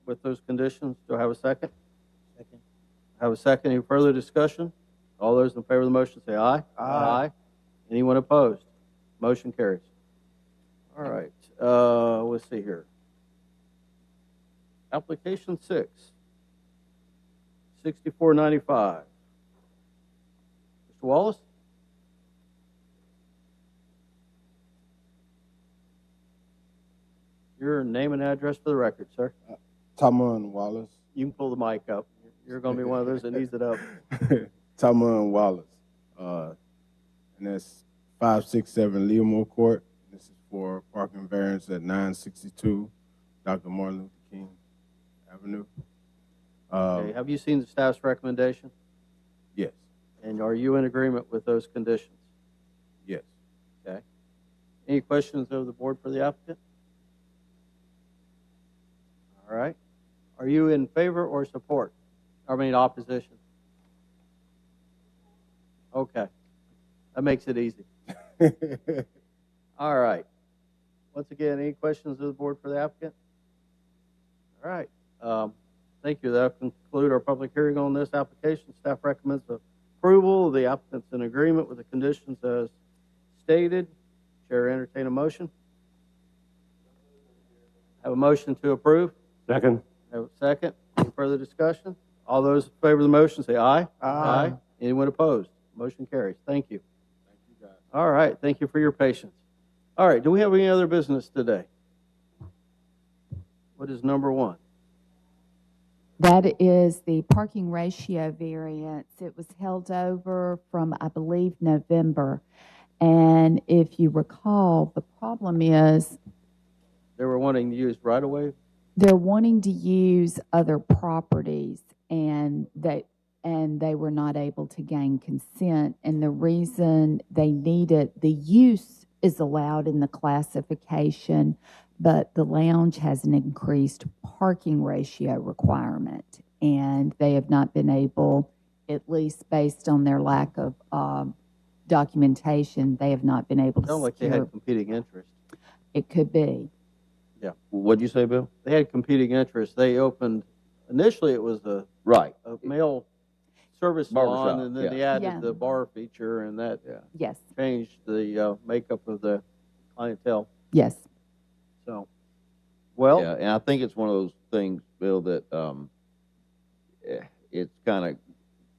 with those conditions. Do I have a second? Second. Have a second. Any further discussion? All those in favor of the motion say aye. Aye. Anyone opposed? Motion carries. All right. Let's see here. Application 6, 6495. Mr. Wallace? Your name and address for the record, sir. Tamon Wallace. You can pull the mic up. You're going to be one of those that needs it up. Tamon Wallace. And that's 567 Learmore Court. This is for parking variance at 962 Dr. Martin Luther King Avenue. Okay, have you seen the staff's recommendation? Yes. And are you in agreement with those conditions? Yes. Okay. Any questions of the board for the applicant? All right. Are you in favor or support? I mean, opposition? Okay. That makes it easy. All right. Once again, any questions of the board for the applicant? All right. Thank you. That will conclude our public hearing on this application. Staff recommends approval. The applicant's in agreement with the conditions as stated. Chair, entertain a motion. Have a motion to approve. Second. Have a second. Any further discussion? All those in favor of the motion say aye. Aye. Anyone opposed? Motion carries. Thank you. All right. Thank you for your patience. All right. Do we have any other business today? What is number one? That is the parking ratio variance. It was held over from, I believe, November. And if you recall, the problem is They were wanting to use right away. they're wanting to use other properties, and they were not able to gain consent. And the reason they need it, the use is allowed in the classification, but the lounge has an increased parking ratio requirement, and they have not been able, at least based on their lack of documentation, they have not been able to Sound like they secure. had competing interests. It could be. Yeah. What'd you say, Bill? They had competing interests. They opened, initially it was a male service Barbershop, salon, and then yeah. they added Yeah. the bar feature, and that Yes. changed the makeup of the clientele. Yes. So, well, Yeah, and I think it's one of those things, Bill, that it's kind of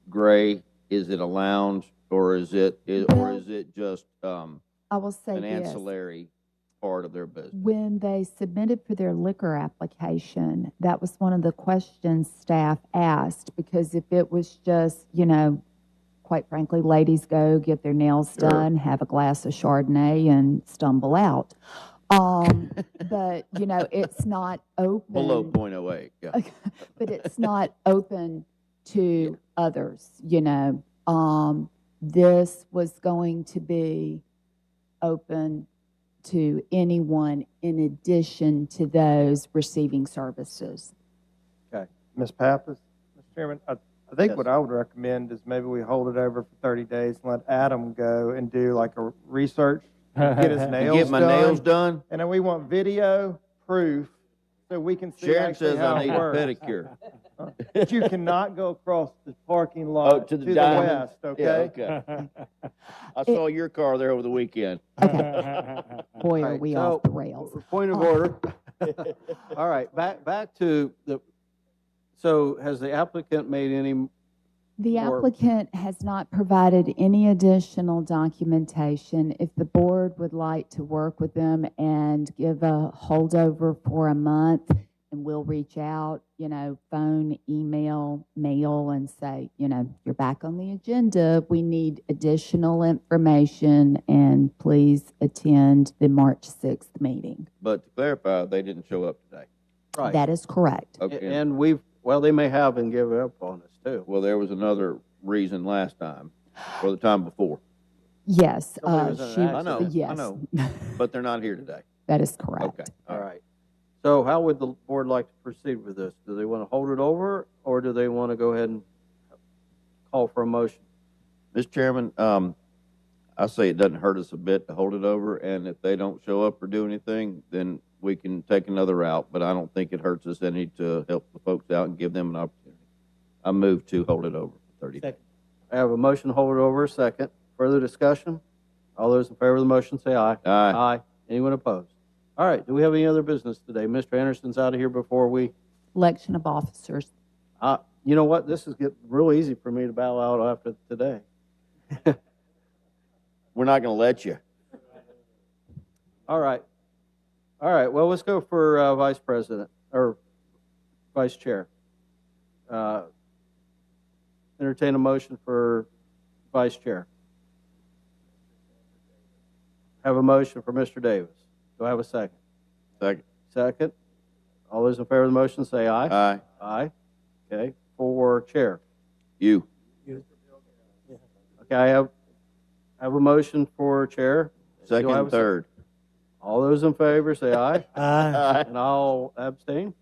gray. Is it a lounge, or is it just I will say an this. ancillary part of their business? When they submitted for their liquor application, that was one of the questions staff asked, because if it was just, quite frankly, ladies go get their nails done, have a glass of Chardonnay, and stumble out. But, it's not open. Below .08, yeah. But it's not open to others, This was going to be open to anyone in addition to those receiving services. Okay. Ms. Pappas, Mr. Chairman, I think Yes. what I would recommend is maybe we hold it over for 30 days and let Adam go and do like a research, get his nails Get my nails done? And then we want video proof so we can see Sharon actually says how I it need a works. pedicure. But you cannot go across the parking lot to to the the diamond? west, okay? Yeah, okay. I saw your car there over the weekend. Boy, All are right, we so, off the rails. Point of order. All right, back to so has the applicant made any? The Or- applicant has not provided any additional documentation. If the board would like to work with them and give a holdover for a month, and we'll reach out, phone, email, mail, and say, you're back on the agenda. We need additional information, and please attend the March 6th meeting. But to clarify, they didn't show up today. Right. That is correct. Okay. And they may have and give up on us too. Well, there was another reason last time, or the time before. Yes. Somebody was in an she- accident. yes. I know. But they're not here today. That is correct. Okay. All right. So how would the board like to proceed with this? Do they want to hold it over, or do they want to go ahead and call for a motion? Mr. Chairman, I say it doesn't hurt us a bit to hold it over, and if they don't show up or do anything, then we can take another route, but I don't think it hurts us any to help the folks out and give them an opportunity. I move to hold it over for 30 days. I have a motion to hold it over a second. Further discussion? All those in favor of the motion say aye. Aye. Aye. Anyone opposed? All right. Do we have any other business today? Mr. Anderson's out of here before we. Election of officers. You know what? This is getting real easy for me to bow out after today. We're not going to let you. All right. All right. Well, let's go for vice president or vice chair. Entertain a motion for vice chair. Have a motion for Mr. Davis. Do I have a second? Second. Second. All those in favor of the motion say aye. Aye. Aye. Okay. For chair. You. Okay, I have a motion for chair. Do I Second have and a third. All those in favor say aye. Aye. And I'll abstain.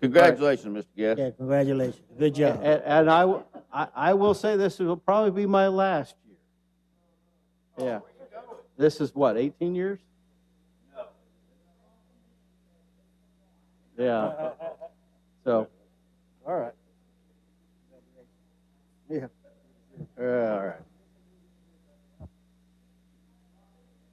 Congratulations, Mr. Guest. Yeah, congratulations. Good job. And I will say this will probably be my last year. Yeah. This is what, 18 years? Yeah. So, all right. Yeah. All right.